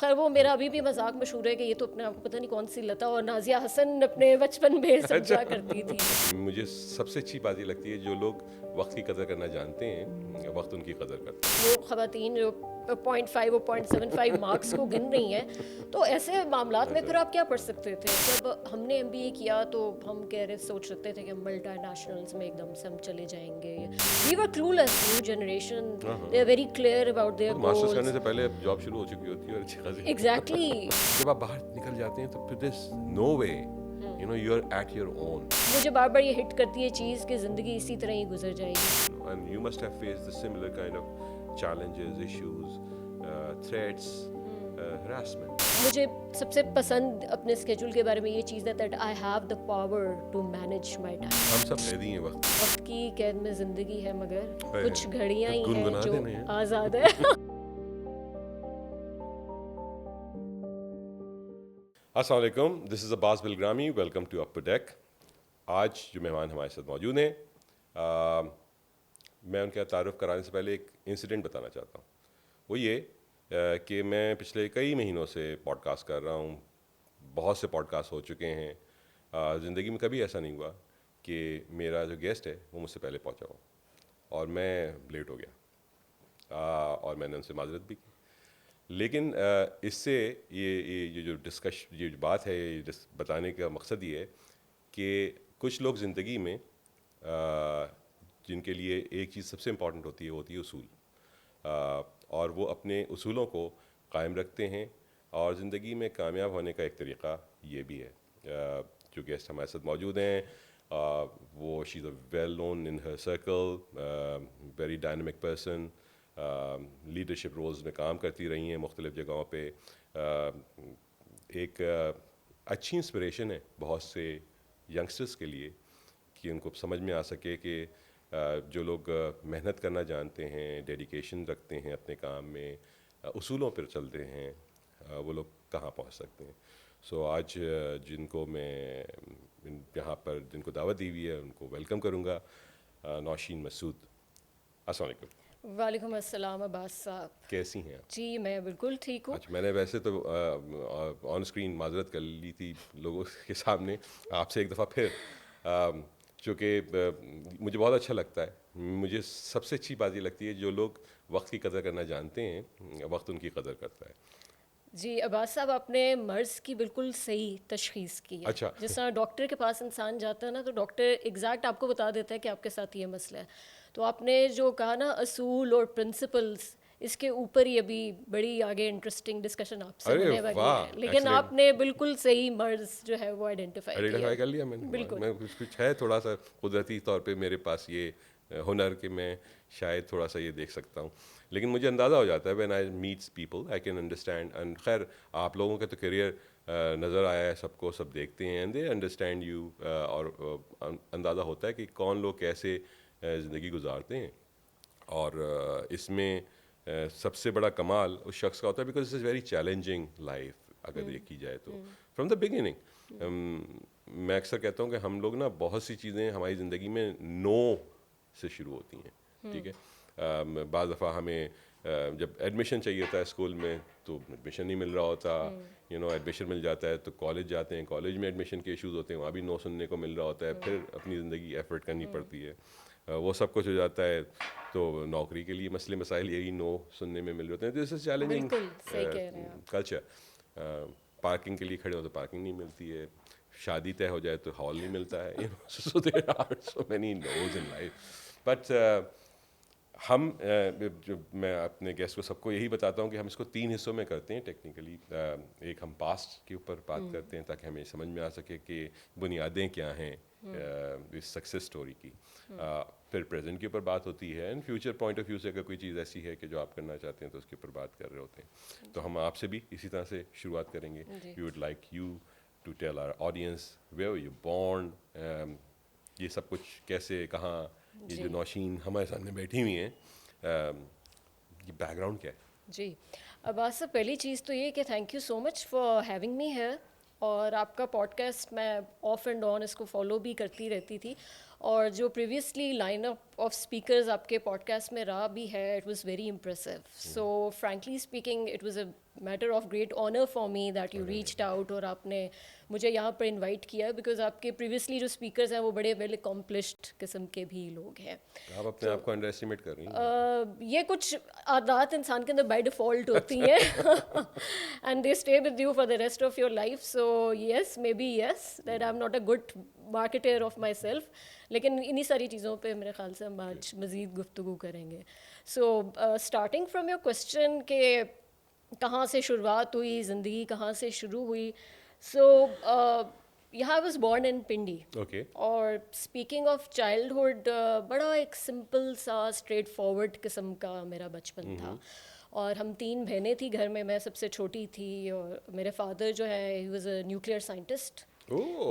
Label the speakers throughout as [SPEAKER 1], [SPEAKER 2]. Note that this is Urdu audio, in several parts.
[SPEAKER 1] خیر وہ میرا ابھی بھی مذاق مشہور ہے کہ یہ تو اپنے آپ کو پتہ نہیں کون سی لتا اور نازیہ حسن اپنے بچپن میں سمجھا کرتی تھی.
[SPEAKER 2] مجھے سب سے اچھی بات یہ لگتی ہے جو لوگ وقت کی قدر کرنا جانتے ہیں وقت ان کی قدر کرتے ہیں.
[SPEAKER 1] وہ خواتین جو 0.5 اور 0.75 مارکس کو گن رہی ہیں تو ایسے معاملات میں پھر آپ کیا پڑھ سکتے تھے. جب ہم نے MBA کیا تو ہم سوچ رکھتے تھے کہ ملٹی نیشنلز میں ایک دم سے ہم چلے جائیں گے. We were clueless. New generation they are very clear about their
[SPEAKER 2] masters کرنے
[SPEAKER 1] گولز.
[SPEAKER 2] سے پہلے جاب شروع ہو چکی ہوتی ہے اور اچھی خاصی.
[SPEAKER 1] ایگزیکٹلی.
[SPEAKER 2] جب آپ باہر نکل جاتے ہیں تو پھر there is no way you are at your own.
[SPEAKER 1] مجھے بار بار یہ ہٹ کرتی ہے چیز کہ زندگی اسی طرح ہی گزر جائے گی.
[SPEAKER 2] And you must have face the similar kind of challenges issues threats harassment.
[SPEAKER 1] مجھے سب سے پسند اپنے اسکیجول کے بارے میں یہ چیز ہے that I have the power to manage my time.
[SPEAKER 2] ہم سب قیدی ہیں وقت.
[SPEAKER 1] وقت کی قید میں زندگی ہے مگر کچھ گھڑیاں ہی ہیں
[SPEAKER 2] گنگنا
[SPEAKER 1] جو
[SPEAKER 2] دینے ہیں.
[SPEAKER 1] آزاد ہے.
[SPEAKER 2] السلام علیکم, this is Abbas Bilgrami, welcome to upper deck. آج جو مہمان ہمارے ساتھ موجود ہیں میں ان کا تعارف کرانے سے پہلے ایک انسیڈنٹ بتانا چاہتا ہوں. وہ یہ کہ میں پچھلے کئی مہینوں سے پوڈ کاسٹ کر رہا ہوں. بہت سے پوڈ کاسٹ ہو چکے ہیں. زندگی میں کبھی ایسا نہیں ہوا کہ میرا جو گیسٹ ہے وہ مجھ سے پہلے پہنچا ہو اور میں لیٹ ہو گیا, اور میں نے ان سے معذرت بھی کی. لیکن اس سے یہ جو یہ بات ہے, یہ بتانے کا مقصد یہ ہے کہ کچھ لوگ زندگی میں جن کے لیے ایک چیز سب سے امپورٹنٹ ہوتی ہے وہ ہوتی ہے اصول, اور وہ اپنے اصولوں کو قائم رکھتے ہیں. اور زندگی میں کامیاب ہونے کا ایک طریقہ یہ بھی ہے. جو گیسٹ ہمارے ساتھ موجود ہیں وہ she is a well known in her circle, very dynamic person, leadership roles میں کام کرتی رہی ہیں مختلف جگہوں پہ. ایک اچھی انسپریشن ہے بہت سے ینگسٹرز کے لیے کہ ان کو سمجھ میں آ سکے کہ جو لوگ محنت کرنا جانتے ہیں, ڈیڈیکیشن رکھتے ہیں اپنے کام میں, اصولوں پر چلتے ہیں, وہ لوگ کہاں پہنچ سکتے ہیں. سو آج جن کو میں یہاں پر جن کو دعوت دی ہوئی ہے ان کو ویلکم کروں گا. نوشین مسعود, السلام علیکم.
[SPEAKER 1] وعلیکم السلام عباس صاحب.
[SPEAKER 2] کیسی ہیں آپ؟
[SPEAKER 1] جی میں بالکل ٹھیک ہوں.
[SPEAKER 2] اچھا, میں نے ویسے تو آن اسکرین معذرت کر لی تھی لوگوں کے سامنے, آپ سے ایک دفعہ پھر, چونکہ مجھے بہت اچھا لگتا ہے. مجھے سب سے اچھی بات یہ لگتی ہے جو لوگ وقت کی قدر کرنا جانتے ہیں وقت ان کی قدر کرتا ہے.
[SPEAKER 1] جی عباس صاحب, آپ نے مرض کی بالکل صحیح تشخیص کی ہے.
[SPEAKER 2] اچھا.
[SPEAKER 1] جس طرح ڈاکٹر کے پاس انسان جاتا ہے نا تو ڈاکٹر ایگزیکٹ آپ کو بتا دیتا ہے کہ آپ کے ساتھ یہ مسئلہ ہے. تو آپ نے جو کہا نا اصول اور پرنسپلس, اس کے اوپر ہی ابھی بڑی آگے انٹرسٹنگ ڈسکشن آپ سے ہونے والی ہے. لیکن آپ نے بالکل صحیح مرض جو ہے وہ آئیڈینٹیفائی
[SPEAKER 2] کر لیا میں نے.
[SPEAKER 1] بالکل.
[SPEAKER 2] میں کچھ ہے تھوڑا سا قدرتی طور پہ میرے پاس یہ ہنر کہ میں شاید تھوڑا سا یہ دیکھ سکتا ہوں. لیکن مجھے اندازہ ہو جاتا ہے when I meets people I can understand. And خیر آپ لوگوں کے تو کیریئر نظر آیا ہے سب کو, سب دیکھتے ہیں اینڈ دے انڈرسٹینڈ یو, اور اندازہ ہوتا ہے کہ کون لوگ کیسے زندگی گزارتے ہیں. اور اس میں سب سے بڑا کمال اس شخص کا ہوتا ہے because it is very challenging life اگر یہ کی جائے تو فرام دا بگننگ. میں اکثر کہتا ہوں کہ ہم لوگ نا بہت سی چیزیں ہماری زندگی میں نو سے شروع ہوتی ہیں. ٹھیک ہے, بعض دفعہ ہمیں جب ایڈمیشن چاہیے ہوتا ہے اسکول میں تو ایڈمیشن نہیں مل رہا ہوتا, ایڈمیشن مل جاتا ہے تو کالج جاتے ہیں, کالج میں ایڈمیشن کے ایشوز ہوتے ہیں, وہاں بھی نو سننے کو مل رہا ہوتا ہے. پھر اپنی زندگی ایفرٹ کرنی پڑتی ہے, وہ سب کچھ ہو جاتا ہے تو نوکری کے لیے مسئلے مسائل یہی نو سننے میں مل رہے ہوتے ہیں. This is challenging culture. Parking کے لیے کھڑے ہو تو پارکنگ نہیں ملتی ہے, شادی طے ہو جائے تو ہال نہیں ملتا ہے. So there are so many no's in life. But ہم میں اپنے گیسٹ کو سب کو یہی بتاتا ہوں کہ ہم اس کو 3 حصوں میں کرتے ہیں ٹیکنیکلی. ایک ہم پاسٹ کے اوپر بات کرتے ہیں تاکہ ہمیں سمجھ میں آ سکے کہ بنیادیں کیا ہیں اس سکسیس اسٹوری کی. پھر پریزنٹ کے اوپر بات ہوتی ہے, and future point of view سے اگر کوئی چیز ایسی ہے کہ جو آپ کرنا چاہتے ہیں تو اس کے اوپر بات کر رہے ہوتے ہیں. تو ہم آپ سے بھی اسی طرح سے شروعات کریں گے. We would like you to tell our audience where you born, یہ سب کچھ کیسے, کہاں, یہ جو نوشین ہمارے سامنے بیٹھی ہوئی ہیں یہ بیک گراؤنڈ کیا ہے.
[SPEAKER 1] جی عباس صاحب, پہلی چیز تو یہ کہ thank you so much for having me here. اور آپ کا پوڈ کاسٹ میں آف اینڈ آن اس کو فالو بھی کرتی رہتی تھی, اور جو previously line up of speakers آپ کے پوڈ کاسٹ میں رہا بھی ہے, it was very impressive. So frankly speaking it was a matter of great honour for me that you reached out, اور آپ نے مجھے یہاں پر انوائٹ کیا, بیکاز آپ کے پریویسلی جو اسپیکرز ہیں وہ بڑے ویل اکمپلشڈ قسم کے بھی لوگ ہیں.
[SPEAKER 2] آپ اپنے آپ کو انڈر ایسٹیمیٹ کر رہی ہیں.
[SPEAKER 1] یہ کچھ عادات انسان کے اندر بائی ڈیفالٹ ہوتی ہیں and they stay with you for the rest of your life. So yes, maybe yes that I am not a good marketer of my self, لیکن انہی ساری چیزوں پہ میرے خیال سے ہم آج مزید گفتگو کریں گے. So starting from your question کہ کہاں سے شروعات ہوئی, زندگی کہاں سے شروع ہوئی. سو I was born in Pindi.
[SPEAKER 2] Okay.
[SPEAKER 1] اور اسپیکنگ آف چائلڈہڈ, بڑا ایک سمپل سا اسٹریٹ فارورڈ قسم کا میرا بچپن تھا. اور ہم 3 بہنیں تھیں گھر میں, میں سب سے چھوٹی تھی, اور میرے فادر جو ہے he was a nuclear scientist.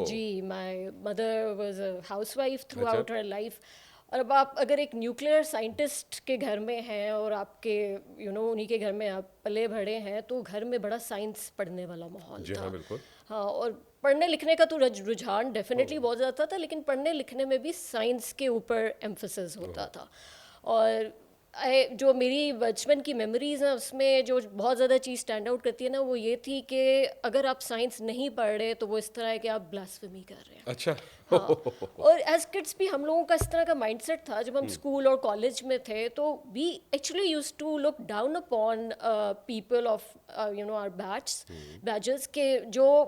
[SPEAKER 1] جی, my mother was a housewife throughout her life. اور اب آپ اگر ایک نیوکلیئر سائنٹسٹ کے گھر میں ہیں اور آپ کے انہی کے گھر میں آپ پلے بڑھے ہیں, تو گھر میں بڑا سائنس پڑھنے والا ماحول تھا.
[SPEAKER 2] ہاں بالکل.
[SPEAKER 1] ہاں, اور پڑھنے لکھنے کا تو رجحان ڈیفینیٹلی بہت زیادہ تھا, لیکن پڑھنے لکھنے میں بھی سائنس کے اوپر ایمفسس ہوتا تھا. اور جو میری بچپن کی میموریز ہیں اس میں جو بہت زیادہ چیز اسٹینڈ آؤٹ کرتی ہے نا, وہ یہ تھی کہ اگر آپ سائنس نہیں پڑھ رہے تو وہ اس طرح ہے کہ آپ بلاسفیمی کر رہے ہیں.
[SPEAKER 2] اچھا.
[SPEAKER 1] ہاں, اور ایز کڈس بھی ہم لوگوں کا اس طرح کا مائنڈ سیٹ تھا. جب ہم اسکول اور کالج میں تھے تو we actually use to look down upon people of our batches کے جو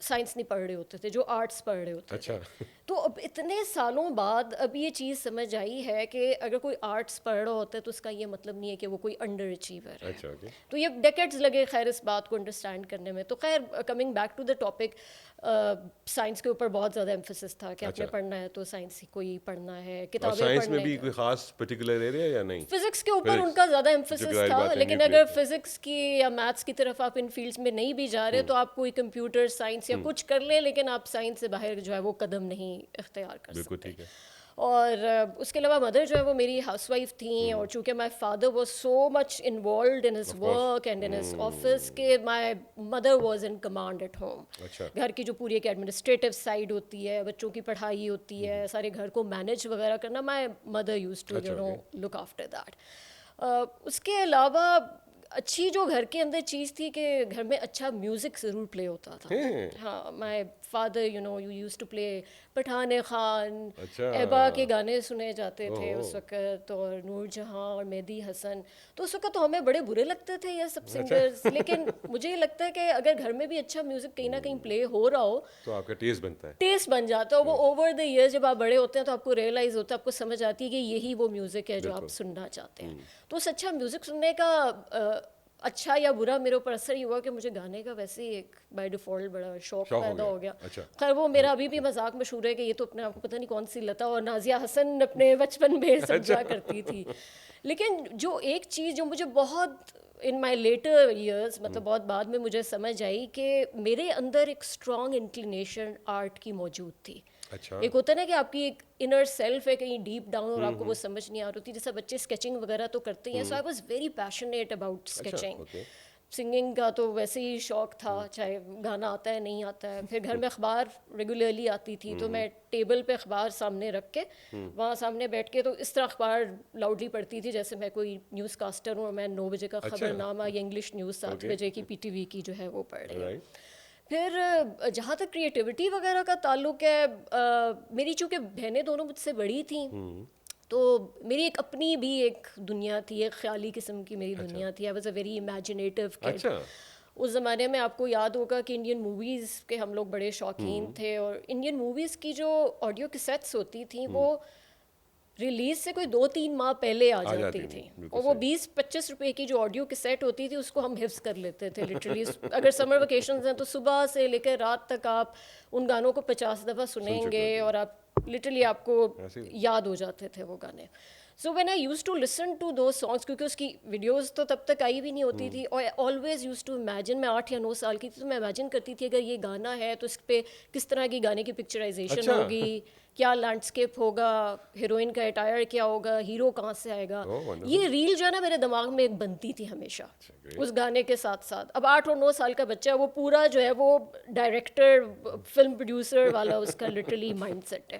[SPEAKER 1] سائنس نہیں پڑھ رہے ہوتے تھے, جو آرٹس پڑھ رہے ہوتے تھے. تو اب اتنے سالوں بعد اب یہ چیز سمجھ آئی ہے کہ اگر کوئی آرٹس پڑھ رہا ہوتا ہے تو اس کا یہ مطلب نہیں ہے کہ وہ کوئی انڈر اچیور ہے. تو یہ ڈیکیڈز لگے خیر اس بات کو انڈرسٹینڈ کرنے میں. تو خیر coming back to the topic, science کے اوپر بہت زیادہ ایمفسس تھا کہ آپ نے پڑھنا ہے تو سائنس کو ہی پڑھنا ہے, کتابیں پڑھنے.
[SPEAKER 2] سائنس میں بھی کوئی خاص پرٹیکولر ایریا یا نہیں؟
[SPEAKER 1] فزکس کے اوپر ان کا زیادہ ایمفسس تھا, لیکن اگر فزکس کی یا میتھس کی طرف آپ ان فیلڈس میں نہیں بھی جا رہے تو آپ کوئی کمپیوٹر سائنس یا کچھ کر لیں, لیکن آپ سائنس سے باہر جو ہے وہ قدم نہیں اختیار کر سکتے. اور اس کے علاوہ مدر جو ہے وہ میری ہاؤس وائف تھیں, اور چونکہ my father was so much involved in his work and in his office کہ my mother was in command at home. گھر کی جو پوری ایک ایڈمنسٹریٹو سائڈ ہوتی ہے, بچوں کی پڑھائی ہوتی ہے, سارے گھر کو مینیج وغیرہ کرنا, my mother used to look after that. اس کے علاوہ اچھی جو گھر کے اندر چیز تھی کہ گھر میں اچھا میوزک ضرور پلے ہوتا تھا. ہاں, my father u used to play Pathane Khan, ABBA کے گانے سنے جاتے تھے اس وقت, اور نور جہاں اور مہدی حسن. تو اس وقت تو ہمیں بڑے برے لگتے تھے یہ سب سنگرز, لیکن مجھے یہ لگتا ہے کہ اگر گھر میں بھی اچھا میوزک کہیں نہ کہیں پلے ہو رہا ہو
[SPEAKER 2] تو آپ کا ٹیسٹ بنتا ہے,
[SPEAKER 1] ٹیسٹ بن جاتا ہے. وہ اوور دا ایئر جب آپ بڑے ہوتے ہیں تو آپ کو ریئلائز ہوتا ہے, آپ کو سمجھ آتی ہے کہ یہی وہ میوزک ہے جو آپ سننا چاہتے ہیں. تو اس اچھا میوزک سننے کا اچھا یا برا میرے اوپر اثر یہ ہوا کہ مجھے گانے کا ویسے ہی ایک بائی ڈیفالٹ بڑا شوق پیدا ہو گیا. خیر وہ میرا ابھی بھی مذاق مشہور ہے کہ یہ تو اپنے آپ کو پتہ نہیں کون سی لتا اور نازیہ حسن اپنے بچپن میں سمجھا کرتی تھی. لیکن جو ایک چیز جو مجھے بہت ان مائی لیٹر ایئرس, مطلب بہت بعد میں مجھے سمجھ آئی کہ میرے اندر ایک اسٹرانگ انکلینیشن آرٹ کی موجود تھی. ایک ہوتا ہے نا کہ آپ کی ایک انر سیلف ہے کہیں ڈیپ ڈاؤن اور آپ کو وہ سمجھ نہیں آ رہی ہوتی, جیسا بچے اسکیچنگ وغیرہ تو کرتے ہیں. So I was very passionate about sketching. Singing کا تو ویسے ہی شوق تھا, چاہے گانا آتا ہے نہیں آتا ہے. پھر گھر میں اخبار ریگولرلی آتی تھی, تو میں ٹیبل پہ اخبار سامنے رکھ کے وہاں سامنے بیٹھ کے تو اس طرح اخبار لاؤڈلی پڑھتی تھی جیسے میں کوئی نیوز کاسٹر ہوں اور میں 9 بجے کا خبر نامہ یا انگلش نیوز 7 بجے کی PTV کی جو ہے وہ پڑھ رہی ہوں. پھر جہاں تک کریٹیوٹی وغیرہ کا تعلق ہے, میری چونکہ بہنیں دونوں مجھ سے بڑی تھیں تو میری ایک اپنی بھی ایک دنیا تھی, ایک خیالی قسم کی میری دنیا تھی. I was a very imaginative kid. اس زمانے میں آپ کو یاد ہوگا کہ انڈین موویز کے ہم لوگ بڑے شوقین تھے, اور انڈین موویز کی جو آڈیو کیسیٹس ہوتی تھیں وہ ریلیز سے کوئی 2-3 ماہ پہلے آ جاتی تھی, اور وہ 20-25 روپے کی جو آڈیو کیسیٹ ہوتی تھی اس کو ہم حفظ کر لیتے تھے لٹرلی. اگر سمر ویکیشنز ہیں تو صبح سے لے کر رات تک آپ ان گانوں کو 50 دفعہ سنیں گے اور آپ لٹرلی آپ کو یاد ہو جاتے تھے وہ گانے. So when I use to listen to those songs, کیونکہ اس کی ویڈیوز تو تب تک آئی بھی نہیں ہوتی تھی, اور آلویز یوز ٹو امیجن, میں 8 یا 9 سال کی تھی تو میں امیجن کرتی تھی اگر یہ گانا ہے تو اس پہ کس طرح کی گانے کی پکچرائزیشن ہوگی, کیا لینڈسکیپ ہوگا, ہیروئن کا اٹائر کیا ہوگا, ہیرو کہاں سے آئے گا. یہ ریل جو ہے نا میرے دماغ میں ایک بنتی تھی ہمیشہ اس گانے کے ساتھ ساتھ. اب 8 اور 9 سال کا بچہ وہ پورا جو ہے وہ ڈائریکٹر فلم پروڈیوسر والا اس کا لٹرلی مائنڈ سیٹ ہے.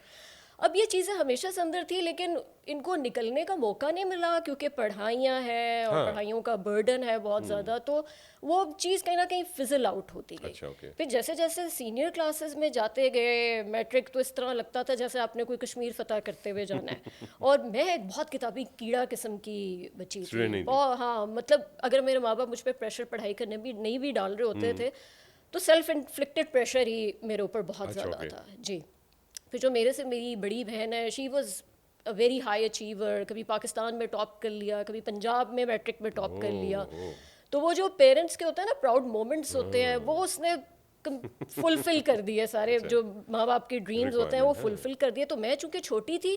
[SPEAKER 1] اب یہ چیزیں ہمیشہ سے اندر تھی لیکن ان کو نکلنے کا موقع نہیں ملا کیونکہ پڑھائیاں ہیں اور پڑھائیوں کا برڈن ہے بہت زیادہ, تو وہ چیز کہیں نہ کہیں فزل آؤٹ ہوتی گئی. پھر جیسے جیسے سینئر کلاسز میں جاتے گئے, میٹرک تو اس طرح لگتا تھا جیسے آپ نے کوئی کشمیر فتح کرتے ہوئے جانا ہے, اور میں ایک بہت کتابی کیڑا قسم کی بچی تھی. ہاں مطلب اگر میرے ماں باپ مجھ پہ پریشر پڑھائی کرنے بھی نہیں بھی ڈال رہے ہوتے تھے تو سیلف انفلکٹڈ پریشر ہی میرے اوپر بہت زیادہ تھا. جی. پھر جو میرے سے میری بڑی بہن ہے, she was a very high achiever, کبھی پاکستان میں ٹاپ کر لیا, کبھی پنجاب میں میٹرک میں ٹاپ کر لیا. تو وہ جو پیرنٹس کے ہوتے ہیں نا پراؤڈ مومنٹس ہوتے ہیں, وہ اس نے فلفل کر دیے سارے, جو ماں باپ کے ڈریمز ہوتے ہیں وہ فلفل کر دیے. تو میں چونکہ چھوٹی تھی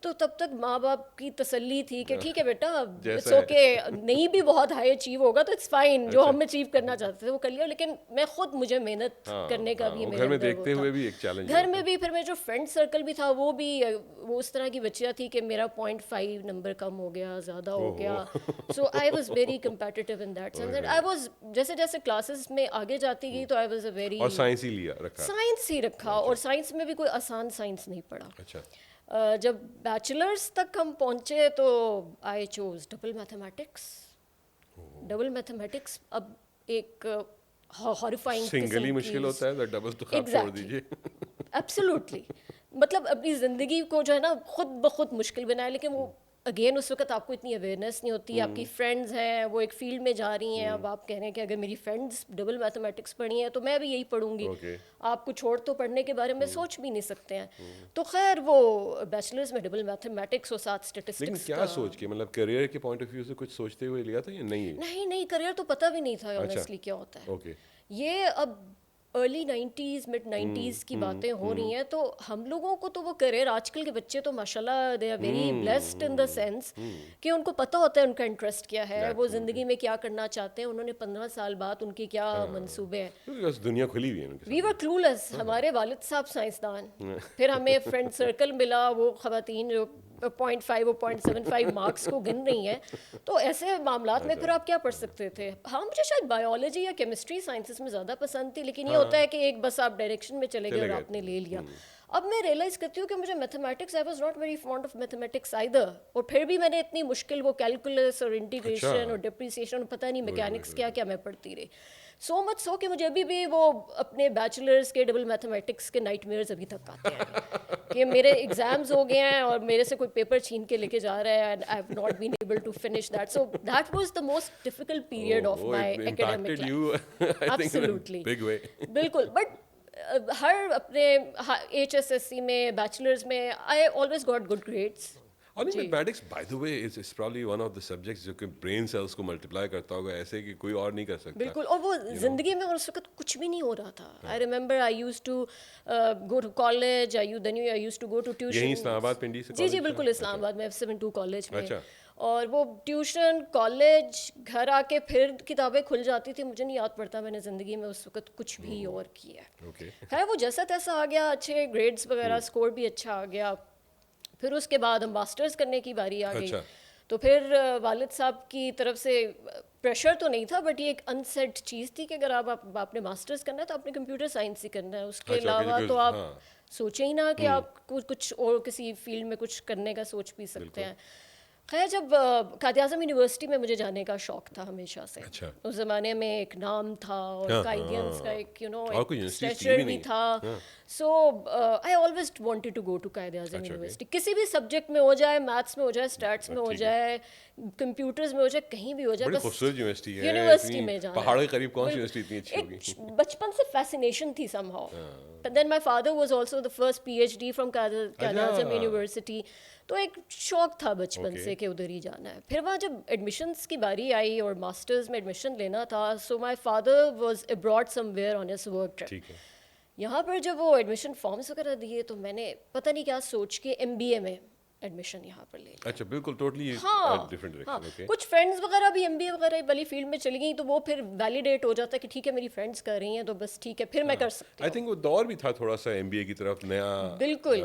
[SPEAKER 1] تو تب تک ماں باپ کی تسلی تھی کہ ٹھیک ہے بیٹا اٹس اوکے, نہیں بھی بہت ہائی اچیو ہوگا تو اٹس فائن, جو ہم اچیو کرنا چاہتے تھے وہ کر لیا. لیکن میں خود مجھے محنت کرنے کا بھی
[SPEAKER 2] گھر میں دیکھتے ہوئے بھی ایک چیلنج,
[SPEAKER 1] گھر میں بھی. پھر میرے جو فرینڈ سرکل بھی تھا وہ بھی وہ اس طرح کی بچیاں تھی کہ میرا 0.5 نمبر کم ہو گیا, زیادہ ہو گیا. So I was very competitive in that sense that I was, جیسے جیسے کلاسز میں آگے جاتی گئی تو آئی واز اے ویری,
[SPEAKER 2] اور سائنس ہی لیا رکھا,
[SPEAKER 1] سائنس ہی رکھا. اور سائنس میں بھی کوئی آسان سائنس نہیں پڑھا.
[SPEAKER 2] اچھا.
[SPEAKER 1] جب بیچلرس تک ہم پہنچے تو I choose double mathematics. Double mathematics اب ایک ہاریفائنگ,
[SPEAKER 2] سنگل ہی مشکل ہوتا ہے, ڈبل تو خیر چھوڑ دیجیے.
[SPEAKER 1] ایبسلیوٹلی, مطلب اپنی زندگی کو جو ہے نا خود بخود مشکل بنایا. لیکن وہ اگین اس وقت آپ کو اتنی اویئرنیس نہیں ہوتی. آپ کی فرینڈز ہیں وہ ایک فیلڈ میں جا رہی ہیں, اب آپ کہہ رہے ہیں کہ اگر میری فرینڈز ڈبل میتھمیٹکس پڑھی ہیں تو میں بھی یہی پڑھوں گی. آپ کچھ اور تو پڑھنے کے بارے میں سوچ بھی نہیں سکتے ہیں. تو خیر وہ بیچلرز میں ڈبل میتھمیٹکس اور ساتھ اسٹیٹسٹکس.
[SPEAKER 2] لیکن کیا سوچ کے, مطلب کیریئر کے پوائنٹ آف ویو سے کچھ سوچتے ہوئے لیا تھا یا نہیں؟
[SPEAKER 1] نہیں, کیریئر تو پتہ بھی نہیں تھا آنیسٹلی کیا ہوتا ہے. یہ اب ارلی 90s مڈ 90s کی باتیں ہو رہی ہیں, تو ہم لوگوں کو تو وہ کریئر, آج کل کے بچے تو ماشاء اللہ they are very blessed in the sense کہ ان کو پتہ ہوتا ہے ان کا انٹرسٹ کیا ہے, وہ زندگی میں کیا کرنا چاہتے ہیں, انہوں نے 15 سال بعد ان کے کیا منصوبے ہیں.
[SPEAKER 2] دنیا کھلی ہوئی ہے.
[SPEAKER 1] وی ور کلولیس. ہمارے والد صاحب سائنسدان, پھر ہمیں فرینڈ سرکل ملا وہ خواتین جو 0.5 اور 0.75 مارکس کو گن رہی ہیں. تو ایسے معاملات میں پھر آپ کیا پڑھ سکتے تھے. ہاں مجھے شاید بایولوجی یا کیمسٹری سائنسز میں زیادہ پسند تھی, لیکن یہ ہوتا ہے کہ ایک بس آپ ڈائریکشن میں چلے گئے اور آپ نے لے لیا. اب میں ریئلائز کرتی ہوں کہ مجھے mathematics, I was not very fond of mathematics either. اور پھر بھی میں نے اتنی مشکل وہ کیلکولس اور انٹیگریشن اور ڈپریسیشن, پتہ نہیں میکینکس کیا کیا میں پڑھتی رہی. سو مچ سو کہ مجھے ابھی بھی وہ اپنے بیچلرس کے ڈبل میتھمیٹکس کے نائٹ میئرز ابھی تک آتے ہیں کہ میرے ایگزامز ہو گئے ہیں اور میرے سے کوئی پیپر چھین کے لے کے جا رہا ہے and I have not been able to finish that. So that was the most difficult period of my academic life. Absolutely, بالکل. بٹ ہر اپنے ایچ ایس ایس سی میں, بیچلرز میں, I always got good grades.
[SPEAKER 2] اور mathematics by the way is probably one of the subjects جو کہ برین سیلس کو ملٹیپلائی کرتا ہوگا ایسے کہ کوئی اور نہیں کر سکتا.
[SPEAKER 1] بالکل. اور وہ زندگی میں اس وقت کچھ بھی نہیں ہو رہا تھا. I remember I use to go to college, I use to go to tuition.
[SPEAKER 2] یہیں اسلام آباد پنڈی سے؟
[SPEAKER 1] جی بالکل, اسلام آباد میں F72 کالج میں. اور وہ ٹیوشن, کالج, گھر آ کے پھر کتابیں کھل جاتی تھی. مجھے نہیں یاد پڑتا میں نے زندگی میں اس وقت کچھ بھی اور کیا ہے. خیر وہ جیسا تیسا آ گیا, اچھے گریڈس وغیرہ, اسکور بھی اچھا آ گیا. پھر اس کے بعد ہم ماسٹرز کرنے کی باری آ گئی. تو پھر والد صاحب کی طرف سے پریشر تو نہیں تھا, بٹ یہ ایک انسیڈ چیز تھی کہ اگر آپ نے ماسٹرز کرنا ہے تو آپ نے کمپیوٹر سائنس ہی کرنا ہے, اس کے علاوہ تو آپ سوچیں ہی نہ کہ آپ کچھ اور کسی فیلڈ میں کچھ کرنے کا سوچ بھی سکتے ہیں. خیر جب قائد اعظم یونیورسٹی میں مجھے جانے کا شوق تھا ہمیشہ سے. اس زمانے میں ایک نام تھا اور قائدینس کا ایک اسٹیچر بھی تھا. So I always wanted to go to Quaid Azam university. کسی بھی سبجیکٹ میں ہو جائے, میتھس میں ہو جائے, اسٹیٹس میں ہو جائے, کمپیوٹرز میں ہو جائے, کہیں بھی ہو جائے, بس یونیورسٹی میں جانا.
[SPEAKER 2] پہاڑ کے قریب کون سی یونیورسٹی اتنی اچھی ہوگی.
[SPEAKER 1] بچپن سے فیسینیشن تھی somehow. Then my father was also the first PhD from Quaid Azam university. تو ایک شوق تھا بچپن سے کہ ادھر ہی جانا ہے. پھر وہاں جب ایڈمیشنس کی باری آئی اور ماسٹرز میں ایڈمیشن لینا تھا, so my father was abroad somewhere on his work trip. یہاں پر جب وہ ایڈمیشن فارمس وغیرہ دیے تو میں نے پتہ نہیں کیا سوچ کے MBA میں ایڈمیشن یہاں پر لے لیا.
[SPEAKER 2] اچھا بالکل, ٹوٹلی ڈفرنٹ ڈائریکشن.
[SPEAKER 1] کچھ فرینڈس وغیرہ بھی MBA وغیرہ والی فیلڈ میں چلی گئیں تو وہ پھر ویلیڈیٹ ہو جاتا ہے کہ ٹھیک ہے میری فرینڈس کر رہی ہیں تو بس ٹھیک ہے, پھر میں کر سکتی ہوں.
[SPEAKER 2] آئی تھنک وہ دور بھی تھا تھوڑا سا MBA کی طرف نیا,
[SPEAKER 1] بالکل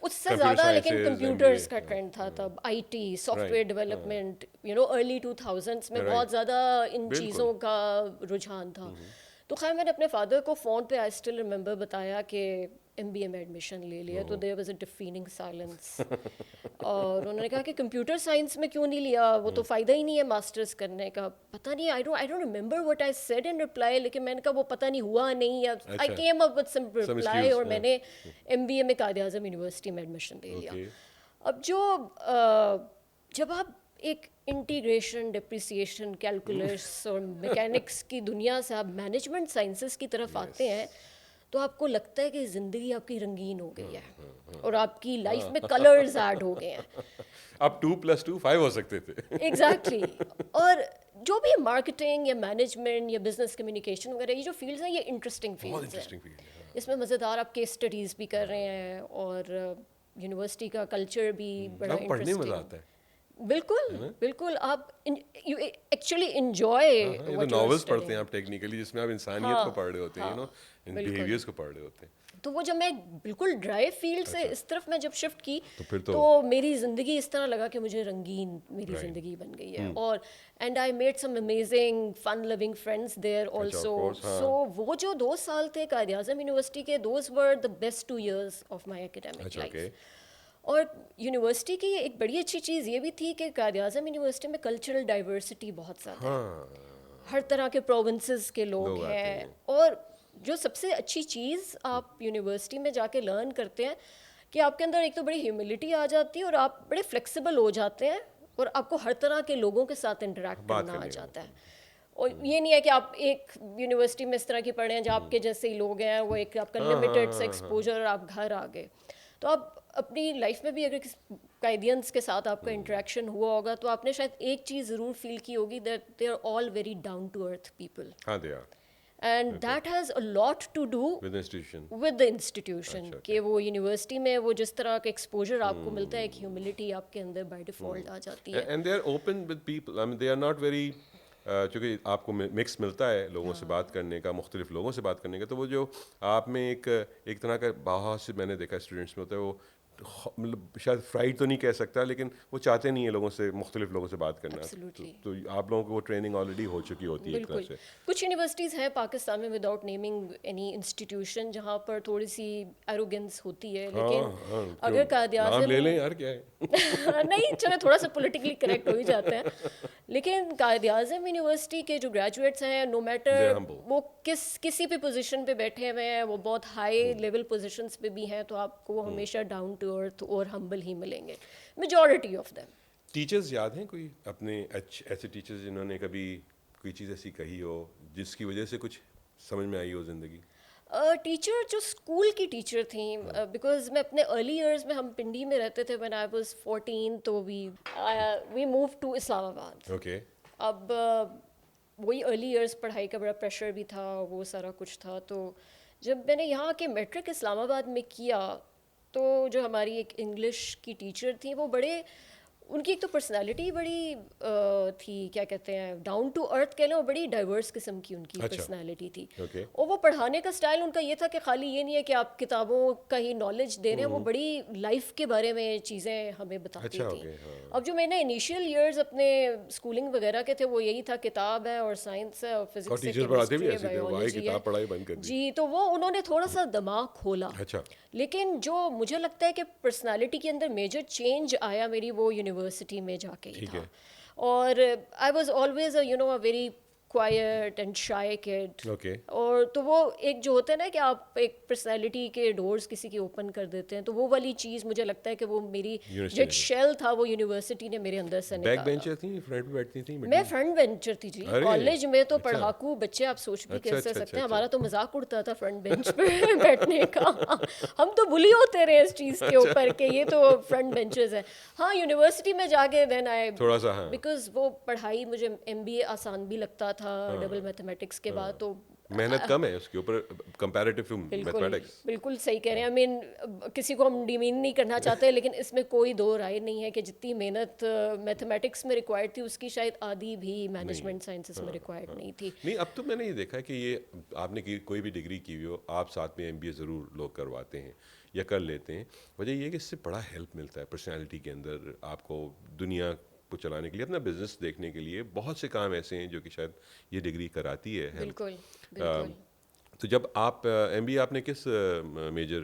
[SPEAKER 1] اس سے زیادہ, لیکن کمپیوٹرز کا ٹرینڈ تھا تب, IT, soft where development, early 2000s میں بہت زیادہ ان چیزوں کا رجحان تھا. تو خیر میں نے اپنے فادر کو فون پہ آئی اسٹل ریممبر بتایا کہ MBA میں ایڈمیشن لے لیا تو دیر واز اے ڈیفیننگ سائلنس. اور انہوں نے کہا کہ کمپیوٹر سائنس میں کیوں نہیں لیا, وہ تو فائدہ ہی نہیں ہے ماسٹرز کرنے کا. پتہ نہیں, I don't remember what I said in reply, لیکن میں نے کہا وہ پتہ نہیں ہوا نہیں, I came up with some reply, اور میں نے MBA میں قائد اعظم یونیورسٹی میں ایڈمیشن لے لیا. اب جب آپ ایک انٹیگریشن, ڈپریسیشن, کیلکولس اور میکینکس کی دنیا سے آپ مینجمنٹ سائنسز کی طرف آتے ہیں تو آپ کو لگتا ہے کہ زندگی آپ کی رنگین ہو گئی ہے اور آپ کی لائف میں کلرز ایڈ ہو گئے ہیں.
[SPEAKER 2] اب 2+2 5 ہو سکتے تھے.
[SPEAKER 1] ایگزیکٹلی. اور جو بھی مارکیٹنگ یا مینجمنٹ یا بزنس کمیونیکیشن وغیرہ یہ جو فیلڈز ہیں یہ انٹرسٹنگ فیلڈز ہیں. اس میں مزیدار آپ کیس اسٹڈیز بھی کر رہے ہیں اور یونیورسٹی کا کلچر بھی بڑا انٹرسٹنگ. بالکل بالکل, آپ ایکچولی انجوائے
[SPEAKER 2] ناولس پڑھتے ہیں آپ ٹیکنیکلی, جس میں آپ انسانیت کو پڑھ رہے ہوتے ہیں, بیہیویئرس کو پڑھ رہے ہوتے ہیں.
[SPEAKER 1] تو وہ جب میں بالکل ڈرائی فیلڈ سے اس طرف میں جب شفٹ کی تو میری زندگی اس طرح لگا کہ مجھے رنگین میری زندگی بن گئی ہے. اور and I made some amazing fun loving friends there also. سو وہ جو 2 سال تھے قائد اعظم یونیورسٹی کے, those were the best 2 years of my academic life. اور یونیورسٹی کی ایک بڑی اچھی چیز یہ بھی تھی کہ قائد اعظم یونیورسٹی میں کلچرل ڈائیورسٹی بہت زیادہ ہے, ہر طرح کے پروونسز کے لوگ ہیں. اور جو سب سے اچھی چیز آپ یونیورسٹی میں جا کے لرن کرتے ہیں کہ آپ کے اندر ایک تو بڑی ہیوملٹی آ جاتی ہے اور آپ بڑے فلیکسیبل ہو جاتے ہیں اور آپ کو ہر طرح کے لوگوں کے ساتھ انٹریکٹ کرنا آ جاتا ہے. اور یہ نہیں ہے کہ آپ ایک یونیورسٹی میں اس طرح کی پڑھیں جہاں آپ کے جیسے ہی لوگ ہیں, وہ ایک آپ کا لمیٹڈ سے ایکسپوجر اور آپ گھر آ گئے. تو آپ اپنی لائف میں بھی اگر قائدینس کے ساتھ آپ کا انٹریکشن ہوا ہوگا تو آپ نے شاید ایک چیز ضرور فیل کی ہوگی, that they are all very down to earth people. And that has a lot to do with the institution, کہ وہ یونیورسٹی میں وہ جس طرح کا ایکسپوجر آپ کو ملتا ہے, ایک ہیوملٹی آپ کے اندر بائی ڈیفالٹ آ جاتی ہے.
[SPEAKER 2] And they are open with people, I mean they are not very, چونکہ آپ کو مکس ملتا ہے لوگوں سے بات کرنے کا, مختلف لوگوں سے بات کرنے کا, تو وہ جو آپ میں ایک طرح کا بہت سے میں نے دیکھا اسٹوڈنٹس میں ہوتا ہے, وہ مطلب شاید فرائڈ تو نہیں کہہ سکتا, لیکن وہ چاہتے نہیں ہیں لوگوں سے, مختلف لوگوں سے بات کرنا. تو آپ لوگوں کو وہ ٹریننگ آلریڈی ہو چکی ہوتی ہے ایک طرح سے.
[SPEAKER 1] کچھ یونیورسٹیز ہیں پاکستان میں وداؤٹ نیمنگ اینی انسٹیٹیوشن جہاں پر تھوڑی سی ایروگینس ہوتی ہے, لیکن اگر قائد اعظم
[SPEAKER 2] لے لیں یار, کیا ہے
[SPEAKER 1] نہیں چلے تھوڑا سا پولیٹیکلی کریکٹ ہو ہی جاتے ہیں, لیکن قائد اعظم یونیورسٹی کے جو گریجویٹس ہیں, نو میٹر وہ کسی بھی پوزیشن پہ بیٹھے ہوئے ہیں, وہ بہت ہائی لیول پوزیشنس پہ بھی ہیں, تو آپ کو ہمیشہ ڈاؤن ٹو ارتھ اور ہمبل ہی ملیں گے میجورٹی آف دیم.
[SPEAKER 2] ٹیچرز یاد ہیں کوئی اپنے ایسے ٹیچرز جنہوں نے کبھی کوئی چیز ایسی کہی ہو جس کی وجہ سے کچھ سمجھ میں آئی ہو زندگی؟
[SPEAKER 1] ٹیچر جو اسکول کی ٹیچر تھیں, بیکاز میں اپنے ارلی ایئرز میں, ہم پنڈی میں رہتے تھے when I was 14, تو we moved to اسلام آباد.
[SPEAKER 2] اوکے.
[SPEAKER 1] اب وہی ارلی ایئرز پڑھائی کا بڑا پریشر بھی تھا, وہ سارا کچھ تھا. تو جب میں نے یہاں کے میٹرک اسلام آباد میں کیا تو جو ہماری ایک انگلش کی ٹیچر تھیں, وہ بڑے, ان کی ایک تو پرسنالٹی بڑی تھی, کیا کہتے ہیں, ڈاؤن ٹو ارتھ کہہ لیں, بڑی ڈائیورس قسم کی ان کی پرسنالٹی تھی. اور وہ پڑھانے کا اسٹائل ان کا یہ تھا کہ خالی یہ نہیں ہے کہ آپ کتابوں کا ہی نالج دے رہے ہیں, وہ بڑی لائف کے بارے میں چیزیں ہمیں بتاتی تھیں. اب جو میں نے انیشیل ایئرز اپنے اسکولنگ وغیرہ کے تھے, وہ یہی تھا کتاب ہے اور سائنس ہے اور فزکس ہے, جی. تو وہ انہوں نے تھوڑا سا دماغ کھولا. لیکن جو مجھے لگتا ہے کہ پرسنالٹی کے اندر میجر چینج آیا میری, وہ یونیورسٹی میں جا کے ہی تھا. اور I was always a very quiet and shy kid. اور تو وہ ایک جو ہوتا ہے نا کہ آپ ایک پرسنالٹی کے ڈورز کسی کی اوپن کر دیتے ہیں, تو وہ والی چیز مجھے لگتا ہے کہ وہ میری جو ایک شیل تھا وہ یونیورسٹی نے میرے اندر سے نکالا.
[SPEAKER 2] بیک بینچر تھی, فرنٹ بیٹھتی تھی؟
[SPEAKER 1] میں فرنٹ بینچر تھی جی. کالج میں تو پڑھاکو بچے آپ سوچ بھی کیسے سکتے ہیں, ہمارا تو مذاق اڑتا تھا فرنٹ بینچ پہ بیٹھنے کا. ہم تو بلی ہوتے رہے اس چیز کے اوپر کہ یہ تو فرنٹ بینچرز ہیں. ہاں یونیورسٹی میں جا کے دین آئی
[SPEAKER 2] تھوڑا سا,
[SPEAKER 1] بیکاز وہ پڑھائی مجھے MBA آسان بھی لگتا تھا ڈبل میتھمیٹکس کے بعد, تو
[SPEAKER 2] محنت کم ہے اس کے اوپر کمپیریٹو ٹو میتھمیٹکس. بالکل
[SPEAKER 1] صحیح کہہ رہے ہیں. آئی مین کسی کو ہم ڈیمین نہیں کرنا چاہتے, لیکن اس میں کوئی دو رائے نہیں ہے کہ جتنی محنت میتھمیٹکس میں ریکوائرڈ تھی, اس کی شاید آدھی بھی مینجمنٹ سائنسز میں ریکوائرڈ نہیں تھی.
[SPEAKER 2] نہیں, اب تو میں نے یہ دیکھا کہ یہ آپ نے کوئی بھی ڈگری کی ہوئی ہو, آپ ساتھ میں MBA ضرور لوگ کرواتے ہیں یا کر لیتے ہیں. وجہ یہ ہے کہ اس سے بڑا ہیلپ ملتا ہے پرسنالٹی کے اندر, آپ کو دنیا کو چلانے کے لیے, اپنا بزنس دیکھنے کے لیے. بہت سے کام ایسے ہیں جو کہ شاید یہ ڈگری کراتی ہے.
[SPEAKER 1] بالکل.
[SPEAKER 2] تو جب آپ MBA آپ نے کس میجر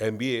[SPEAKER 2] MBA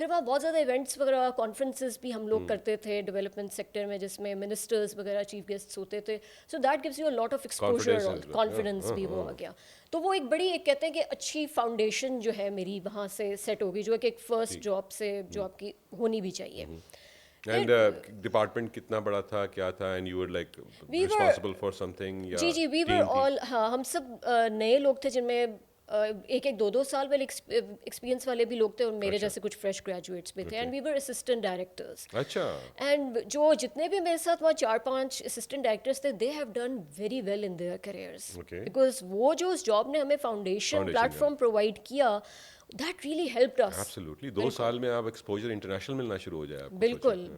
[SPEAKER 1] پھر وہاں بہت زیادہ ایونٹس وغیرہ کانفرنسز بھی ہم لوگ کرتے تھے ڈیولپمنٹ سیکٹر میں، جس میں منسٹرز وغیرہ چیف گیسٹس ہوتے تھے. So that gives you a lot of exposure اور کانفیڈنس بھی وہ آ گیا. تو وہ ایک بڑی ایک کہتے ہیں کہ اچھی فاؤنڈیشن جو ہے میری وہاں سے سیٹ ہوگی، جو کہ ایک فرسٹ جاب سے جو آپ کی ہونی بھی چاہیے.
[SPEAKER 2] اینڈ ڈپارٹمنٹ کتنا بڑا تھا، کیا تھا، and you were like responsible for something?
[SPEAKER 1] جی وی ور آل، ہاں ہم سب نئے لوگ تھے جن میں ایک 2 سال والے ایکسپیرینس والے بھی لوگ تھے اور میرے جیسے کچھ فریش گریجویٹس بھی تھے. And we were assistant directors.
[SPEAKER 2] اچھا.
[SPEAKER 1] اینڈ جو جتنے بھی میرے ساتھ وہاں 4-5 اسسٹنٹ ڈائریکٹرس تھے، they have done very well in their careers, because وہ جو اس جاب نے ہمیں فاؤنڈیشن پلیٹ فارم پرووائڈ کیا، that really helped us.
[SPEAKER 2] Absolutely 2 سال میں آپ ایکسپوجر انٹرنیشن ملنا شروع ہو جائے آپ کو.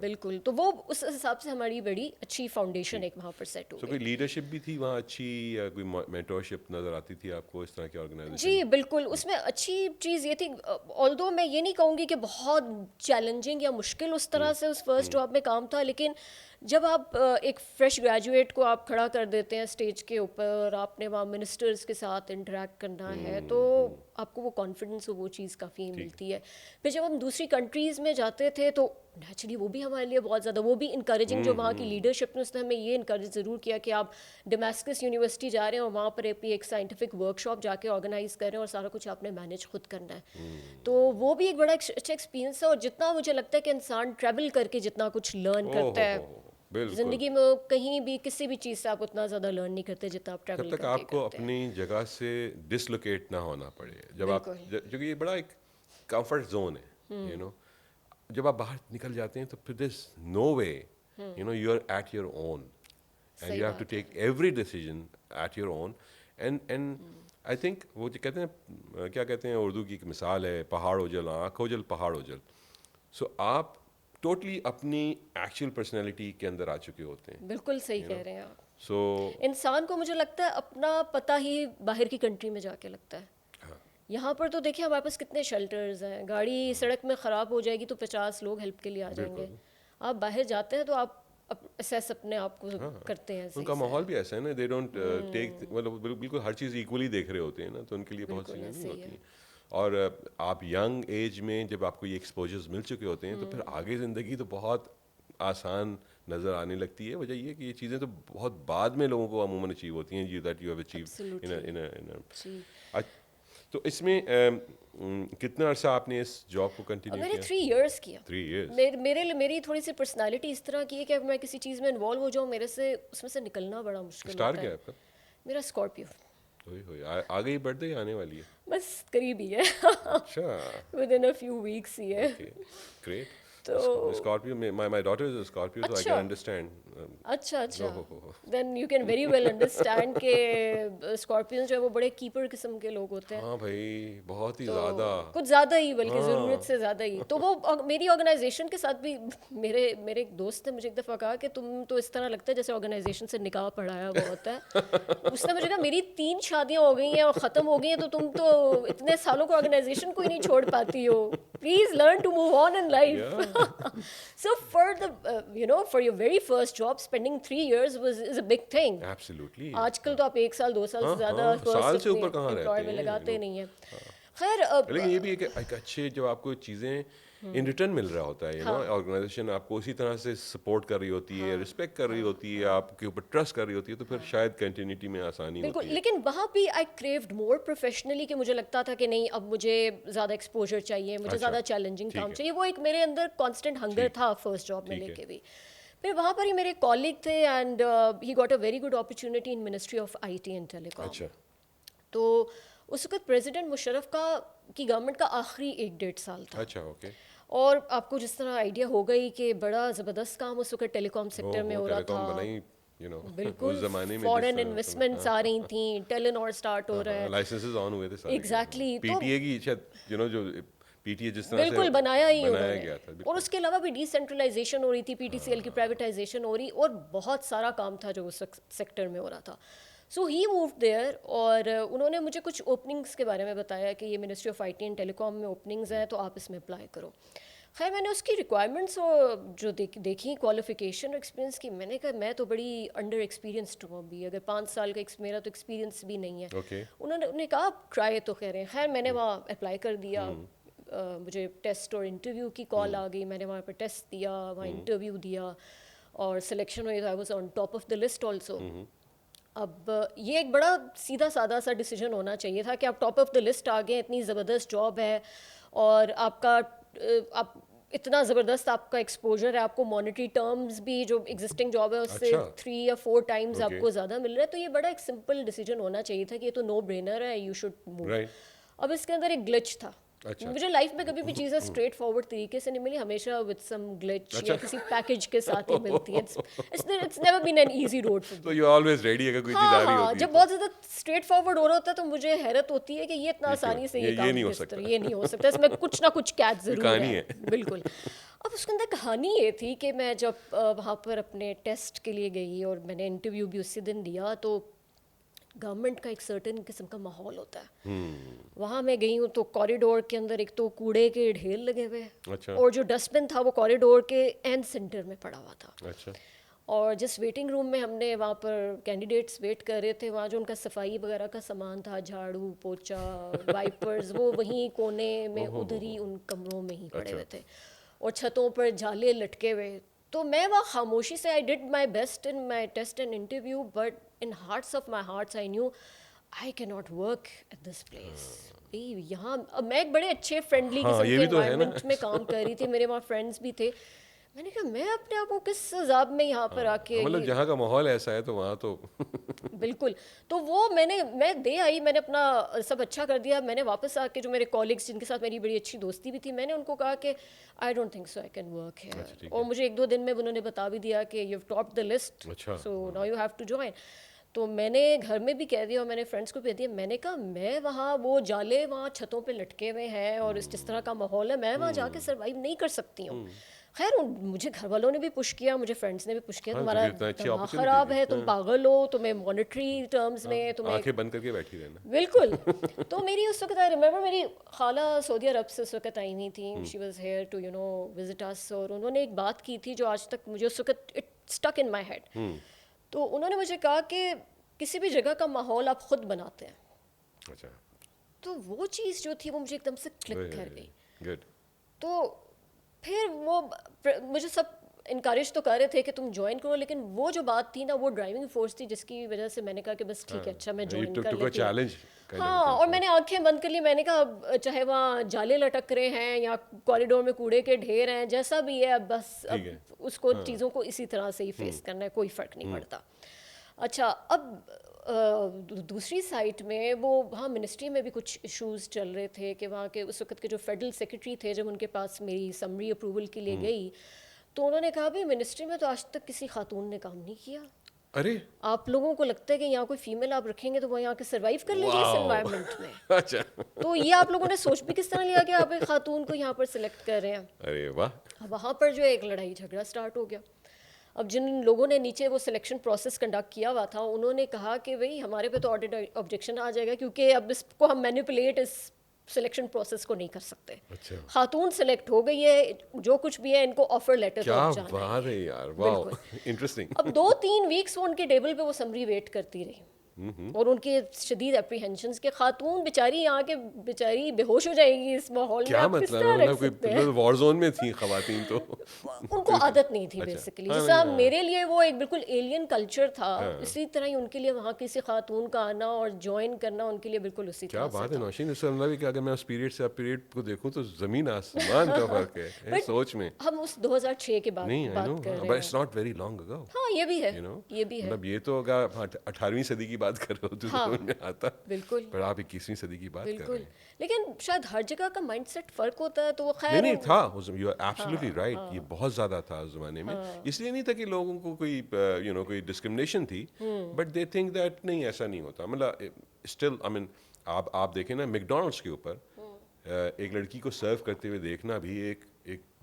[SPEAKER 1] بالکل. تو وہ اس حساب سے ہماری بڑی اچھی فاؤنڈیشن ایک وہاں پر سیٹ ہو گئی.
[SPEAKER 2] کوئی لیڈرشپ بھی تھی وہاں اچھی، یا کوئی مینٹورشپ نظر آتی تھی آپ کو اس طرح کی آرگنائزیشن؟
[SPEAKER 1] جی بالکل. اس میں اچھی چیز یہ تھی، آلدو میں یہ نہیں کہوں گی کہ بہت چیلنجنگ یا مشکل اس طرح سے اس فرسٹ جاب میں کام تھا، لیکن جب آپ ایک فریش گریجویٹ کو آپ کھڑا کر دیتے ہیں اسٹیج کے اوپر اور آپ نے وہاں منسٹرز کے ساتھ انٹریکٹ کرنا ہے، تو آپ کو وہ کانفیڈنس وہ چیز کافی ملتی ہے. پھر جب ہم دوسری کنٹریز میں جاتے تھے تو نیچرلی وہ بھی ہمارے لیے بہت زیادہ وہ بھی انکریجنگ، جو وہاں کی لیڈرشپ نے اس نے ہمیں یہ انکریج ضرور کیا کہ آپ ڈیماسکس یونیورسٹی جا رہے ہیں اور وہاں پر ایک سائنٹیفک ورک شاپ جا کے آرگنائز کر رہے ہیں اور سارا کچھ آپ نے مینیج خود کرنا ہے. تو وہ بھی ایک بڑا اچھا ایکسپیرینس ہے. اور جتنا مجھے لگتا ہے کہ انسان ٹریول کر کے جتنا کچھ لرن کرتا ہے زندگی میں، کہیں بھی کسی بھی چیز سے آپ اتنا زیادہ لرن نہیں کرتے جتنا آپ ٹریول
[SPEAKER 2] جب تک آپ کو اپنی جگہ سے ڈسلوکیٹ نہ ہونا پڑے. جب آپ، جو کہ یہ بڑا ایک کمفرٹ زون ہے، یو نو، جب آپ باہر نکل جاتے ہیں تو پھر this no way, you know, you are at your own and you have to take every decision at your own. And I think وہ جو کہتے ہیں، کیا کہتے ہیں، اردو کی ایک مثال ہے، پہاڑ اجل آنکھ اجل پہاڑ اجل. سو آپ ٹوٹلی اپنی ایکچوئل پرسنالٹی کے اندر آ چکے ہوتے ہیں.
[SPEAKER 1] بالکل صحیح کہہ رہے ہیں آپ.
[SPEAKER 2] سو
[SPEAKER 1] انسان کو مجھے لگتا ہے اپنا پتہ ہی باہر کی کنٹری میں جا کے لگتا ہے. یہاں پر تو دیکھیں ہمارے پاس کتنے شیلٹرز ہیں، گاڑی سڑک میں خراب ہو جائے گی تو 50 لوگ ہیلپ کے لیے آ جائیں گے. آپ باہر جاتے ہیں تو آپ اسیس اپنے آپ کو کرتے ہیں.
[SPEAKER 2] ان کا ماحول بھی ایسا ہے نا، دے ڈونٹ ٹیک، مطلب بالکل ہر چیز ایکولی دیکھ رہے ہوتے ہیں نا، تو ان کے لیے بہت سی نہیں ہوتی ہیں. اور آپ ینگ ایج میں جب آپ کو یہ ایکسپوجرز مل چکے ہوتے ہیں تو پھر آگے زندگی تو بہت آسان نظر آنے لگتی ہے. وجہ یہ ہے کہ یہ چیزیں تو بہت بعد میں لوگوں کو عموماً اچیو ہوتی ہیں، دیٹ یو ہیو اچیوڈ. تو اس میں کتنا عرصہ آپ نے اس جاب کو کنٹینیو کیا؟
[SPEAKER 1] میں نے 3 ایئرس کیا.
[SPEAKER 2] 3 ایئرس.
[SPEAKER 1] میری تھوڑی سی پرسنالٹی اس طرح کی ہے کہ میں کسی چیز میں انوالو ہو جاؤں میرے سے اس میں سے نکلنا بڑا مشکل ہوتا ہے.
[SPEAKER 2] اسٹار کیا ہے آپ کا؟
[SPEAKER 1] میرا اسکارپیو.
[SPEAKER 2] آ گئی برتھ ڈے آنے والی ہے؟
[SPEAKER 1] بس قریب ہی ہے.
[SPEAKER 2] اچھا.
[SPEAKER 1] With in a few weeks ہی ہے.
[SPEAKER 2] گریٹ.
[SPEAKER 1] تو
[SPEAKER 2] اسکارپیو میں my daughter is a Scorpio, so I can understand.
[SPEAKER 1] اچھا then you can very well understand کہ اسکارپیو جو ہے وہ بڑے کیپر قسم کے لوگ ہوتے ہیں.
[SPEAKER 2] ہاں بھائی، بہت ہی زیادہ،
[SPEAKER 1] کچھ زیادہ ہی، بلکہ ضرورت سے زیادہ ہی. تو وہ میری آرگنائزیشن کے ساتھ بھی، میرے ایک دوست نے مجھے ایک دفعہ کہا کہ تم تو اس طرح لگتا ہے جیسے آرگنائزیشن سے نکاح پڑھایا ہوا ہوتا ہے. اس نے مجھے کہا میری 3 شادیاں ہو گئی ہیں اور ختم ہو گئی ہیں، تو تم تو اتنے سالوں کو آرگنائزیشن کو ہی نہیں چھوڑ پاتی ہو. Please learn to move on in life. So for your very first job, spending 3 years is a big thing.
[SPEAKER 2] Absolutely.
[SPEAKER 1] آج کل تو آپ 1 سال 2 سال سے زیادہ
[SPEAKER 2] سال سے اوپر کہاں رہتے
[SPEAKER 1] میں لگاتے نہیں ہیں. خیر
[SPEAKER 2] لیکن یہ بھی ایک اچھے، جب آپ کو چیزیں ان ریٹرن مل رہا ہوتا ہے، آرگنائزیشن آپ کو اسی طرح سے سپورٹ کر رہی ہوتی ہے، رسپیکٹ کر رہی ہوتی ہے، آپ کے اوپر ٹرسٹ کر رہی ہوتی ہے، تو پھر شاید کنٹینیوٹی میں آسانی ہوتی ہے.
[SPEAKER 1] لیکن وہاں بھی آئی کریوڈ مور پروفیشنلی، کہ مجھے لگتا تھا کہ نہیں اب مجھے زیادہ ایکسپوجر چاہیے، مجھے زیادہ چیلنجنگ کام چاہیے. وہ ایک میرے اندر کانسٹنٹ ہنگر تھا فرسٹ جاب میں لے کے بھی. پھر وہاں پر ہی میرے کالیگ تھے and he got a very good opportunity in ministry of I T and telecom. تو اس وقت پریزیڈنٹ مشرف کی گورنمنٹ کا آخری 1-1.5 سال تھا.
[SPEAKER 2] اچھا اوکے.
[SPEAKER 1] اور آپ کو جس طرح آئیڈیا ہو گئی کہ بڑا زبردست کام اس وقت ٹیلی کام سیکٹر میں ہو رہا تھا. بالکل فارن انویسٹمنٹس آ رہی تھیں، ٹیلینور اسٹارٹ ہو رہا ہے،
[SPEAKER 2] لائسنسز آن ہوئے تھے.
[SPEAKER 1] ایگزیکٹلی.
[SPEAKER 2] پی ٹی اے کی جو پی ٹی اے جس طرح
[SPEAKER 1] بالکل بنایا ہی
[SPEAKER 2] گیا تھا.
[SPEAKER 1] اور اس کے علاوہ بھی ڈی سینٹرلائزیشن ہو رہی تھی، پی ٹی سی ایل کی پرائیویٹائزیشن ہو رہی، اور بہت سارا کام تھا جو اس سیکٹر میں ہو رہا تھا. سو ہی مووڈ دیئر اور انہوں نے مجھے کچھ اوپننگس کے بارے میں بتایا کہ یہ ministry of I T and telecom میں اوپننگز ہیں تو آپ اس میں اپلائی کرو. خیر میں نے اس کی ریکوائرمنٹس جو دیکھی کوالیفیکیشن اور ایکسپیرینس کی، میں نے کہا میں تو بڑی انڈر ایکسپیرینسڈ ہوں ابھی، اگر 5 سال کا میرا تو ایکسپیرینس بھی نہیں ہے. انہوں نے کہا آپ ٹرائی تو کریں. خیر میں نے وہاں اپلائی کر دیا. مجھے ٹیسٹ اور انٹرویو کی کال آ گئی. میں نے وہاں پہ ٹیسٹ دیا, وہاں انٹرویو دیا اور سلیکشن ہوئی. I was on top of the list also. اب یہ ایک بڑا سیدھا سادہ سا ڈیسیجن ہونا چاہیے تھا کہ آپ ٹاپ آف دا لسٹ آ گئے, اتنی زبردست جاب ہے اور آپ اتنا زبردست آپ کا ایکسپوجر ہے, آپ کو مانیٹری ٹرمز بھی جو ایگزسٹنگ جاب ہے اس سے 3 یا 4 ٹائمز آپ کو زیادہ مل رہا ہے. تو یہ بڑا ایک سمپل ڈیسیجن ہونا چاہیے تھا کہ یہ تو نو برینر ہے, یو شوڈ موو. اب اس کے اندر ایک گلچ تھا. مجھے لائف میں کبھی بھی چیزیں اسٹریٹ فارورڈ طریقے سے نہیں ملی, ہمیشہ وتھ سم گلچ یا کسی پیکیج کے ساتھ ہی ملتی ہے. It's never been an easy road for
[SPEAKER 2] تو یو آلویز ریڈی اگر کوئی چیز آ رہی ہوتی ہے.
[SPEAKER 1] جب بہت زیادہ اسٹریٹ فارورڈ ہو رہا ہوتا ہے تو مجھے حیرت ہوتی ہے کہ یہ اتنا آسانی سے یہ کام کس طرح, یہ نہیں ہو سکتا, اس میں کچھ نہ کچھ کیچ ضرور ہے. بالکل. اب اس کے اندر کہانی یہ تھی کہ میں جب وہاں پر اپنے ٹیسٹ کے لیے گئی اور میں نے انٹرویو بھی اسی دن دیا, تو گورنمنٹ کا ایک سرٹن قسم کا ماحول ہوتا ہے. وہاں میں گئی ہوں تو کوریڈور کے اندر ایک تو کوڑے کے ڈھیر لگے ہوئے, اور جو ڈسٹ بن تھا وہ کوریڈور کے اینڈ سینٹر میں پڑا ہوا تھا. اور جس ویٹنگ روم میں ہم نے وہاں پر کینڈیڈیٹس ویٹ کر رہے تھے, وہاں جو ان کا صفائی وغیرہ کا سامان تھا, جھاڑو پوچھا وائپرز, وہ وہیں کونے میں ادھر ہی ان کمروں میں ہی پڑے ہوئے تھے, اور چھتوں پر جالے لٹکے ہوئے. تو میں وہاں خاموشی سے I did my best in my test and interview, but in hearts of my hearts I knew I کی not work at this place. یہاں میں ایک بڑے اچھے فرینڈلی قسم کے انوائرمنٹ میں کام کر رہی تھی, میرے وہاں فرینڈس بھی تھے. میں نے کہا میں اپنے آپ کو کس عذاب میں یہاں پر آ کے,
[SPEAKER 2] مطلب جہاں کا ماحول ایسا ہے تو وہاں تو
[SPEAKER 1] بالکل. تو وہ میں دے آئی, میں نے اپنا سب اچھا کر دیا. میں نے واپس آ کے جو میرے کالیگس جن کے ساتھ میری بڑی اچھی دوستی بھی تھی, میں نے ان کو کہا کہ I don't think so I can work here. اور مجھے 1-2 دن میں انہوں نے بتا بھی دیا کہ you have topped the list, so now you have to join. تو میں نے گھر میں بھی کہہ دیا اور میں نے فرینڈس کو بھی کہہ دیا. میں نے کہا میں وہاں وہ جالے وہاں چھتوں پہ لٹکے ہوئے ہیں اور جس طرح کا ماحول ہے, میں وہاں جا کے سروائیو نہیں کر سکتی ہوں. خیر مجھے گھر والوں نے بھی پش کیا, مجھے فرینڈس نے بھی پش کیا, تمہارا دماغ خراب ہے, تم پاگل ہو, تمہیں مانیٹری ٹرمز میں تمہیں
[SPEAKER 2] آنکھیں بند کر کے بیٹھی رہنا.
[SPEAKER 1] بالکل. تو میری اس وقت آئی ریمبر میری خالہ سعودی عرب سے اس وقت آئی ہوئی تھیں, she was here to visit us, اور انہوں نے ایک بات کی تھی جو آج تک مجھے اس وقت it stuck in my head. تو انہوں نے مجھے کہا کہ کسی بھی جگہ کا ماحول آپ خود بناتے ہیں. تو وہ چیز جو تھی وہ مجھے ایک دم سے کلک کر گئی. تو پھر وہ مجھے سب انکریج تو کر رہے تھے کہ تم جوائن کرو, لیکن وہ جو بات تھی نا وہ ڈرائیونگ فورس تھی جس کی وجہ سے میں نے کہا کہ بس ٹھیک ہے, اچھا میں جوائن کر لیتی ہوں. ہاں, اور میں نے آنکھیں بند کر لی. میں نے کہا چاہے وہاں جالے لٹک رہے ہیں یا کوریڈور میں کوڑے کے ڈھیر ہیں, جیسا بھی ہے بس اب اس کو چیزوں کو اسی طرح سے ہی فیس کرنا ہے, کوئی فرق نہیں پڑتا. اچھا, اب دوسری سائٹ میں وہ وہاں منسٹری میں بھی کچھ ایشوز چل رہے تھے کہ وہاں کے اس وقت کے جو فیڈرل سیکرٹری تھے, جب ان کے پاس میری سمری اپروول کے لیے گئی تو انہوں نے کہا بھائی منسٹری میں تو آج تک کسی خاتون نے کام نہیں کیا.
[SPEAKER 2] ارے
[SPEAKER 1] آپ لوگوں کو لگتا ہے کہ یہاں کوئی فیمیل آپ رکھیں گے تو وہ یہاں کے سروائیو کر لیں گے اس انوائرمنٹ میں. تو یہ آپ لوگوں نے سوچ بھی کس طرح لیا کہ آپ ایک خاتون کو یہاں پر سلیکٹ کر رہے ہیں.
[SPEAKER 2] ارے واہ.
[SPEAKER 1] وہاں پر جو ایک لڑائی جھگڑا سٹارٹ ہو گیا. اب جن لوگوں نے نیچے وہ سلیکشن پروسیس کنڈکٹ کیا ہوا تھا, انہوں نے کہا کہ بھئی ہمارے پہ تو آبجیکشن آ جائے گا کیونکہ اب اس کو ہم مینیپولیٹ اس سلیکشن پروسیس کو نہیں کر سکتے. خاتون سلیکٹ ہو گئی ہے, جو کچھ بھی ہے ان کو آفر لیٹر
[SPEAKER 2] کیا بات ہے یار, واو انٹرسٹنگ.
[SPEAKER 1] اب 2-3 ویکس وہ ان کے ٹیبل پہ وہ سمری ویٹ کرتی رہی, اور ان کے شدید اپریہنشنز کہ خاتون بیچاری یہاں کے بیچاری بے ہوش ہو جائے گی اس ماحول میں.
[SPEAKER 2] کیا مطلب کوئی وار زون میں تھیں خواتین, تو
[SPEAKER 1] ان کو عادت نہیں تھی بیسیکلی. جیسا میرے لیے وہ ایک بالکل ایلین کلچر تھا, اسی طرح ہی ان کے لیے وہاں کسی خاتون کا آنا اور جوائن کرنا ان کے لیے بالکل اسی طرح.
[SPEAKER 2] کیا بات ہے نوشین, اس سے مطلب کہ اگر میں اس پیریڈ سے اب پیریڈ کو دیکھوں تو زمین آسمان کا فرق ہے سوچ میں.
[SPEAKER 1] ہم اس 2006 کے بعد بات کر رہے ہیں,
[SPEAKER 2] but it's not very long ago.
[SPEAKER 1] ہاں یہ بھی ہے, یہ بھی ہے.
[SPEAKER 2] مطلب یہ تو اگر 18ویں صدی کی بات کر رہے ہو تو میں آتا,
[SPEAKER 1] بالکل,
[SPEAKER 2] پر آپ 21ویں صدی کی بات کر رہے ہیں.
[SPEAKER 1] لیکن شاید ہر جگہ کا مائنڈ سیٹ فرق ہوتا ہے, تو وہ خیر
[SPEAKER 2] نہیں تھا. یو آر ایبسلیٹلی رائٹ, یہ بہت زیادہ تھا اس زمانے میں. اس لیے نہیں تھا کہ لوگوں کو کوئی کوئی ڈسکرمنیشن تھی, بٹ دے تھنک دیٹ نہیں ایسا نہیں ہوتا. مطلب اسٹل آئی مین آپ دیکھیں نا میک ڈونلڈس کے اوپر ایک لڑکی کو سرو کرتے ہوئے دیکھنا بھی ایک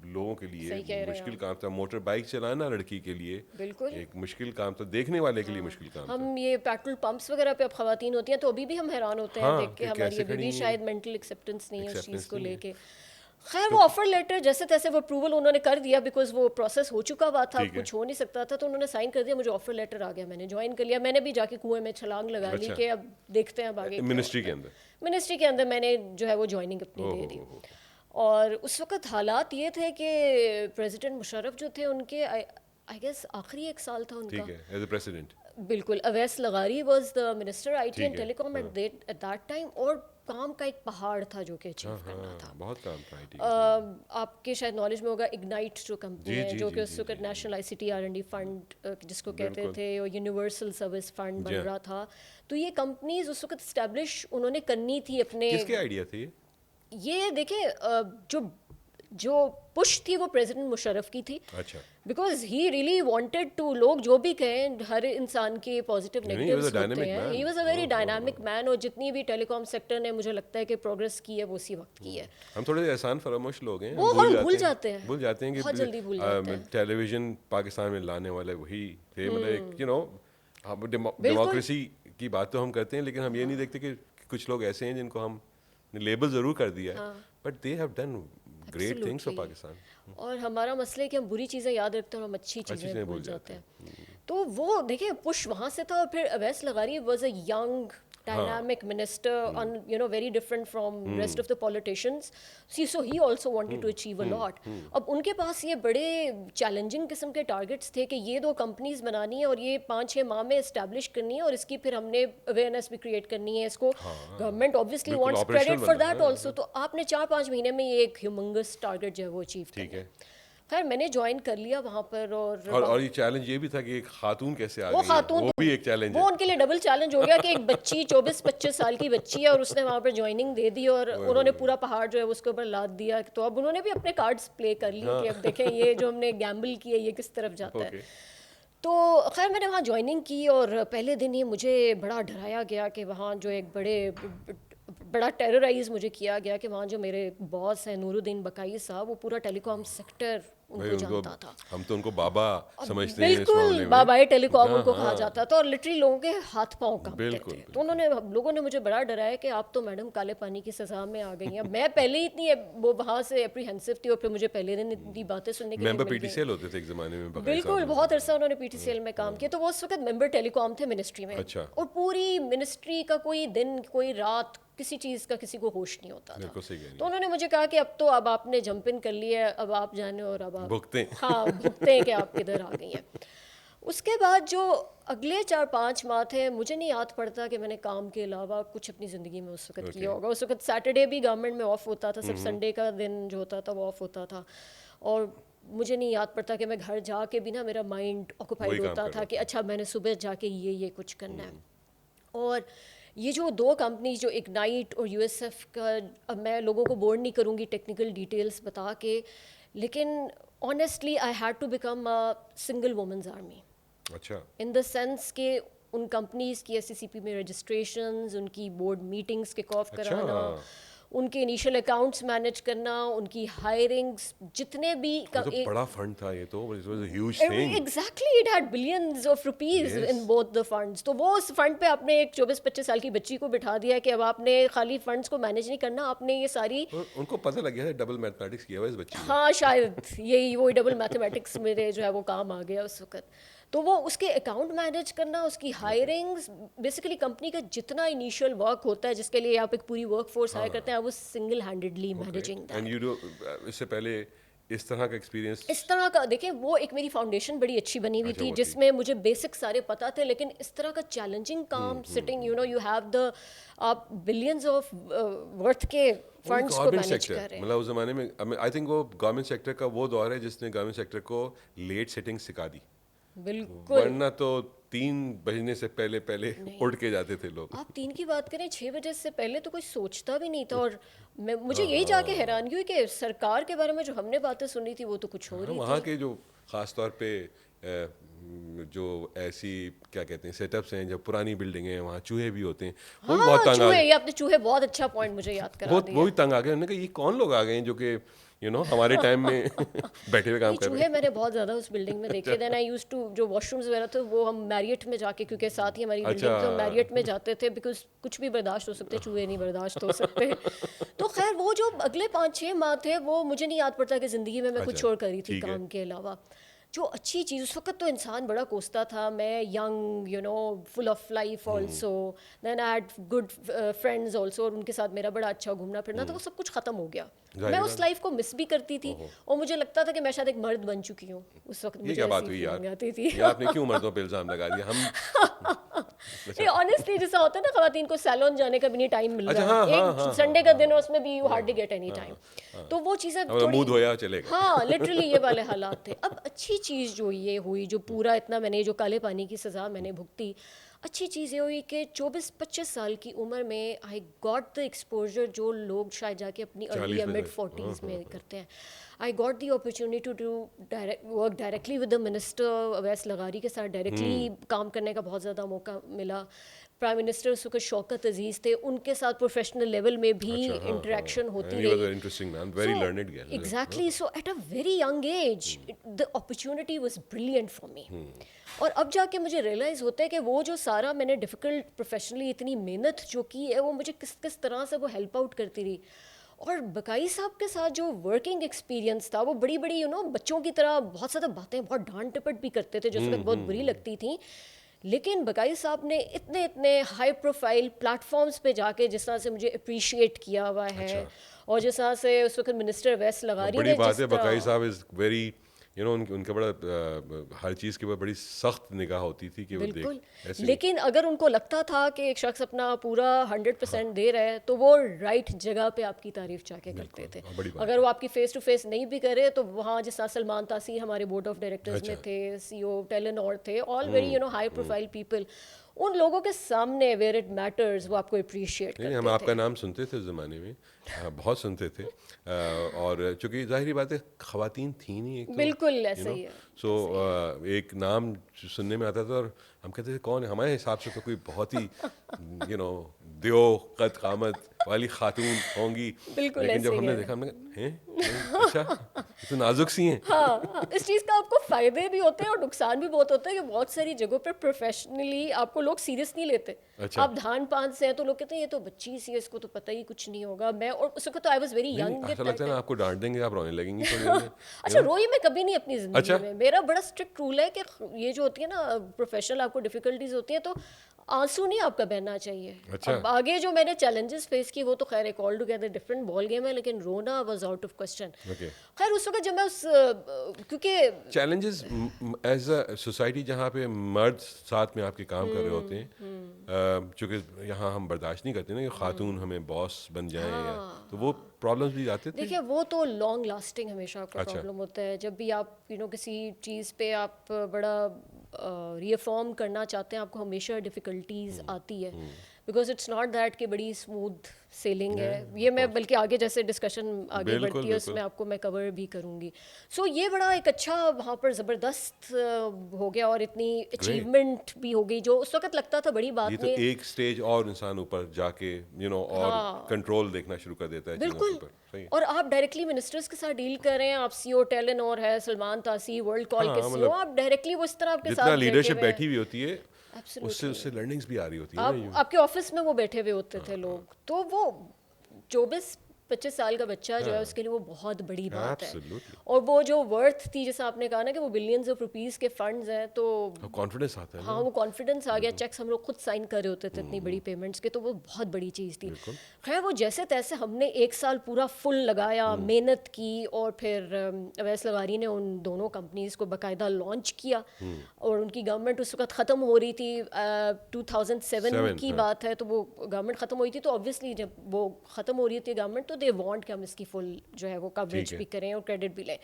[SPEAKER 2] لوگوں کے لیے مشکل کام تھا. موٹر بائک چلانا لڑکی کے لیے ایک مشکل کام تھا, دیکھنے والے کے لیے مشکل کام تھا.
[SPEAKER 1] ہم یہ پیٹرول پمپس وغیرہ پہ اب خواتین ہوتی ہیں تو ابھی بھی ہم حیران ہوتے ہیں دیکھ کے, ہماری ابھی بھی شاید مینٹل ایکسیپٹنس نہیں ہے اس چیز کو لے کے. خیر وہ آفر لیٹر جیسے تیسے وہ اپروول انہوں نے کر دیا, بیکاز وہ پروسیس ہو چکا ہوا تھا, کچھ ہو نہیں سکتا تھا, تو انہوں نے سائن کر دیا, مجھے آفر لیٹر آ گیا, میں نے جوائن کر لیا. میں نے بھی جا کے کنویں میں چھلانگ لگا لی کہ اب دیکھتے ہیں اب آگے.
[SPEAKER 2] منسٹری کے اندر
[SPEAKER 1] میں نے جو ہے وہ جوائننگ اپنی دے دی. اور اس وقت حالات یہ تھے کہ پریزیڈنٹ مشرف جو تھے ان کے آئی گیس آخری 1 سال تھا ان کا.
[SPEAKER 2] ٹھیک ہے ایز اے پریزیڈنٹ.
[SPEAKER 1] بالکل. اویس لغاری was the minister I T and
[SPEAKER 2] ٹھیک ہے.
[SPEAKER 1] Telecom at that time, اور کام کا ایک پہاڑ تھا جو کہ اچیو کرنا تھا.
[SPEAKER 2] بہت کام تھا IT.
[SPEAKER 1] آپ کے شاید نالج میں ہوگا اگنائٹ جو کمپنی ہے جو کہ اس وقت نیشنل ICT R&D فنڈ جس کو کہتے تھے, اور یونیورسل سروس فنڈ بن رہا تھا. تو یہ کمپنیز اس وقت اسٹیبلش انہوں نے کرنی تھی اپنے.
[SPEAKER 2] کس کے آئیڈیا تھی
[SPEAKER 1] یہ دیکھیں جو پش تھی وہ پریزیڈنٹ مشرف کی تھی.
[SPEAKER 2] اچھا.
[SPEAKER 1] Because he really wanted to, لوگ جو بھی کہیں ہر انسان کے پازیٹیو نیگیٹیوز ہوتے ہیں. He was a very dynamic man, اور جتنی بھی ٹیلی کام سیکٹر نے مجھے لگتا ہے کہ پروگرس کی ہے وہ اسی وقت کی ہے.
[SPEAKER 2] ہم تھوڑے احسان فراموش لوگ ہیں,
[SPEAKER 1] وہ ہم بھول جاتے ہیں
[SPEAKER 2] کہ
[SPEAKER 1] بہت جلدی بھول جاتے ہیں.
[SPEAKER 2] ٹیلی ویژن پاکستان میں لانے والے وہی تھے. مطلب یو نو ڈیموکریسی کی بات تو ہم کرتے ہیں, لیکن ہم یہ نہیں دیکھتے کہ کچھ لوگ ایسے ہیں جن کو ہم لیبل ضرور کر دیا ہے, but they have done great things for Pakistan.
[SPEAKER 1] اور ہمارا مسئلہ ہے کہ ہم بری چیزیں یاد رکھتے ہیں اور ہم اچھی چیزیں بھول جاتے ہیں. تو وہ دیکھیں پش وہاں سے تھا, اور پھر اویس لغاری was a young dynamic minister on very different from rest of the politicians. So he also wanted to achieve a lot. اب ان کے پاس یہ بڑے چیلنجنگ قسم کے ٹارگیٹس تھے کہ یہ 2 کمپنیز بنانی ہے اور یہ 5-6 ماہ میں اسٹیبلش کرنی ہے, اور اس کی پھر ہم نے اویئرنیس بھی کریٹ کرنی ہے. اس کو government obviously wants credit for that also. تو آپ نے 4-5 مہینے میں یہ ایک ہیومنگس ٹارگیٹ جو ہے وہ اچیو کیا. خیر میں نے جوائن کر لیا وہاں پر,
[SPEAKER 2] اور یہ چیلنج یہ بھی تھا کہ ایک خاتون کیسے آ گئی, وہ بھی ایک چیلنج ہے.
[SPEAKER 1] وہ ان کے لیے ڈبل چیلنج ہو گیا کہ ایک بچی 24-25 سال کی بچی ہے اور اس نے وہاں پر جوائننگ دے دی, اور انہوں نے پورا پہاڑ جو ہے اس کے اوپر لاد دیا. تو اب انہوں نے بھی اپنے کارڈز پلے کر لیے کہ اب دیکھیں یہ جو ہم نے گیمبل کی ہے یہ کس طرف جاتا ہے. تو خیر میں نے وہاں جوائننگ کی, اور پہلے دن ہی مجھے بڑا ڈرایا گیا کہ وہاں جو ایک بڑا ٹیررائز مجھے کیا گیا کہ وہاں جو میرے باس ہیں نور الدین بقائی صاحب, وہ پورا ٹیلی کام سیکٹر ان کو جانتا تھا.
[SPEAKER 2] ہم تو ان کو بابا سمجھتے ہیں,
[SPEAKER 1] بالکل بابائے ٹیلی کام ان کو کہا جاتا تھا, اور لٹرلی لوگوں کے ہاتھ پاؤں کانپتے تھے. تو لوگوں نے مجھے بڑا ڈرایا کہ آپ تو میڈم کالے پانی کی سزا میں آ گئی ہیں. میں پہلے ہی اتنی وہ وہاں سے اپریہنسو تھی, اور پھر مجھے پہلے دن اتنی باتیں سننے کے
[SPEAKER 2] ممبر PTCL ہوتے تھے ایک زمانے میں.
[SPEAKER 1] بالکل بہت عرصہ انہوں نے PTCL میں کام کیا. تو وہ اس وقت ممبر ٹیلی کام تھے منسٹری میں, اور پوری منسٹری کا کوئی دن کوئی رات کسی چیز کا کسی کو ہوش نہیں ہوتا تھا. تو انہوں نے مجھے کہا کہ اب آپ نے جمپ ان کر لیا ہے, اب آپ جانے اور اب آپ بھگتے ہیں کہ آپ کدھر آ گئی ہیں. اس کے بعد جو اگلے 4-5 ماہ تھے, مجھے نہیں یاد پڑتا کہ میں نے کام کے علاوہ کچھ اپنی زندگی میں اس وقت کیا ہوگا. اس وقت سیٹرڈے بھی گورنمنٹ میں آف ہوتا تھا, صرف سنڈے کا دن جو ہوتا تھا وہ آف ہوتا تھا. اور مجھے نہیں یاد پڑتا کہ میں گھر جا کے بھی نا میرا مائنڈ آکوپائڈ ہوتا تھا کہ اچھا میں نے صبح جا کے یہ کچھ کرنا ہے. اور یہ جو 2 کمپنیز جو اگنائٹ اور USF کا, اب میں لوگوں کو بور نہیں کروں گی ٹیکنیکل ڈیٹیلز بتا کے, لیکن honestly I had to become a single women's army.
[SPEAKER 2] اچھا.
[SPEAKER 1] ان دا سینس کہ ان کمپنیز کی SCCP میں رجسٹریشنز, ان کی بورڈ میٹنگز کک آف کرانا, ان کے انیشیل اکاؤنٹس مینیج کرنا, ان کی ہائرنگس, جتنے بھی
[SPEAKER 2] بڑا فنڈ تھا یہ تو,
[SPEAKER 1] exactly it had billions of rupees in both the funds. تو وہ اس فنڈ پہ آپ نے ایک 24-25 سال کی بچی کو بٹھا دیا کہ اب آپ نے خالی فنڈس کو مینیج نہیں کرنا, آپ نے یہ ساری,
[SPEAKER 2] ان کو پتہ لگ گیا ہے ڈبل میتھمیٹکس کیا ہوا اس بچی نے.
[SPEAKER 1] ہاں شاید یہی وہی ڈبل میتھمیٹکس میرے جو ہے وہ کام آ گیا اس وقت. تو وہ اس کے اکاؤنٹ مینیج کرنا, اس کی ہائرنگز, بیسیکلی کمپنی کا جتنا انیشیل ورک ہوتا ہے جس کے لیے آپ ایک پوری ورک فورس ہائر کرتے ہیں, وہ سنگل ہینڈیڈلی مینیجنگ دیٹ.
[SPEAKER 2] اس سے پہلے اس طرح کا ایکسپیرینس,
[SPEAKER 1] اس طرح کا دیکھیں وہ ایک میری فاؤنڈیشن بڑی اچھی بنی ہوئی تھی جس میں مجھے بیسک سارے پتہ تھے, لیکن اس طرح کا چیلنجنگ کام سٹنگ یو ہیو دا, آپ بلینز آف ورتھ کے فنڈس کو مینیج کر رہے ہیں.
[SPEAKER 2] مطلب اس زمانے میں آئی تھنک وہ گورنمنٹ سیکٹر کا وہ دور ہے جس نے گورنمنٹ سیکٹر کو لیٹ سیٹنگ سکھا دی.
[SPEAKER 1] بالکل,
[SPEAKER 2] ورنہ تو 3 بجنے سے پہلے اٹھ کے جاتے تھے لوگ.
[SPEAKER 1] آپ 3 کی بات کریں, 6 بجے سے پہلے تو کوئی سوچتا بھی نہیں تھا. اور مجھے یہی جا کے حیرانگی ہوئی کہ سرکار کے بارے میں جو ہم نے باتیں سنی تھی وہ تو کچھ ہو رہی تھی.
[SPEAKER 2] وہاں کے جو خاص طور پہ جو ایسی کیا کہتے ہیں سیٹ اپس ہیں, جو پرانی بلڈنگیں ہیں, وہاں چوہے بھی ہوتے ہیں. وہ بھی بہت تنگ آ گئے.
[SPEAKER 1] یہ آپ نے چوہے بہت اچھا پوائنٹ مجھے یاد کرا دیا.
[SPEAKER 2] وہ بھی تنگ آ گئے. انہوں نے کہا یہ کون لوگ آ گئے ہیں جو کہ ہمارے ٹائم میں بیٹھے ہوئے کام کر رہے ہیں.
[SPEAKER 1] چوہے میں نے بہت زیادہ اس بلڈنگ میں دیکھے. دین آئی یوز ٹو, جو واش رومز وغیرہ تھے وہ ہم میریٹ میں جا کے, کیونکہ ساتھ ہی ہماری بلڈنگ تو میریٹ میں جاتے تھے, بیکاز کچھ بھی برداشت ہو سکتے, چوہے نہیں برداشت ہو سکتے. تو خیر وہ جو اگلے 5-6 ماہ تھے وہ مجھے نہیں یاد پڑتا کہ زندگی میں کچھ اور کری تھی کام کے علاوہ. جو اچھی چیز اس وقت تو انسان بڑا کوستا تھا, میں young you know full of life also, then I had good friends also, اور ان کے ساتھ میرا بڑا اچھا گھومنا پھرنا, تو وہ سب کچھ ختم ہو گیا. میں اس لائف کو مس بھی کرتی تھی, اور مجھے لگتا تھا کہ میں شاید ایک مرد بن چکی ہوں اس وقت.
[SPEAKER 2] یہ کیا بات ہوئی یار, یہ آپ نے کیوں مردوں پہ الزام لگا دیا؟ ہم
[SPEAKER 1] آنیسٹلی جیسا ہوتا ہے نا, خواتین کو سیلون جانے کا بھی نہیں ٹائم مل رہا, ایک سنڈے کا دن اس میں بھی you hardly get any time, تو وہ چیزیں
[SPEAKER 2] موڈ ہویا چلے گا.
[SPEAKER 1] ہاں لٹرلی یہ والے حالات تھے. اب اچھی چیز جو یہ ہوئی, جو پورا اتنا میں نے جو کالے پانی کی سزا میں نے بھگتی, اچھی چیز یہ ہوئی کہ 24-25 سال کی عمر میں آئی گاٹ دا ایکسپوجر جو لوگ شاید جا کے اپنی ارلی یا مڈ 40s میں کرتے ہیں. I got the opportunity to do work directly with the minister Awais لغاری کے ساتھ ڈائریکٹلی کام کرنے کا بہت زیادہ موقع ملا. پرائم منسٹر اس وقت شوکت عزیز تھے, ان کے ساتھ پروفیشنل لیول میں بھی انٹریکشن ہوتی رہی. Exactly, so at a very young age the opportunity was brilliant for me. اور اب جا کے مجھے ریئلائز ہوتا ہے کہ وہ جو سارا میں نے ڈیفیکلٹ پروفیشنلی اتنی محنت جو کی ہے, وہ مجھے کس طرح سے وہ ہیلپ آؤٹ کرتی رہی. اور بقائی صاحب کے ساتھ جو ورکنگ ایکسپیرینس تھا, وہ بڑی بڑی بچوں کی طرح بہت زیادہ باتیں بہت ڈانٹ ٹپٹ بھی کرتے تھے, جو اس وقت بہت بری لگتی تھیں. لیکن بقائی صاحب نے اتنے ہائی پروفائل پلیٹ فارمس پہ جا کے جس طرح سے مجھے اپریشیٹ کیا ہوا ہے, اور جس طرح سے اس وقت منسٹر اویس لغاری نے,
[SPEAKER 2] بڑی بات ہے, بقائی صاحب از ویری ان کا بڑا ہر چیز کے اوپر بڑی سخت نگاہ ہوتی تھی کہ وہ
[SPEAKER 1] بالکل. لیکن اگر ان کو لگتا تھا کہ ایک شخص اپنا پورا 100% دے رہا ہے, تو وہ رائٹ جگہ پہ آپ کی تعریف چاہ کے کرتے تھے. اگر وہ آپ کی فیس ٹو فیس نہیں بھی کرے, تو وہاں جس طرح سلمان تاثیر ہمارے بورڈ آف ڈائریکٹرز میں تھے, سی او ٹیلنور تھے, all very high profile people, ان لوگوں کے سامنے ویئر اٹ میٹرز وہ آپ کو اپریشیٹ کرتے تھے.
[SPEAKER 2] ہم آپ کا نام سنتے تھے اس زمانے میں, بہت سنتے تھے, اور چونکہ ظاہری بات ہے خواتین تھیں نہیں, ایک
[SPEAKER 1] بالکل ایسا ہی ہے.
[SPEAKER 2] سو ایک نام سننے میں آتا تھا, اور ہم کہتے تھے کون ہے, ہمارے حساب سے تو کوئی بہت ہی دیو قد قامت والی خاتون ہوں گی. لیکن جب ہم نے دیکھا, ہم نے اچھا تو نازک سی ہیں.
[SPEAKER 1] ہاں, اس چیز کا آپ کو فائدے بھی ہوتے ہیں اور نقصان بھی بہت ہوتا ہے کہ بہت ساری جگہوں پہ پروفیشنلی آپ کو لوگ سیریس نہیں لیتے. آپ دھان پان سے ہیں تو لوگ کہتے ہیں یہ تو بچی سی ہے, اس کو تو پتہ ہی کچھ نہیں ہوگا. میں اور اس وقت تو آئی واز ویری ینگ.
[SPEAKER 2] ایسا لگتا ہے نا آپ کو ڈانٹ دیں گے, آپ رونے لگیں گی.
[SPEAKER 1] اچھا, روئی میں کبھی نہیں اپنی زندگی میں. میرا بڑا اسٹرکٹ رول ہے کہ یہ جو ہوتی ہے نا پروفیشنل آپ کو ڈیفیکلٹیز ہوتی ہیں, تو آنسو نہیں آپ کا بہنا چاہیے. اب آگے جو میں نے چیلنجز فیس کی وہ تو خیر ایک all together different ball game ہے, لیکن رونا واز آؤٹ آف کوسچن. خیر اس وقت جب میں اس, کیونکہ
[SPEAKER 2] چیلنجز ایز اے سوسائٹی جہاں پہ مرد ساتھ میں آپ کے کام کر رہے ہوتے ہیں, چونکہ یہاں ہم برداشت نہیں کرتے نا کہ خاتون ہمیں باس بن جائیں, تو وہ پرابلمس بھی آتے تھے.
[SPEAKER 1] دیکھیے وہ تو لانگ لاسٹنگ ہمیشہ آپ کا پرابلم ہوتا ہے. جب بھی آپ کسی چیز پہ آپ بڑا ری افارم کرنا چاہتے ہیں, آپ کو ہمیشہ ڈیفیکلٹیز آتی ہے, بیکاز اٹس ناٹ دیٹ کہ بڑی اسموتھ سیلنگ ہے. یہ میں بلکہ آگے جیسے ڈسکشن آگے بڑھتی ہے اس میں آپ کو میں کور بھی کروں گی. سو یہ بڑا ایک اچھا وہاں پر زبردست ہو گیا, اور اتنی اچیومنٹ بھی ہو گئی جو اس وقت لگتا تھا بڑی بات نہیں.
[SPEAKER 2] ایک اسٹیج اور انسان اوپر جا کے اور کنٹرول دیکھنا شروع کر دیتا ہے.
[SPEAKER 1] بالکل. اور آپ ڈائریکٹلی منسٹرز کے ساتھ ڈیل کر رہے ہیں, آپ سی او ٹیلنور ہے, سلمان تاثیر ورلڈ کال کے سی او, آپ ڈائریکٹلی وہ اس طرح آپ کے ساتھ
[SPEAKER 2] لیڈرشپ بیٹھی ہوئی ہوتی ہے, اس سے لرننگز بھی آ رہی ہوتی ہیں.
[SPEAKER 1] آپ کے آفس میں وہ بیٹھے ہوئے ہوتے تھے لوگ, تو وہ 24-25 سال کا بچہ جو ہے اس کے لیے وہ بہت بڑی بات ہے. اور وہ جو ورتھ تھی, جیسا آپ نے کہا نا کہ وہ بلینز آف روپیز کے فنڈز ہیں, تو
[SPEAKER 2] کانفیڈنس آتا ہے.
[SPEAKER 1] ہاں وہ کانفیڈنس آ گیا. چیکس ہم لوگ خود سائن کر رہے ہوتے تھے اتنی بڑی پیمنٹس کے, تو وہ بہت بڑی چیز تھی. خیر وہ جیسے تیسے ہم نے 1 سال پورا فل لگایا, محنت کی, اور پھر اویس لغاری نے ان دونوں کمپنیز کو باقاعدہ لانچ کیا, اور ان کی گورنمنٹ اس وقت ختم ہو رہی تھی, 2007 کی بات ہے, تو وہ گورنمنٹ ختم ہو رہی تھی. تو اوبویسلی جب وہ ختم ہو رہی تھی گورنمنٹ, تو دے وانٹ کہ ہم اس کی فل جو ہے وہ کوریج بھی کریں اور کریڈٹ بھی لیں.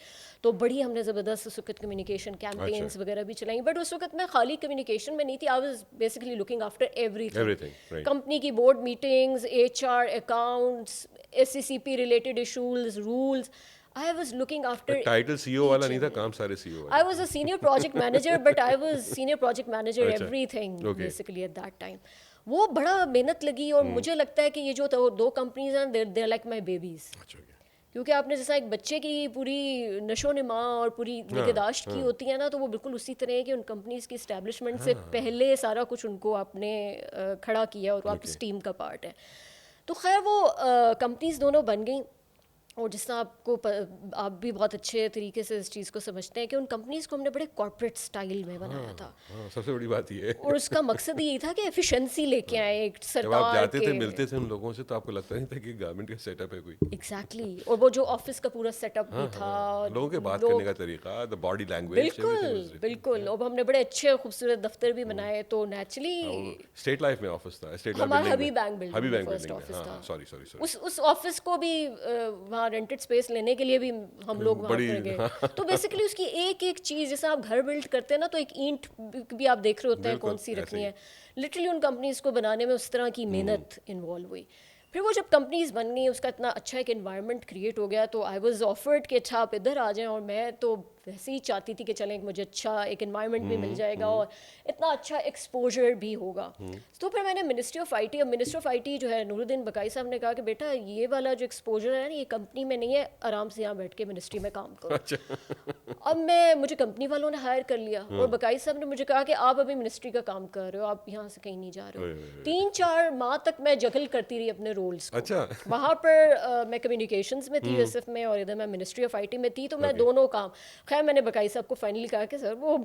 [SPEAKER 1] تو بڑی ہم نے زبردست اس وقت کمیونیکیشن کیمپینس وغیرہ بھی چلائیں. بٹ اس وقت میں خالی کمیونیکیشن میں نہیں تھی, I was basically looking after everything. Company کی board meetings, HR, accounts, SCCP related issues, roles, I was looking after.
[SPEAKER 2] Title CEO والا نہیں تھا, کام سارے CEO.
[SPEAKER 1] I was a senior project manager, but I was senior project manager everything basically at that time. وہ بڑا محنت لگی, اور مجھے لگتا ہے کہ یہ جو 2 کمپنیز ہیں, they're like my babies. کیونکہ آپ نے جیسا ایک بچے کی پوری نشو نما اور پوری نگہداشت کی ہوتی ہے نا, تو وہ بالکل اسی طرح ہے کہ ان کمپنیز کی اسٹیبلشمنٹ سے پہلے سارا کچھ ان کو آپ نے کھڑا کیا, اور آپ اس ٹیم کا پارٹ ہے. تو خیر وہ کمپنیز دونوں بن گئیں. اور جس طرح آپ بھی بہت اچھے طریقے سے اس چیز کو سمجھتے ہیں کہ ان کمپنیز کو ہم نے بڑے کارپوریٹ سٹائل میں بنایا تھا.
[SPEAKER 2] ہاں سب سے بڑی بات یہ ہے.
[SPEAKER 1] اور اس کا مقصد یہی تھا کہ ایفیشنسی لے کے آئے ایک
[SPEAKER 2] جب آپ
[SPEAKER 1] سرکار
[SPEAKER 2] جاتے
[SPEAKER 1] کے.
[SPEAKER 2] تھے ملتے تھے ان لوگوں سے تو آپ کو لگتا نہیں تھا کہ گورنمنٹ کا سیٹ اپ ہے کوئی.
[SPEAKER 1] ایگزیکٹلی. اور وہ جو آفس کا پورا سیٹ اپ بھی تھا,
[SPEAKER 2] لوگوں کے بات کرنے کا طریقہ, the body language,
[SPEAKER 1] بالکل بالکل. اب ہم نے بڑے اچھے خوبصورت دفتر بھی بنائے تو نیچرلی
[SPEAKER 2] اسٹیٹ لائف میں آفس تھا, اسٹیٹ لائف
[SPEAKER 1] ہمارا
[SPEAKER 2] بلڈنگ
[SPEAKER 1] حبیب بینک
[SPEAKER 2] بلڈنگ
[SPEAKER 1] فرسٹ آفس تھا.
[SPEAKER 2] سوری سوری
[SPEAKER 1] اس آفس کو بھی وہاں رینٹڈ اسپیس لینے کے لیے بھی ہم لوگ وہاں پر گئے. تو بیسیکلی اس کی ایک ایک چیز, جیسے آپ گھر بلڈ کرتے ہیں نا تو ایک اینٹ بھی آپ دیکھ رہے ہوتے ہیں کون سی رکھنی ہے. لٹرلی ان کمپنیز کو بنانے میں اس طرح کی محنت انوالو ہوئی. پھر وہ جب کمپنیز بن گئی, اس کا اتنا اچھا ایک انوائرمنٹ کریٹ ہو گیا, تو آئی واز آفرڈ کہ اچھا آپ ادھر آ جائیں. اور میں تو ویسے ہی چاہتی تھی کہ چلیں مجھے اچھا ایک انوائرمنٹ بھی مل جائے گا اور اتنا اچھا ایکسپوجر بھی ہوگا. تو پھر میں نے منسٹری آف آئی ٹی, اب منسٹر آف آئی ٹی جو ہے نور الدین بقائی صاحب نے کہا کہ بیٹا یہ والا جو ایکسپوجر ہے نا یہ کمپنی میں نہیں ہے, آرام سے یہاں بیٹھ کے منسٹری میں کام کرو. اب مجھے کمپنی والوں نے ہائر کر لیا اور بقائی صاحب نے مجھے کہا کہ آپ ابھی منسٹری کا کام کر رہے ہو, آپ یہاں سے کہیں نہیں جا رہے ہو. 3-4 ماہ تک میں جگل کرتی رہی اپنے رولس کو. وہاں پر میں کمیونیکیشنز میں تھی یو ایس ایف میں, اور ادھر میں منسٹری آف آئی ٹی میں تھی, تو میں دونوں کام. خیر میں نے بقائی صاحب کو فائنلی کہا کہ سر وہ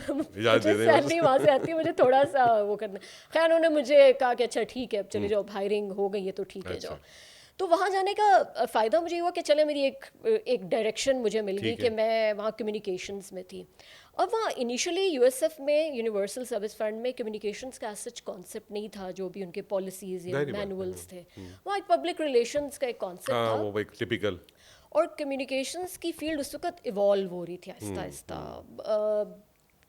[SPEAKER 1] سیلری وہاں سے آتی ہے, مجھے تھوڑا سا وہ کرنا. خیر انہوں نے مجھے کہا کہ اچھا ٹھیک ہے اب چلے جاؤ, ہائرنگ ہو گئی ہے تو ٹھیک ہے جاؤ. تو وہاں جانے کا فائدہ مجھے ہوا کہ چلے میری ایک ڈائریکشن مجھے مل گئی کہ میں وہاں کمیونیکیشنز میں تھی. اب وہاں انیشلی یو ایس ایف میں یونیورسل سروس فنڈ میں کمیونیکیشنز کا سچ کانسیپٹ نہیں تھا, جو بھی ان کے پالیسیز یا مینولس تھے. وہاں ایک پبلک ریلیشنز کا ایک کانسیپٹ تھا,
[SPEAKER 2] وہ ایک ٹپیکل.
[SPEAKER 1] اور کمیونیکیشنز کی فیلڈ اس وقت ایوالو ہو رہی تھی آہستہ آہستہ.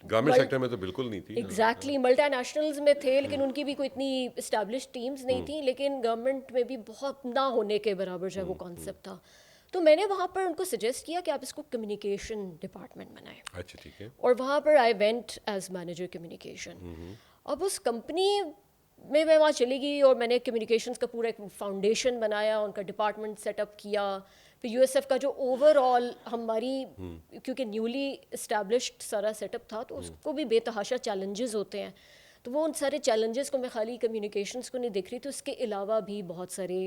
[SPEAKER 2] گورنمنٹ سیکٹر میں تو بالکل نہیں تھی.
[SPEAKER 1] ایگزیکٹلی ملٹی نیشنلز میں تھے لیکن ان کی بھی کوئی اتنی اسٹیبلشڈ ٹیمز نہیں تھیں, لیکن گورنمنٹ میں بھی بہت نہ ہونے کے برابر جو ہے وہ کانسیپٹ تھا. تو میں نے وہاں پر ان کو سجیسٹ کیا کہ آپ اس کو کمیونیکیشن ڈپارٹمنٹ بنائیں.
[SPEAKER 2] اچھا ٹھیک ہے.
[SPEAKER 1] اور وہاں پر I went as manager communication. اب اس کمپنی میں وہاں چلی گئی اور میں نے کمیونیکیشنز کا پورا ایک فاؤنڈیشن بنایا, ان کا ڈپارٹمنٹ سیٹ اپ کیا. پھر یو ایس ایف کا جو اوور آل ہماری, کیونکہ نیولی اسٹیبلشڈ سارا سیٹ اپ تھا تو اس کو بھی بے تحاشا چیلنجز ہوتے ہیں, تو وہ ان سارے چیلنجز کو میں خالی کمیونیکیشنز کو نہیں دیکھ رہی تھی, اس کے علاوہ بھی بہت سارے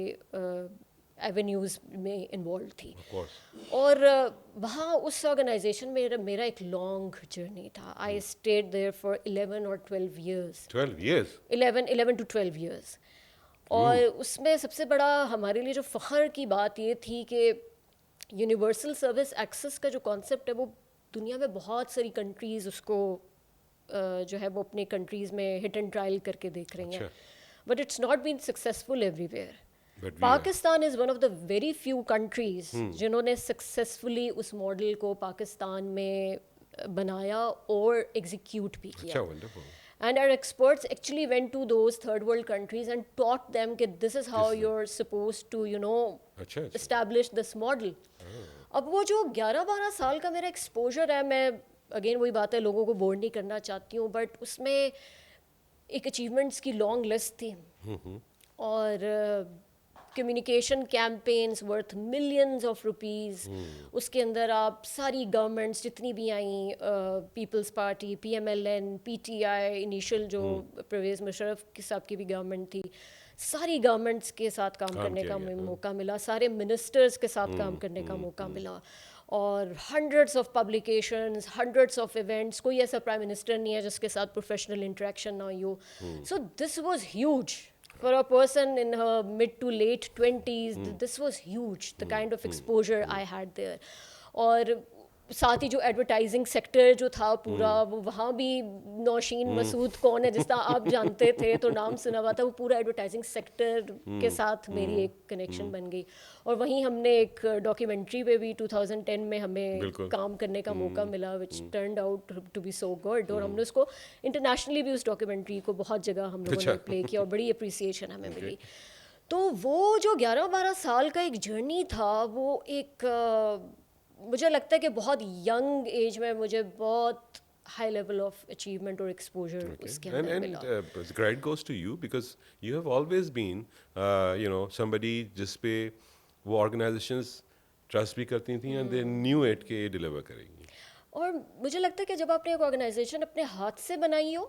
[SPEAKER 1] ایونیوز میں انوالو تھی. اور وہاں اس آرگنائزیشن میں میرا ایک لانگ جرنی تھا. I stayed there for 11 or 12 years. 11 to 12 years. اور اس میں سب سے بڑا ہمارے لیے جو فخر کی بات یہ تھی کہ یونیورسل سروس ایکسیس کا جو کانسیپٹ ہے وہ دنیا میں بہت ساری کنٹریز اس کو جو ہے وہ اپنے کنٹریز میں ہٹ اینڈ ٹرائل کر کے دیکھ رہی ہیں, but it's not been successful everywhere. Pakistan is one of the very few countries جنہوں نے سکسیزفلی اس ماڈل کو پاکستان میں بنایا اور ایگزیکیوٹ بھی کیا. And our experts actually went to those third world countries and taught them that this is how you're supposed to, establish this model. اب وہ جو 11-12 سال کا میرا ایکسپوجر ہے, میں اگین وہی بات ہے لوگوں کو بور نہیں کرنا چاہتی ہوں, بٹ اس میں ایک اچیومنٹس کی لانگ لسٹ تھی, اور communication campaigns worth millions of rupees. اس کے اندر آپ ساری گورنمنٹس جتنی بھی آئیں, Peoples Party, P M L N, P T I, initial جو پرویز مشرف صاحب کی بھی گورنمنٹ تھی, ساری گورنمنٹس کے ساتھ کام کرنے کا موقع ملا, سارے منسٹرز کے ساتھ کام کرنے کا موقع ملا, اور hundreds of publications, hundreds of events. کوئی ایسا پرائم منسٹر نہیں ہے جس کے ساتھ پروفیشنل انٹریکشن نہ ہوئی ہو. So this was huge for a person in her mid to late 20s. This was huge, the kind of exposure I had there. اور ساتھ ہی جو ایڈورٹائزنگ سیکٹر جو تھا پورا, وہ وہاں بھی نوشین مسعود کون ہے جس طرح آپ جانتے تھے تو نام سنا ہوا تھا, وہ پورا ایڈورٹائزنگ سیکٹر کے ساتھ میری ایک کنیکشن بن گئی. اور وہیں ہم نے ایک ڈاکیومنٹری پہ بھی 2010 میں ہمیں کام کرنے کا موقع ملا, which turned out to be so good. اور ہم نے اس کو انٹرنیشنلی بھی اس ڈاکیومنٹری کو بہت جگہ ہم لوگوں نے پلے کیا اور بڑی اپریسیشن ہمیں ملی. تو وہ جو 11-12 سال کا ایک جرنی تھا, وہ ایک مجھے لگتا ہے کہ بہت ینگ ایج میں مجھے بہت ہائی لیول آف اچیومنٹ اور ایکسپوجر اس کے اندر ملا.
[SPEAKER 2] And credit goes to you because you have always been somebody جس پہ وہ آرگنائزیشنز ٹرسٹ بھی کرتی تھیں and they knew it کہ ڈیلیور کریں گی.
[SPEAKER 1] اور مجھے لگتا ہے کہ جب آپ نے ایک آرگنائزیشن اپنے ہاتھ سے بنائی ہو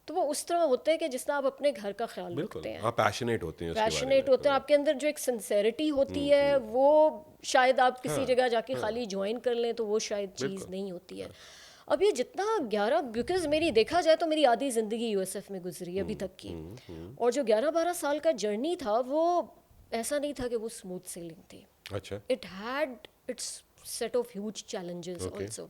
[SPEAKER 1] تو وہ اس طرح ہوتا ہے کہ جس طرح آپ اپنے گھر کا خیال رکھتے ہیں,
[SPEAKER 2] آپ پیشنیٹ ہوتے ہیں اس کے بارے میں.
[SPEAKER 1] پیشنیٹ ہوتے ہیں, آپ کے اندر جو ایک سنسیریٹی ہوتی ہے وہ شاید آپ کسی جگہ جا کے خالی جوائن کر لیں تو وہ شاید چیز نہیں ہوتی ہے. اب یہ جتنا 11 بیکاز میری دیکھا جائے تو میری آدھی زندگی یو ایس ایف میں گزری ابھی تک کی, اور جو 11-12 سال کا جرنی تھا وہ ایسا نہیں تھا کہ وہ اسموتھ سیلنگ تھی.
[SPEAKER 2] اچھا,
[SPEAKER 1] it had its set of huge challenges also.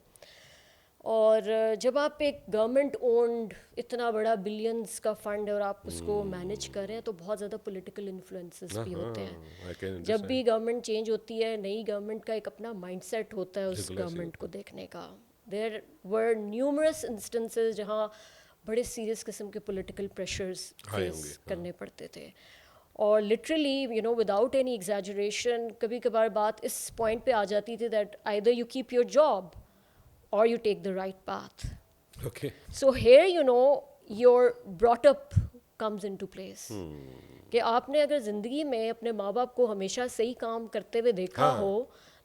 [SPEAKER 1] اور جب آپ ایک گورنمنٹ اونڈ اتنا بڑا بلینس کا فنڈ ہے اور آپ اس کو مینیج کر رہے ہیں تو بہت زیادہ پولیٹیکل انفلوئنسز بھی ہوتے ہیں. جب بھی گورنمنٹ چینج ہوتی ہے, نئی گورنمنٹ کا ایک اپنا مائنڈ سیٹ ہوتا ہے اس گورنمنٹ کو دیکھنے کا. دیر ور نیومرس انسٹنسز جہاں بڑے سیریس قسم کے پولیٹیکل پریشرز فیس کرنے پڑتے تھے, اور literally you know without any exaggeration کبھی کبھار بات اس پوائنٹ پہ آ جاتی تھی that either you keep your job or you take the right path.
[SPEAKER 2] Okay.
[SPEAKER 1] So here you know your brought up comes into place. کہ آپ نے اگر زندگی میں اپنے ماں باپ کو ہمیشہ صحیح کام کرتے ہوئے دیکھا ہو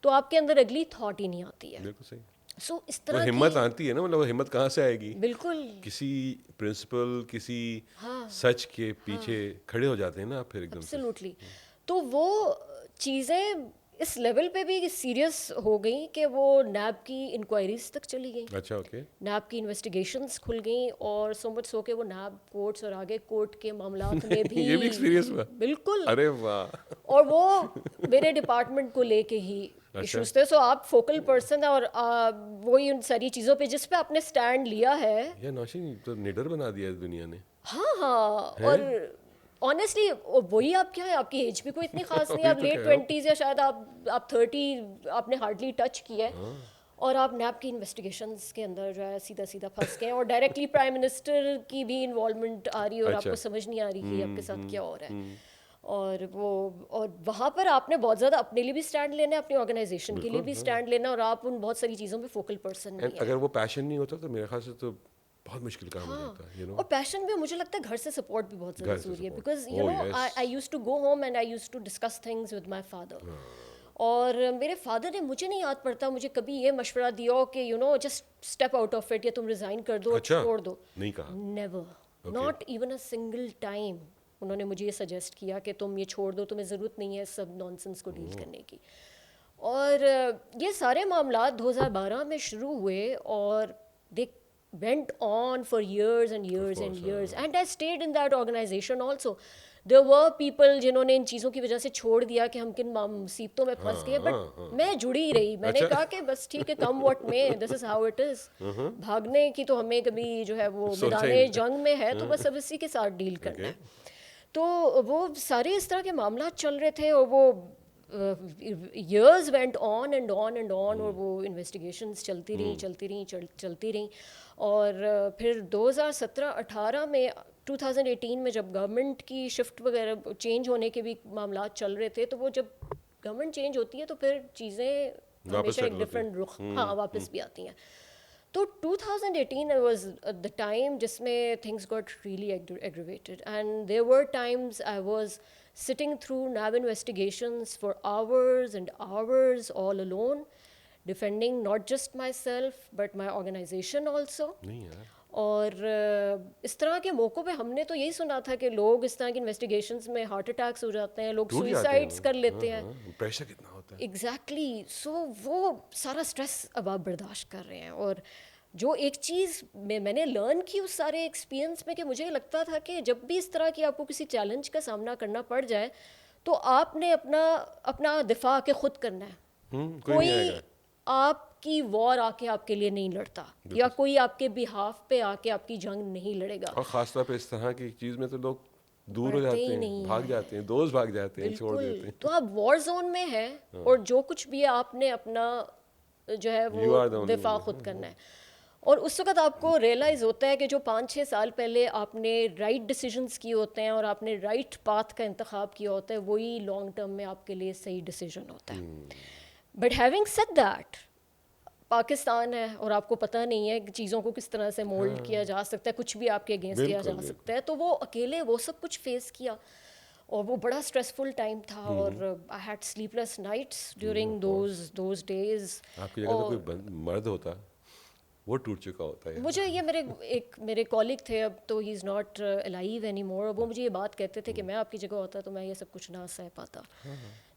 [SPEAKER 1] تو آپ کے اندر اگلی تھاٹ ہی نہیں آتی ہے.
[SPEAKER 2] بالکل صحیح.
[SPEAKER 1] سو اس طرح
[SPEAKER 2] ہمت آتی ہے نا, مطلب ہمت کہاں سے آئے گی؟
[SPEAKER 1] بالکل
[SPEAKER 2] کسی پرنسپل, کسی سچ کے پیچھے کھڑے ہو جاتے ہیں نا آپ پھر ایک دم سے.
[SPEAKER 1] ایبسلیوٹلی. تو وہ چیزیں اس لیول پہ بھی سیریس ہو گئیں کہ وہ نیب کی انکوائریز تک چلی گئیں.
[SPEAKER 2] اچھا, اوکے.
[SPEAKER 1] نیب کی انویسٹیگیشنز کھل گئیں اور سو مچ سو کہ وہ نیب کورٹس اور آگے کورٹ کے معاملات میں بھی
[SPEAKER 2] یہ بھی ایکسپیرینس ہوا.
[SPEAKER 1] بالکل.
[SPEAKER 2] ارے واہ.
[SPEAKER 1] اور وہ میرے ڈپارٹمنٹ کو لے کے ہی ایشوز تھے. سو آپ فوکل پرسن ہیں اور وہی ان ساری چیزوں پہ جس پہ آپ نے اسٹینڈ لیا ہے.
[SPEAKER 2] یا نوشین تو نڈر بنا دیا اس دنیا نے.
[SPEAKER 1] ہاں, اور آنیسٹلی وہی آپ کیا ہے, آپ کی ایج بھی کوئی اتنی خاص نہیں ہے, آپ لیٹ 20s یا شاید آپ 30 آپ نے ہارڈلی ٹچ کیا ہے, اور آپ نیب کی انویسٹیگیشنز کے اندر جو ہے سیدھا سیدھا پھنس گئے, اور ڈائریکٹلی پرائم منسٹر کی بھی انوالومنٹ آ رہی ہے اور آپ کو سمجھ نہیں آ رہی کہ آپ کے ساتھ کیا ہو رہا ہے. اور وہاں پر آپ نے بہت زیادہ اپنے لیے بھی اسٹینڈ لینا ہے, اپنی آرگنائزیشن کے لیے بھی اسٹینڈ لینا, اور آپ ان بہت ساری چیزوں پہ فوکل پرسن نہیں ہیں.
[SPEAKER 2] اگر وہ پیشن نہیں ہوتا تو میرے خیال سے تو بہت مشکل کام ہو جاتا ہے.
[SPEAKER 1] اور پیشن بھی مجھے لگتا ہے گھر سے سپورٹ بھی بہت زیادہ ضروری ہے, because you know I use to go home and I use to discuss things with my father. اور میرے فادر نے مجھے نہیں یاد پڑتا مجھے کبھی یہ مشورہ دیا ہو کہ you know just step out of it, یا تم ریزائن کر دو, چھوڑ دو.
[SPEAKER 2] نہیں کہا.
[SPEAKER 1] Never, not even a single time انہوں نے مجھے یہ سجیسٹ کیا کہ تم یہ چھوڑ دو, تمہیں ضرورت نہیں ہے سب نانسنس کو ڈیل کرنے کی. اور یہ سارے معاملات 2012 میں شروع ہوئے اور دے went on for years and years and years, and I stayed in that organization also. There were people جنہوں نے ان چیزوں کی وجہ سے چھوڑ دیا کہ ہم کن مصیبتوں میں پھنس گئے, بٹ میں جڑی رہی. میں نے کہا کہ بس ٹھیک ہے, کم واٹ میں, دس از ہاؤ اٹ از. بھاگنے کی تو ہمیں کبھی جو ہے وہ میدان جنگ میں ہے تو بس اب اسی کے ساتھ ڈیل کرنا ہے. تو وہ سارے اس طرح کے معاملات چل رہے تھے, اور وہ years went on and on and on, اور وہ انویسٹیگیشنز چلتی رہیں. اور پھر 2017-18 میں 2018 میں جب گورنمنٹ کی شفٹ وغیرہ چینج ہونے کے بھی معاملات چل رہے تھے, تو وہ جب گورنمنٹ چینج ہوتی ہے تو پھر چیزیں ہمیشہ ایک ڈفرینٹ رخ واپس بھی آتی ہیں. تو 2018 واز دا ٹائم جس میں things got really aggravated, and there were times I was sitting through NAB investigations for hours and hours all alone, defending not just myself but my organization also. اور اس طرح کے موقعوں پہ ہم نے تو یہی سنا تھا کہ لوگ اس طرح کی انویسٹیگیشنز میں ہارٹ اٹیکس ہو جاتے ہیں, لوگ سوئسائڈس کر لیتے ہیں.
[SPEAKER 2] پریشر کتنا ہوتا ہے.
[SPEAKER 1] ایگزیکٹلی. سو وہ سارا اسٹریس اب آپ برداشت کر رہے ہیں. اور جو ایک چیز میں نے لرن کی اس سارے ایکسپیرئنس میں, کہ مجھے لگتا تھا کہ جب بھی اس طرح کی آپ کو کسی چیلنج کا سامنا کرنا پڑ جائے تو آپ نے اپنا دفاع کے خود کرنا ہے. کوئی آپ کی وار آ کے آپ کے لیے نہیں لڑتا, یا کوئی آپ کے بہاف پہ آ کے آپ کی جنگ نہیں لڑے گا.
[SPEAKER 2] اور خاص طور پہ اس طرح کی چیز میں تو لوگ دور ہو جاتے ہیں, بھاگ جاتے ہیں, دوست بھاگ جاتے ہیں, چھوڑ دیتے ہیں.
[SPEAKER 1] تو آپ وار زون میں ہیں, اور جو کچھ بھی ہے آپ نے اپنا جو ہے وہ دفاع خود کرنا ہے. اور اس وقت آپ کو ریئلائز ہوتا ہے کہ جو 5-6 سال پہلے آپ نے رائٹ ڈیسیجنس کیے ہوتے ہیں اور آپ نے رائٹ پاتھ کا انتخاب کیا ہوتا ہے, وہی لانگ ٹرم میں آپ کے لیے صحیح ڈیسیجن ہوتا ہے. But having said that, Pakistan ہے اور آپ کو پتہ نہیں ہے کہ چیزوں کو کس طرح سے مولڈ کیا جا سکتا ہے, کچھ بھی آپ کے اگینسٹ کیا جا سکتا ہے. تو وہ اکیلے وہ سب کچھ فیس کیا, اور وہ بڑا اسٹریسفل ٹائم تھا, اور I had sleepless nights during those days.
[SPEAKER 2] آپ کی جگہ تو کوئی مرد ہوتا وہ ٹوٹ چکا ہوتا ہے.
[SPEAKER 1] مجھے یہ میرے کالگ تھے, اب تو he is not alive any more, وہ مجھے یہ بات کہتے تھے کہ میں آپ کی جگہ ہوتا تو میں یہ سب کچھ نہ سہ پاتا,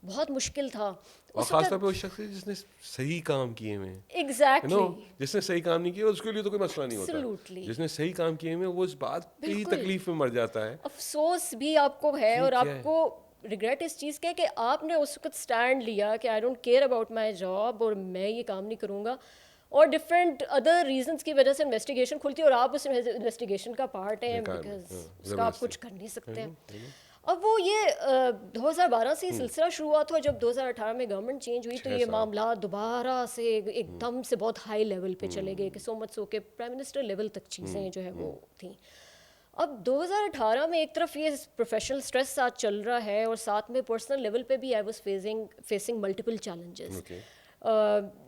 [SPEAKER 1] بہت مشکل تھا.
[SPEAKER 2] اور خاص طور پہ اس شخص جس نے صحیح کام کیے ہوئے ہیں,
[SPEAKER 1] ایگزیکٹلی,
[SPEAKER 2] جس نے صحیح کام نہیں کیا اس کے لیے تو کوئی مسئلہ نہیں ہوتا, جس نے صحیح کام کیے ہوئے وہ اس بات پہ ہی تکلیف میں مر جاتا ہے.
[SPEAKER 1] افسوس بھی آپ کو ہے, اور آپ کو ریگریٹ اس چیز کا کہ آپ نے اس وقت اسٹینڈ لیا کہ I don't care about my job اور میں یہ کام نہیں کروں گا, اور ڈفرینٹ ادر ریزنس کی وجہ سے انویسٹیگیشن کھلتی ہے اور آپ اس انویسٹیگیشن کا پارٹ ہیں, بیکاز اس کا آپ کچھ کر نہیں سکتے ہیں. اب وہ یہ 2012 سے سلسلہ شروع ہوا تھا, جب 2018 میں گورنمنٹ چینج ہوئی تو یہ معاملات دوبارہ سے ایک دم سے بہت ہائی لیول پہ چلے گئے, کہ سو مچ سو کہ پرائم منسٹر لیول تک چیزیں جو ہے وہ تھیں. اب 2018 میں ایک طرف یہ پروفیشنل اسٹریس ساتھ چل رہا ہے, اور ساتھ میں پرسنل لیول پہ بھی I was facing multiple challenges,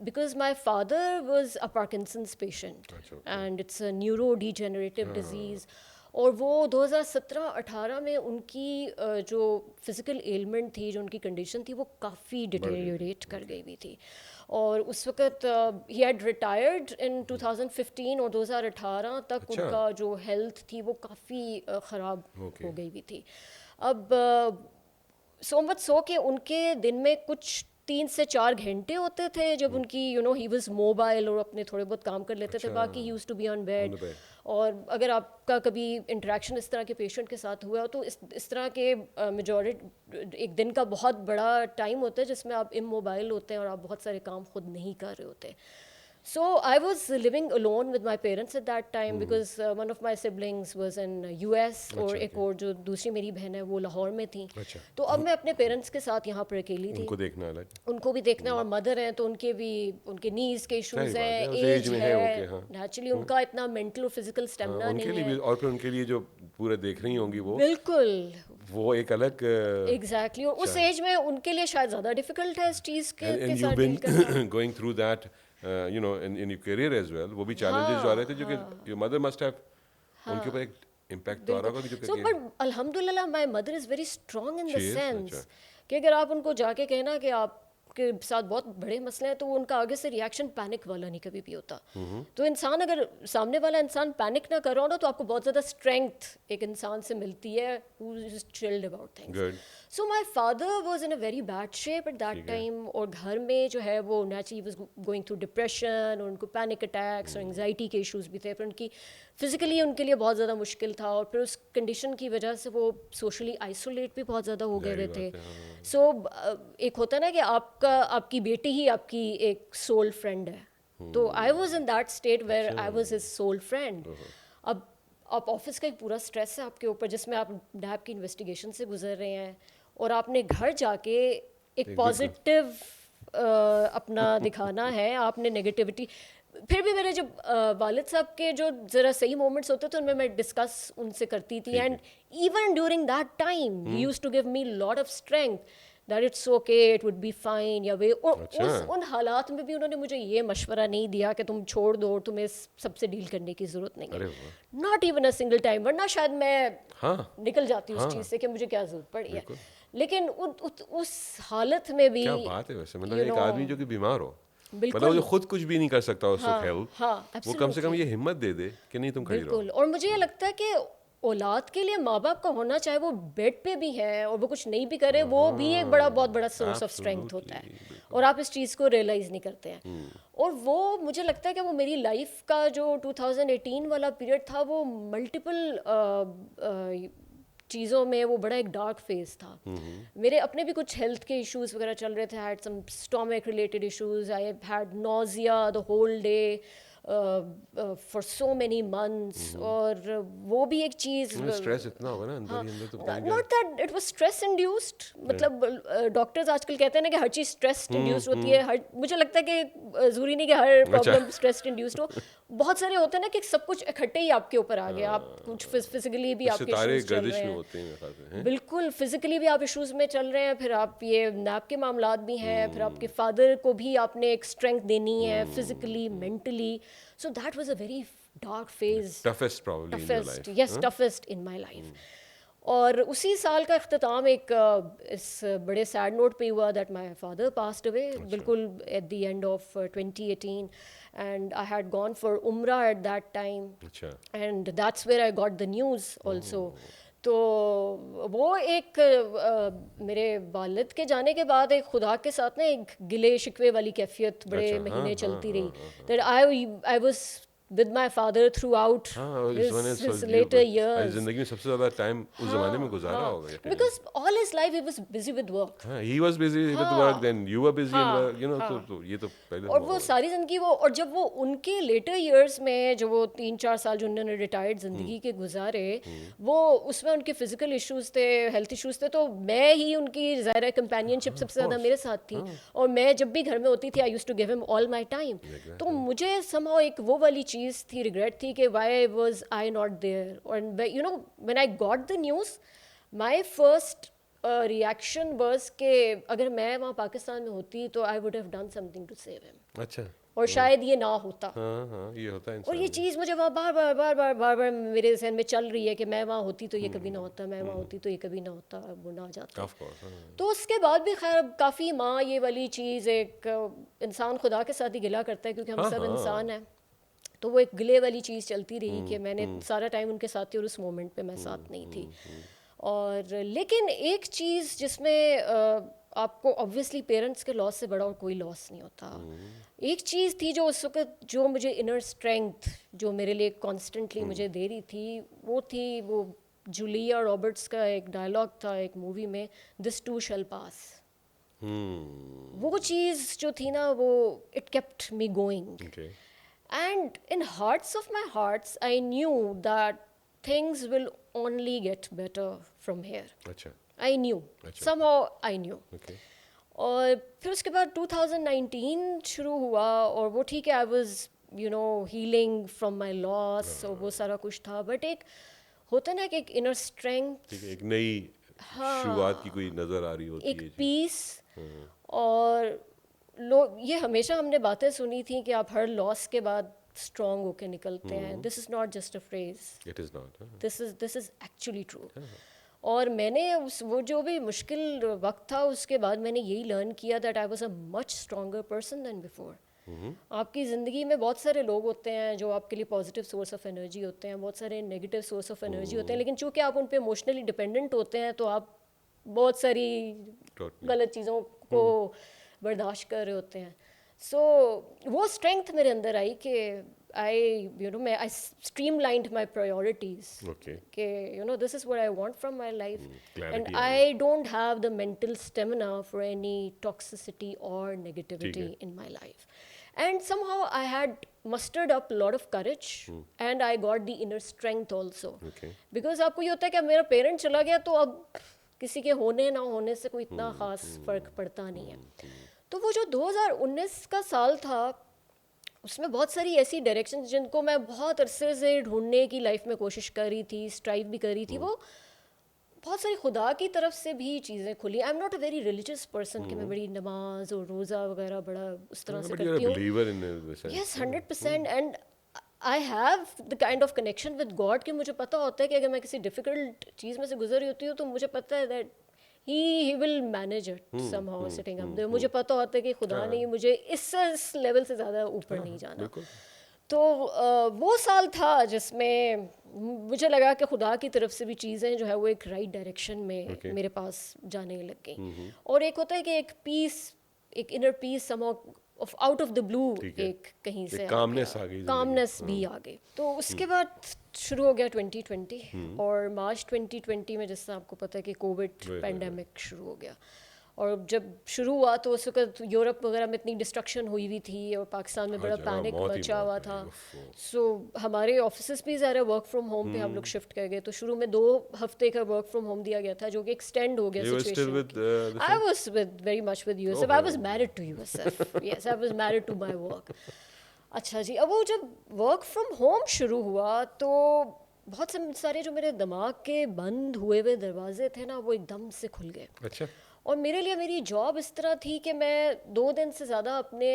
[SPEAKER 1] because my father was a Parkinson's patient, and it's a neurodegenerative disease. اور وہ 2017-18 میں ان کی جو فزیکل ایلمنٹ تھی, جو ان کی کنڈیشن تھی, وہ کافی ڈیٹیریوریٹ کر گئی ہوئی تھی, اور اس وقت ہی ہیڈ ریٹائرڈ ان 2015, اور 2018 تک ان کا جو ہیلتھ تھی وہ کافی خراب ہو گئی ہوئی تھی. اب سو مچ سو کہ ان کے دن میں کچھ 3 سے 4 گھنٹے ہوتے تھے جب ان کی ہی واز موبائل, اور اپنے تھوڑے بہت کام کر لیتے تھے, باقی he used to be on bed. اور اگر آپ کا کبھی انٹریکشن اس طرح کے پیشنٹ کے ساتھ ہوا تو اس طرح کے میجورٹی ایک دن کا بہت بڑا ٹائم ہوتا ہے جس میں آپ اموبائل ہوتے ہیں اور آپ بہت سارے کام خود نہیں کر رہے ہوتے. So I was living alone with my parents at that time, because one of my siblings was in US, اور ایک اور جو دوسری میری بہن ہے وہ لاہور میں تھیں. تو اب میں اپنے پیرنٹس کے ساتھ یہاں پر اکیلی تھی, ان کو بھی دیکھنا, اور مدر ہیں تو ان کے نیز کے ایشوز ہیں, ایج ہے, نیچرلی ان کا اتنا مینٹل اور فزیکل اسٹیمنا نہیں ہے,
[SPEAKER 2] اور پھر ان کے لیے جو پورے دیکھ رہی ہوں گی
[SPEAKER 1] بالکل
[SPEAKER 2] وہ ایک الگ
[SPEAKER 1] ایگزیکٹلی, اور اس ایج میں ان کے لیے شاید زیادہ ڈیفیکلٹ ہے اس چیز کے ساتھ ڈیل کرنا.
[SPEAKER 2] going through that in your career as well, وہ بھی challenges جو آ رہے تھے جو کہ your mother must have ان کے اوپر ایک امپیکٹ تو آ رہا ہوگا.
[SPEAKER 1] So but الحمدللہ my mother is very strong in the sense کہ اگر آپ ان کو جا کے کہنا کہ آپ کے ساتھ بہت بڑے مسئلے ہیں, تو ان کا آگے سے ریئیکشن پینک والا نہیں کبھی بھی ہوتا. تو انسان اگر سامنے والا انسان پینک نہ کر رہا ہو نا, تو آپ کو بہت زیادہ اسٹرینتھ ایک انسان سے ملتی ہے who is chilled about things. So my father was in a very bad shape at that time, اور گھر میں جو ہے وہ naturally was going through depression, اور ان کو panic attacks اور anxiety کے ایشوز بھی تھے, پھر ان کی فزیکلی ان کے لیے بہت زیادہ مشکل تھا, اور پھر اس کنڈیشن کی وجہ سے وہ سوشلی آئسولیٹ بھی بہت زیادہ ہو گئے ہوئے تھے. سو ایک ہوتا ہے نا کہ آپ کی بیٹی ہی آپ کی ایک سول فرینڈ ہے, تو I was in that state where I was his civil friend. اب آپ آفس کا ایک پورا اسٹریس ہے آپ کے اوپر, جس میں آپ ڈیپ کی انویسٹیگیشن سے گزر رہے ہیں, اور آپ نے گھر جا کے ایک پازیٹیو اپنا دکھانا ہے, آپ نے نگیٹیوٹی. پھر بھی میرے جب والد صاحب کے جو ذرا صحیح مومنٹس ہوتے تھے ان میں ڈسکس ان سے کرتی تھی, and even during that time he used to give me lot of strength that it's okay, it would be fine, یا وہ ان حالات میں بھی انہوں نے مجھے یہ مشورہ نہیں دیا کہ تم چھوڑ دو, تمہیں سب سے ڈیل کرنے کی ضرورت نہیں ہے, not even a single time. ورنہ شاید میں نکل جاتی ہوں اس چیز سے کہ مجھے کیا ضرورت پڑی ہے. لیکن اس حالت میں بھی
[SPEAKER 2] کیا بات ہے ویسے, مطلب ایک آدمی جو کہ بیمار ہو, مطلب جو خود کچھ بھی نہیں کر سکتا اس وقت ہیلپ, وہ کم سے کم یہ ہمت دے دے کہ نہیں تم کھڑی رہو.
[SPEAKER 1] بالکل. اور مجھے یہ لگتا ہے کہ اولاد کے لیے ماں باپ کا ہونا, چاہے وہ بیڈ پہ بھی ہے اور وہ کچھ نہیں بھی کرے, وہ بھی ایک بہت بڑا سورس آف اسٹرینتھ ہوتا ہے, اور آپ اس چیز کو ریئلائز نہیں کرتے ہیں. اور وہ مجھے لگتا ہے کہ وہ میری لائف کا جو 2018 والا پیریڈ تھا, وہ ملٹیپل چیزوں میں وہ بڑا ایک ڈارک فیز تھا. میرے اپنے بھی کچھ ہیلتھ کے ایشوز وغیرہ چل رہے تھے, I had some stomach related issues, I had نوزیا the whole day for so many months. اور وہ بھی ایک چیز,
[SPEAKER 2] اسٹریس اتنا ہوگا نا اندر ہی اندر, تو
[SPEAKER 1] not that it was stress induced, مطلب ڈاکٹرز آج کل کہتے ہیں نا کہ ہر چیز اسٹریس انڈیوسڈ ہوتی ہے. مجھے لگتا ہے کہ ضروری نہیں کہ ہر پرابلم اسٹریس انڈیوسڈ ہو, بہت سارے ہوتے ہیں نا کہ سب کچھ اکٹھے ہی آپ کے اوپر آ گیا, آپ کچھ فزیکلی بھی آپ کے ایشوز چل رہے ہیں, بالکل فزیکلی بھی آپ ایشوز میں چل رہے ہیں, پھر آپ یہ نیپ کے معاملات بھی ہیں, پھر آپ کے فادر کو بھی آپ نے ایک اسٹرینتھ دینی ہے physically mentally. So that was a very dark phase,
[SPEAKER 2] toughest probably in your life.
[SPEAKER 1] Yes, toughest in my life. اور اسی سال کا اختتام ایک اس بڑے سیڈ نوٹ پہ ہوا that my father passed away بالکل at the end of 2018 and I had gone for عمرہ ایٹ دیٹ ٹائم
[SPEAKER 2] اچھا
[SPEAKER 1] and that's where I got the news also. تو وہ ایک میرے والد کے جانے کے بعد ایک خدا کے ساتھ نا ایک گلے شکوے والی کیفیت بڑے مہینے چلتی رہی that I was with my father throughout his later years.
[SPEAKER 2] زندگی میں سب سے زیادہ ٹائم اس زمانے میں گزارا ہوگا.
[SPEAKER 1] Because all his life he was busy with work.
[SPEAKER 2] He was busy with work, then you were busy in work, you know, so یہ تو پہلے.
[SPEAKER 1] اور وہ ساری زندگی وہ, اور جب وہ ان کے لیٹر ایئرس میں جو وہ 3-4 سال جو انہوں نے ریٹائرڈ زندگی کے گزارے, وہ اس میں ان کے فزیکل ایشوز تھے, ہیلتھ ایشوز تھے, تو میں ہی ان کی ظاہر کمپینین شپ سب سے زیادہ میرے ساتھ تھی, اور میں جب بھی گھر میں ہوتی تھی I used to give him all my time. تو مجھے somehow ایک وہ والی چیز تھی, ریگریٹ تھی کہ why was I not there. اور you know when I got the news my first reaction was کہ اگر میں وہاں پاکستان میں ہوتی تو I would have done something to save him.
[SPEAKER 2] اچھا.
[SPEAKER 1] اور شاید یہ نہ ہوتا.
[SPEAKER 2] ہاں یہ ہوتا ہے.
[SPEAKER 1] اور یہ چیز مجھے وہاں بار بار بار بار بار بار میرے ذہن میں چل رہی ہے کہ میں وہاں ہوتی تو یہ کبھی نہ ہوتا, میں وہاں ہوتی تو یہ کبھی نہ ہوتا, وہ نہ جاتا. تو اس کے بعد بھی خیر کافی ماں یہ والی چیز, ایک انسان خدا کے ساتھ ہی گلا کرتا ہے کیونکہ ہم سب انسان ہیں, تو وہ ایک گلے والی چیز چلتی رہی کہ میں نے سارا ٹائم ان کے ساتھ تھی اور اس مومنٹ پہ میں ساتھ نہیں تھی. اور لیکن ایک چیز جس میں آپ کو obviously پیرنٹس کے لاس سے بڑا اور کوئی لاس نہیں ہوتا, ایک چیز تھی جو اس وقت جو مجھے انر اسٹرینتھ جو میرے لیے کانسٹنٹلی مجھے دے رہی تھی, وہ تھی وہ جولیا رابرٹس کا ایک ڈائلاگ تھا ایک مووی میں, دس ٹو شیل پاس. وہ چیز جو تھی نا وہ it kept me going. And in hearts of my hearts, I knew that things will only get better from here. Achha. I knew. Achha. Somehow I knew. Okay. اور پھر اس کے بعد 2019 شروع ہوا, اور وہ ٹھیک ہے I was you know healing from my loss, اور وہ سارا کچھ تھا, بٹ ایک ہوتا نا کہ ایک انر اسٹرینتھ,
[SPEAKER 2] ایک نئی شروعات کی کوئی نظر آ رہی ہوتی ہے,
[SPEAKER 1] ایک پیس. اور لوگ یہ ہمیشہ ہم نے باتیں سنی تھیں کہ آپ ہر لاس کے بعد اسٹرانگ ہو کے نکلتے ہیں. This is not just a phrase, this is actually true. اور میں نے وہ جو بھی مشکل وقت تھا اس کے بعد میں نے یہی لرن کیا that I was a much stronger person than before. آپ کی زندگی میں بہت سارے لوگ ہوتے ہیں جو آپ کے لیے پازیٹیو سورس آف انرجی ہوتے ہیں, بہت سارے نیگیٹیو سورس آف انرجی ہوتے ہیں, لیکن چونکہ آپ ان پہ ایموشنلی ڈپینڈنٹ ہوتے ہیں تو آپ بہت ساری غلط چیزوں کو برداشت کر رہے ہوتے ہیں. سو وہ اسٹرینتھ میرے اندر آئی کہ I streamlined my priorities کہ this is what I want from my life, and I don't have the mental stamina for any toxicity اور negativity in my life. And somehow I had mustered up a lot of courage and I got the inner strength also. Because آپ کو یہ ہوتا ہے کہ میرا پیرنٹ چلا گیا تو اب کسی کے ہونے نہ ہونے سے کوئی اتنا خاص فرق پڑتا نہیں ہے. تو وہ جو 2019 کا سال تھا اس میں بہت ساری ایسی ڈائریکشن جن کو میں بہت عرصے سے ڈھونڈنے کی لائف میں کوشش کر رہی تھی, اسٹرائیو بھی کر رہی تھی, وہ بہت ساری خدا کی طرف سے بھی چیزیں کھلی. آئی am not a very religious person کہ میں بڑی نماز اور روزہ وغیرہ بڑا اس طرح سے کرتی ہوں. یس 100%. And I have the kind of connection with God کہ مجھے پتہ ہوتا ہے کہ اگر میں کسی ڈیفیکلٹ چیز میں سے گزر رہی ہوتی ہوں تو مجھے پتہ ہے that he will manage it somehow sitting up there. مجھے پتہ ہوتا ہے کہ خدا نے مجھے اس لیول سے زیادہ اوپر نہیں جانا. تو وہ سال تھا جس میں مجھے لگا کہ خدا کی طرف سے بھی چیزیں جو ہے وہ ایک رائٹ ڈائریکشن میں میرے پاس جانے لگ گئیں. اور ایک ہوتا ہے کہ ایک پیس, ایک inner peace some of out of the blue ایک کہیں سے کامنس بھی آ گئی. تو اس کے بعد شروع ہو گیا 2020, اور مارچ 2020 میں جس طرح آپ کو پتہ ہے کہ کووڈ پینڈیمک شروع ہو گیا. اور جب شروع ہوا تو اس وقت یورپ وغیرہ میں اتنی ڈسٹرکشن ہوئی ہوئی تھی اور پاکستان میں بڑا پینک مچا ہوا تھا. سو ہمارے آفیسز بھی ذرا ورک فرام ہوم پہ ہم لوگ شفٹ کر گئے. تو شروع میں 2 ہفتے کا ورک فرام ہوم دیا گیا تھا جو کہ ایکسٹینڈ ہو گیا situation. I was very much with U S F. I was married to U S F. Yes I was married to my work. اچھا جی, اب وہ جب ورک فرام ہوم شروع ہوا تو بہت سارے جو میرے دماغ کے بند ہوئے ہوئے دروازے تھے نا وہ ایک دم سے کھل گئے.
[SPEAKER 2] اچھا.
[SPEAKER 1] اور میرے لیے میری جاب اس طرح تھی کہ میں 2 دن سے زیادہ اپنے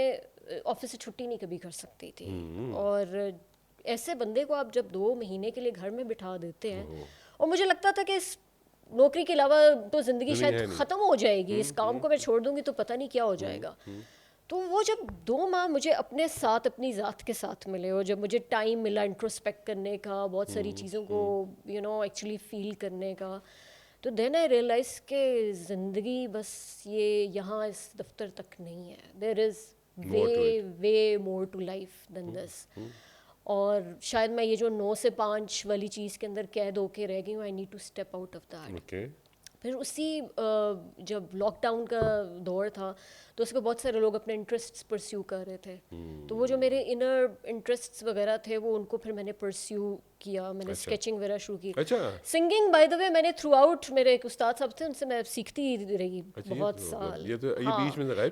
[SPEAKER 1] آفس سے چھٹی نہیں کبھی کر سکتی تھی. اور ایسے بندے کو آپ جب 2 مہینے کے لیے گھر میں بٹھا دیتے ہیں, اور مجھے لگتا تھا کہ نوکری کے علاوہ تو زندگی شاید ختم ہو جائے گی, اس کام کو میں چھوڑ دوں گی تو پتہ نہیں کیا ہو جائے گا. تو وہ جب 2 ماہ مجھے اپنے ساتھ اپنی ذات کے ساتھ ملے, اور جب مجھے ٹائم ملا انٹروسپیکٹ کرنے کا, بہت ساری چیزوں کو ایکچولی فیل کرنے کا, تو دین آئی ریئلائز کہ زندگی بس یہ یہاں اس دفتر تک نہیں ہے. دیر از وے مور ٹو لائف دین دس. اور شاید میں یہ جو 9 سے 5 والی چیز کے اندر قید ہو کے رہ گئی ہوں, I need to step out of that. پھر اسی جب لاک ڈاؤن کا دور تھا تو اس پہ بہت سارے لوگ اپنے انٹرسٹس پرسیو کر رہے تھے, تو وہ جو میرے انر انٹرسٹس وغیرہ تھے وہ ان کو پھر میں نے پرسیو کیا. میں نے اسکیچنگ وغیرہ شروع کی. سنگنگ بائی دا وے میں نے تھرو آؤٹ, میرے ایک استاد صاحب تھے, ان سے میں سیکھتی رہی بہت سال.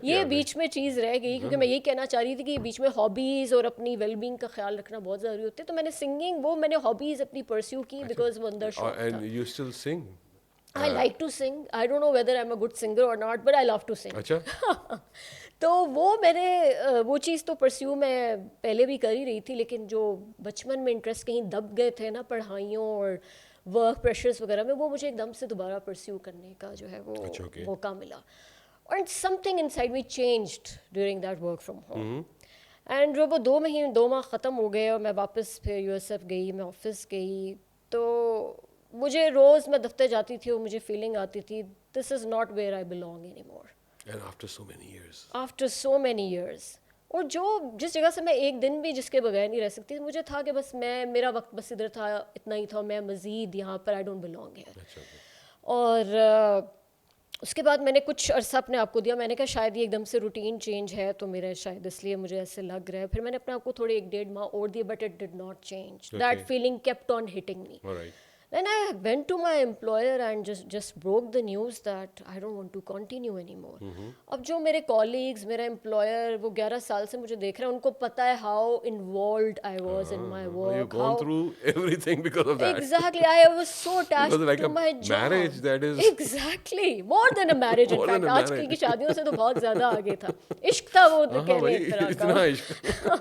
[SPEAKER 1] یہ بیچ میں چیز رہ گئی, کیونکہ میں یہی کہنا چاہ رہی تھی کہ بیچ میں ہابیز اور اپنی ویل بینگ کا خیال رکھنا بہت ضروری ہوتا ہے. تو میں نے سنگنگ وہ میں نے ہابیز اپنی پرسیو کی بیکاز وہ اندر شوق تھا. I like to sing. I don't know whether I'm a good singer or not, but I love to sing. تو وہ میں نے وہ چیز تو پرسیو میں پہلے بھی کر ہی رہی تھی, لیکن جو بچپن میں انٹرسٹ کہیں دب گئے تھے نا پڑھائیوں اور ورک پریشرز وغیرہ میں, وہ مجھے ایک دم سے دوبارہ پرسیو کرنے کا جو ہے وہ موقع ملا. اور something inside me changed during that work from home. And جب وہ 2 ماہ ختم ہو گئے اور میں واپس پھر یو ایس ایف گئی, میں آفس گئی, تو مجھے روز میں دفتر جاتی تھی اور مجھے فیلنگ آتی تھی this is not where I belong any more after so many years. اور جو جس جگہ سے میں ایک دن بھی جس کے بغیر نہیں رہ سکتی, مجھے تھا کہ بس میرا وقت بس ادھر تھا, اتنا ہی تھا, میں مزید یہاں پر آئی ڈونٹ بلانگ ہیئر. اور اس کے بعد میں نے کچھ عرصہ اپنے آپ کو دیا, میں نے کہا شاید یہ ایک دم سے روٹین چینج ہے تو میرا شاید اس لیے مجھے ایسے لگ رہا ہے. پھر میں نے اپنے آپ کو تھوڑے 1-1.5 ماہ اور دیے, but it did not change. That feeling kept on hitting me. Then I went to my employer and just broke the news that I don't want to continue anymore. اب جو میرے colleagues, میرا employer, وہ 11 سال سے مجھے دیکھ رہے ہیں, ان کو پتا ہے how involved I was in my work.
[SPEAKER 2] You've gone through everything because of that.
[SPEAKER 1] Exactly. I was so attached to my job.
[SPEAKER 2] Marriage, that is.
[SPEAKER 1] Exactly. More than a marriage, in fact. آج کل کی شادیوں سے تو بہت زیادہ آگے تھا. عشق تھا وہ کہنے ایک طرح کا.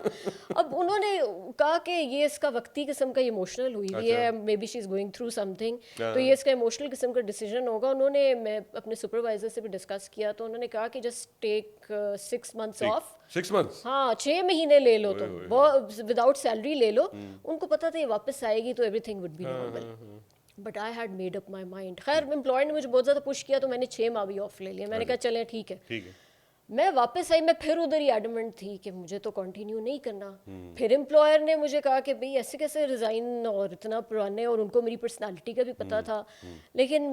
[SPEAKER 1] اب انہوں نے کہا کہ یہ اس کا وقتی قسم کا ایموشنل ہوئی ہوئی ہے, maybe she is going through something, تو یہ اس کا ایموشنل قسم کا ڈیسیجن ہوگا. انہوں نے, میں اپنے سپروائزر سے بھی ڈسکس کیا, تو انہوں نے کہا کہ just take 6 months of.
[SPEAKER 2] 6 months?
[SPEAKER 1] ہاں 6 مہینے لے لو تم, وداؤٹ سیلری لے لو. ان کو پتا تھا یہ واپس آئے گی تو everything would be normal. But I had made up my mind. خیر امپلائر نے مجھے بہت زیادہ پش کیا تو میں نے 6 ماہ بھی آف لے لیا. میں نے کہا چلیں ٹھیک ہے. میں واپس آئی, میں پھر ادھر ہی ایڈمنٹ تھی کہ مجھے تو کنٹینیو نہیں کرنا. پھر امپلائر نے مجھے کہا کہ بھئی ایسے کیسے ریزائن, اور اتنا پرانے, اور ان کو میری پرسنالٹی کا بھی پتہ تھا, لیکن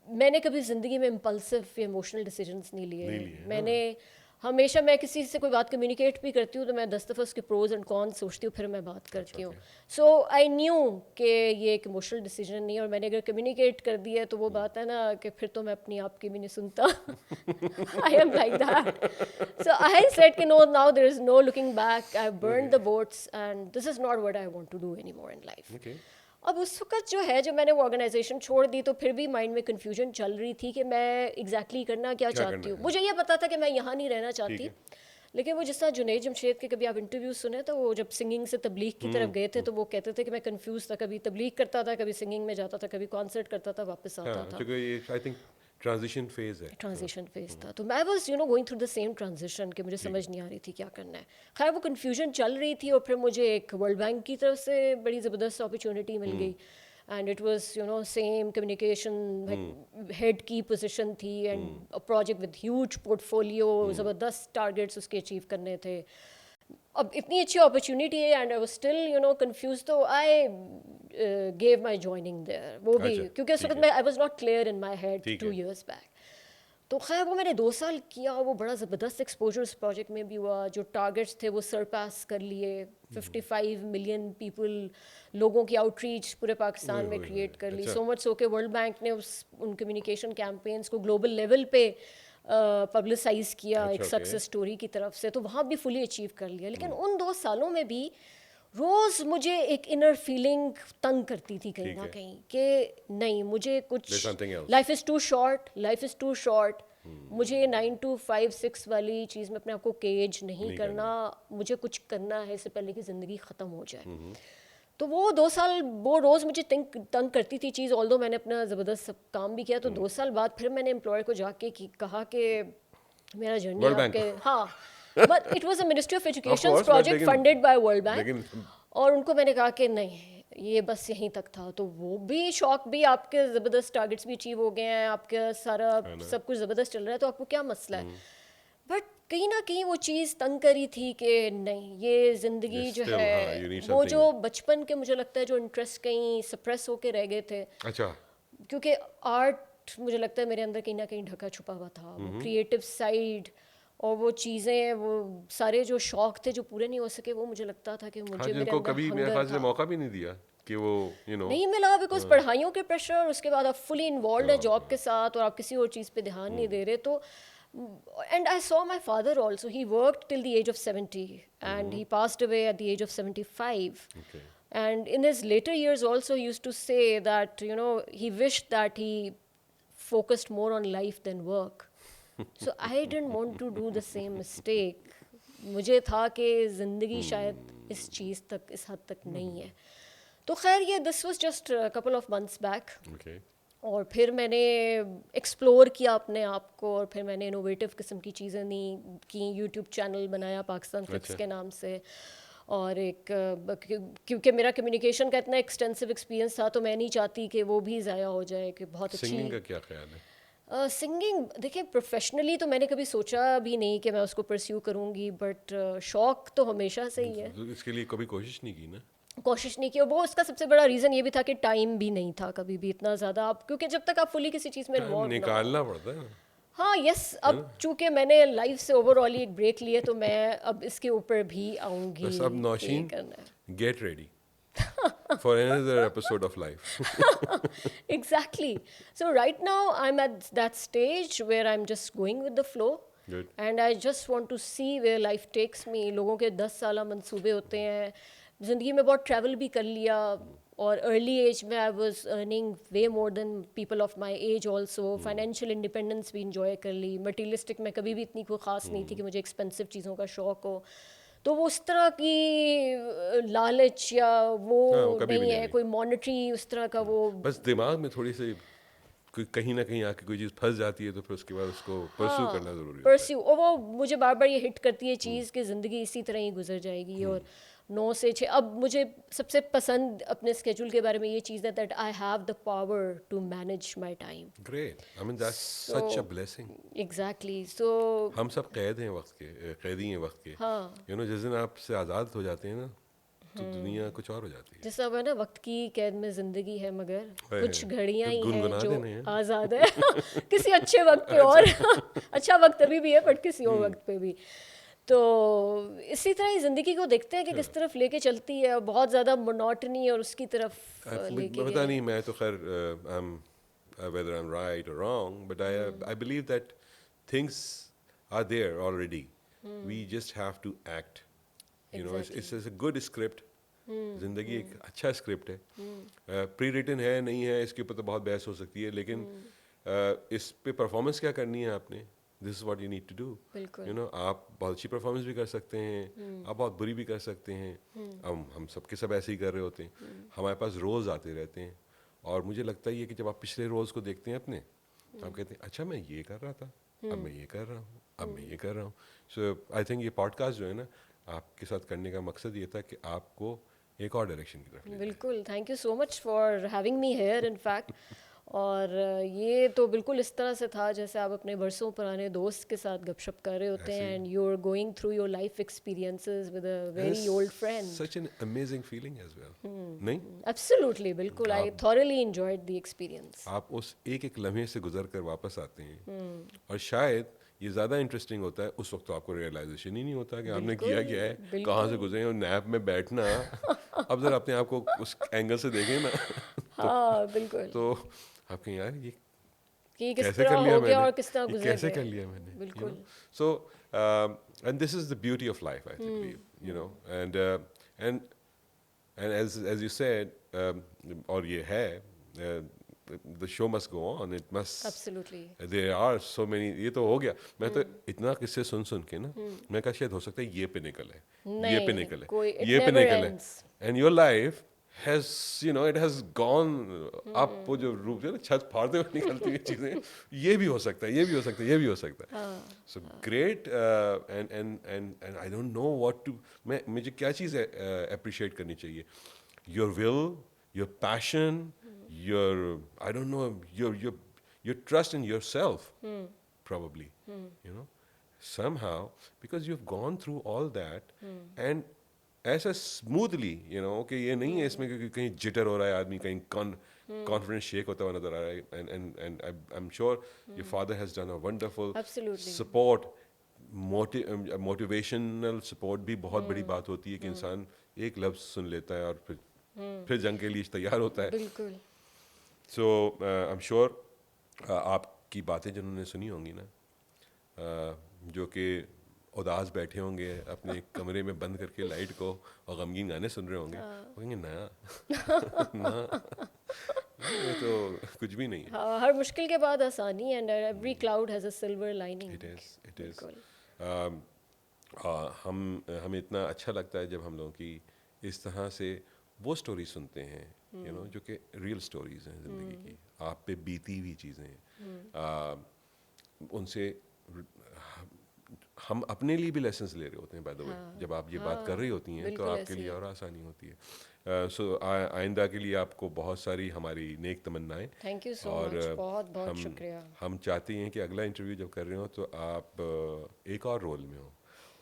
[SPEAKER 1] میں نے کبھی زندگی میں امپلسو یا ایموشنل ڈیسیجنس نہیں لیے. میں نے ہمیشہ, میں کسی سے کوئی بات کمیونیکیٹ بھی کرتی ہوں تو میں 10 دفعہ اس کے پروز اینڈ کونس سوچتی ہوں, پھر میں بات کرتی ہوں. سو آئی نیو کہ یہ ایک ایموشنل ڈیسیجن نہیں ہے, اور میں نے اگر کمیونیکیٹ کر دیا ہے تو وہ بات ہے نا کہ پھر تو میں اپنی آپ کی بھی نہیں سنتا. I am like that. So I said کہ no, now there is no looking back, I burn the boats and this is not what I want to do any more in life. اب اس وقت جو ہے, جب میں نے وہ آرگنائزیشن چھوڑ دی تو پھر بھی مائنڈ میں کنفیوژن چل رہی تھی کہ میں ایگزیکٹلی کرنا کیا چاہتی ہوں. مجھے یہ پتا تھا کہ میں یہاں نہیں رہنا چاہتی, لیکن وہ جس طرح جنید جمشید کے کبھی آپ انٹرویوز سنے تو وہ جب سنگنگ سے تبلیغ کی طرف گئے تھے تو وہ کہتے تھے کہ میں کنفیوز تھا, کبھی تبلیغ کرتا تھا, کبھی سنگنگ میں جاتا تھا, کبھی کانسرٹ کرتا تھا, واپس آتا تھا.
[SPEAKER 2] ٹرانزیشن فیز ہے.
[SPEAKER 1] ٹرانزیشن فیز تھا. تو میں was going through the same transition کہ مجھے سمجھ نہیں آ رہی تھی کیا کرنا ہے. خیر وہ کنفیوژن چل رہی تھی, اور پھر مجھے ایک ورلڈ بینک کی طرف سے بڑی زبردست اپرچونیٹی مل گئی. And it was same communication head کی پوزیشن تھی, and project with huge portfolio, زبردست ٹارگیٹس اس کے اچیو کرنے تھے. اب اتنی اچھی اپرچونیٹی ہے, and I was still confused, تو I gave my joining there. وہ بھی کیونکہ اس وقت میں I was not clear in my head 2 years back. تو خیر وہ میں نے 2 سال کیا, وہ بڑا زبردست ایکسپوجر اس پروجیکٹ میں بھی ہوا. جو ٹارگیٹس تھے وہ سرپاس کر لیے, 55 ملین پیپل, لوگوں کی آؤٹ ریچ پورے پاکستان میں کریٹ کر لی. سو مچ سو کہ ورلڈ بینک نے ان کمیونیکیشن کیمپینس کو گلوبل لیول پہ پبلسائز کیا ایک سکسیس اسٹوری کی طرف سے, تو وہاں بھی فلی اچیو کر لیا. لیکن ان 2 سالوں میں بھی روز مجھے ایک انر فیلنگ تنگ کرتی تھی کہیں نہ کہیں کہ نہیں, مجھے کچھ, life is too short, life is too short. مجھے 9 to 5 6 والی چیز میں اپنے آپ کو کیج نہیں کرنا, مجھے کچھ کرنا ہے اس سے پہلے کہ زندگی ختم ہو جائے. تو وہ 2 سال وہ روز مجھے تنگ کرتی تھی چیز. آلدو میں نے اپنا زبردست سب کام بھی کیا, تو 2 سال بعد پھر میں نے امپلائر کو جا کے کہا کہ میرا جرنی آپ کے, ہاں but it was a ministry of education project funded by world bank, اور ان کو میں نے کہا کہ نہیں یہ بس یہیں تک تھا. تو وہ بھی شوق بھی, آپ کے زبردست ٹارگیٹس بھی اچیو ہو گئے ہیں, آپ کا سارا سب کچھ زبردست چل رہا ہے, تو آپ کو کیا مسئلہ ہے. بٹ کہیں نہ کہیں وہ چیز تنگ کری تھی کہ نہیں یہ زندگی جو ہے, وہ جو بچپن کے مجھے لگتا ہے جو انٹرسٹ کہیں سپریس ہو کے رہ گئے تھے, کیونکہ آرٹ مجھے لگتا ہے میرے اندر کہیں نہ کہیں ڈھکا چھپا ہوا تھا, وہ کریٹو سائڈ اور وہ چیزیں, وہ سارے جو شوق تھے جو پورے نہیں ہو سکے, وہ مجھے لگتا تھا کہ مجھے میرے اندر
[SPEAKER 2] کبھی میرے خیال سے موقع بھی نہیں دیا کہ وہ
[SPEAKER 1] نہیں ملا, بیکاز پڑھائیوں کے پریشر, اور اس کے بعد آپ فلی انوالوڈ ہے جاب کے ساتھ اور آپ کسی اور چیز پہ دھیان نہیں دے رہے. تو and I saw my father also, he worked till the age of 70 and he passed away at the age of 75. And in his later years also he used to say that he wished that he focused more on life than work. So I didn't want to do the same mistake. مجھے تھا کہ زندگی شاید اس چیز تک, اس حد تک نہیں ہے. تو خیر یہ this was just couple of months back. اور پھر میں نے ایکسپلور کیا اپنے آپ کو, اور پھر میں نے انوویٹیو قسم کی چیزیں کی, یوٹیوب چینل بنایا پاکستان فلکس کے نام سے, اور ایک کیونکہ میرا کمیونیکیشن کا اتنا ایکسٹینسو ایکسپیرینس تھا تو میں نہیں چاہتی کہ وہ بھی ضائع ہو جائے. کہ بہت اچھی
[SPEAKER 2] سنگنگ کا کیا خیال ہے؟
[SPEAKER 1] سنگنگ دیکھیں پروفیشنلی تو میں نے کبھی سوچا بھی نہیں کہ میں اس کو پرسیو کروں گی, بٹ شوق تو ہمیشہ سے ہی ہے.
[SPEAKER 2] اس کے لیے کبھی کوشش نہیں کی نا؟
[SPEAKER 1] کوشش نہیں کی, اور وہ اس کا سب سے بڑا ریزن یہ بھی تھا کہ ٹائم بھی نہیں تھا کبھی بھی اتنا زیادہ, آپ کیونکہ جب تک آپ فلی کسی چیز میں انوالو
[SPEAKER 2] نکالنا پڑتا ہے.
[SPEAKER 1] ہاں یس, اب چونکہ میں نے لائف سے اوور آل ایک بریک لیے تو میں اب اس کے اوپر بھی آؤں گی.
[SPEAKER 2] بس اب Nausheen get ready for another episode of life.
[SPEAKER 1] Exactly. So right now I'm at that stage where I'm just going with the flow.
[SPEAKER 2] Good.
[SPEAKER 1] And I just want to see where life takes me. لوگوں کے 10 سالہ منصوبے ہوتے ہیں, زندگی میں بہت ٹریول بھی کر لیا, اور ارلی ایج میں I was earning way more than people of my age also. Financial independence بھی انجوائے کر لی. مٹیریلسٹک میں کبھی بھی اتنی کوئی خاص نہیں تھی کہ مجھے ایکسپینسو چیزوں کا شوق ہو, تو وہ اس طرح کی لالچ یا وہ نہیں ہے, کوئی مانیٹری اس طرح کا, وہ
[SPEAKER 2] بس دماغ میں تھوڑی سی کہیں نہ کہیں آ کے کوئی چیز پھنس جاتی ہے, تو پھر اس کے بعد اس کو پرسیو کرنا ضروری ہے.
[SPEAKER 1] پرسیو, اور وہ مجھے بار بار یہ ہٹ کرتی ہے چیز کہ زندگی اسی طرح ہی گزر جائے گی. اور 9 سے 6 اب مجھے سب سے پسند اپنے اسکیجول کے بارے میں یہ چیز ہے that I have the power to manage my time.
[SPEAKER 2] Great, I mean that's such a blessing.
[SPEAKER 1] Exactly. So
[SPEAKER 2] ہم سب قید ہیں وقت کے, قیدی ہیں وقت کے. جس دن آپ سے آزاد ہو جاتے ہیں نا, تو دنیا کچھ اور ہو جاتی ہے.
[SPEAKER 1] جیسا ہے نا, وقت کی قید میں زندگی ہے, مگر کچھ گھڑیاں ہی ہیں جو آزاد ہے کسی اچھے وقت پہ, اور اچھا وقت ابھی بھی ہے بٹ کسی اور وقت پہ بھی. تو اسی طرح ہی زندگی کو دیکھتے ہیں کہ کس طرف لے کے چلتی ہے, بہت زیادہ مونوٹنی اور اس کی طرف لے کے.
[SPEAKER 2] پتہ نہیں, میں تو خیر whether I'm right or wrong, but I believe that things are there already. We just have to act. It's a good script. زندگی ایک اچھا اسکرپٹ ہے, پری ریٹن ہے نہیں ہے اس کے اوپر تو بہت بحث ہو سکتی ہے, لیکن اس پہ پرفارمنس کیا کرنی ہے آپ نے, this is what you need to do. آپ بہت اچھی پرفارمنس بھی کر سکتے ہیں, آپ بہت بری بھی کر سکتے ہیں. ہم سب کے سب ایسے ہی کر رہے ہوتے ہیں, ہمارے پاس رولز آتے رہتے ہیں, اور مجھے لگتا ہے یہ کہ جب آپ پچھلے رولز کو دیکھتے ہیں اپنے, تو آپ کہتے ہیں اچھا میں یہ کر رہا تھا, اب میں یہ کر رہا ہوں, اب میں یہ کر رہا ہوں. سو آئی تھنک یہ پوڈ کاسٹ جو ہے نا, آپ کے ساتھ کرنے کا مقصد یہ تھا کہ آپ کو ایک اور ڈائریکشن کی طرف.
[SPEAKER 1] بالکل, thank you so much for having me here in fact. اور یہ تو بالکل اس طرح سے تھا جیسے آپ اپنے برسوں پرانے دوست کے ساتھ گپ شپ کر رہے ہوتے ہیں, and you are going through your life experiences with a very old friend.
[SPEAKER 2] Such an amazing feeling as well. نہیں,
[SPEAKER 1] ایبسلیوٹلی, بالکل, I thoroughly enjoyed the experience.
[SPEAKER 2] آپ اس ایک ایک لمحے سے گزر کر واپس آتے ہیں, اور شاید یہ زیادہ انٹرسٹنگ ہوتا ہے اس وقت, تو آپ کو ریئلائزیشن ہی نہیں ہوتا کہ آپ نے کیا کیا ہے, کہاں سے گزرے. اور نیپ میں بیٹھنا, اب ذرا اپنے آپ کو اس اینگل سے دیکھیں نا,
[SPEAKER 1] ہاں بالکل,
[SPEAKER 2] تو آپ کہیں یار یہ
[SPEAKER 1] کیسے کر لیا میں نے,
[SPEAKER 2] کیسے کر لیا میں نے.
[SPEAKER 1] بالکل.
[SPEAKER 2] So and this is the beauty of life, I think, you know, and as you said, اور یہ ہے, the show must go on, it must,
[SPEAKER 1] absolutely,
[SPEAKER 2] there are so many. یہ تو ہو گیا, میں تو اتنا قصے سن کے نا, میں کہا شاید ہو سکتا ہے یہ پہ نکل ہے, یہ پہ نکل ہے, یہ پہ نکل ہے, and your life has, you know, it has gone up. وہ جو روپ ہے نا چھت پھاڑتے ہوئے نکلتی ہوئی چیزیں, یہ بھی ہو سکتا ہے, یہ بھی ہو سکتا ہے, یہ بھی ہو سکتا ہے. So great. And I don't know what to, مجھے کیا چیز اپریشیٹ کرنی چاہیے. Your will, your passion, your I don't know, your trust in yourself probably, you know, somehow, because you've gone through all that, and ایسا اسموتھلی, یو نو, کہ یہ نہیں ہے اس میں کہ کہیں جٹر ہو رہا ہے آدمی, کہیں کانفیڈنس شیک ہوتا ہوا نظر آ رہا ہے. And I am sure your father has done a wonderful support. Motivational support بھی بہت بڑی بات ہوتی ہے کہ انسان ایک لفظ سن لیتا ہے اور پھر جنگ کے لیے تیار ہوتا ہے.
[SPEAKER 1] بالکل.
[SPEAKER 2] سو آئی ایم شیور آپ کی باتیں جنہوں نے سنی ہوں گی نا, جو کہ اداس بیٹھے ہوں گے اپنے کمرے میں بند کر کے لائٹ کو اور غمگین گانے سن رہے ہوں گے, وہ کہیں گے نہ یہ تو کچھ بھی نہیں ہے.
[SPEAKER 1] ہر مشکل کے بعد آسانی, and every cloud has a silver lining.
[SPEAKER 2] It is. ہمیں اتنا اچھا لگتا ہے جب ہم لوگوں کی اس طرح سے وہ اسٹوری سنتے ہیں, یو نو, جو کہ ریئل اسٹوریز ہیں زندگی کی, آپ پہ بیتی ہوئی چیزیں ہیں. ان سے ہم اپنے لیے بھی لیسنس لے رہے ہوتے ہیں. بائی دا وے, جب آپ یہ بات کر رہی ہوتی ہیں تو آپ کے لیے اور آسانی ہوتی ہے. سو آئندہ کے لیے آپ کو بہت ساری ہماری نیک تمنائیں.
[SPEAKER 1] تھینک یو سو مچ, بہت بہت شکریہ.
[SPEAKER 2] ہم چاہتے ہیں کہ اگلا انٹرویو جب کر رہے ہوں تو آپ ایک اور رول میں ہوں,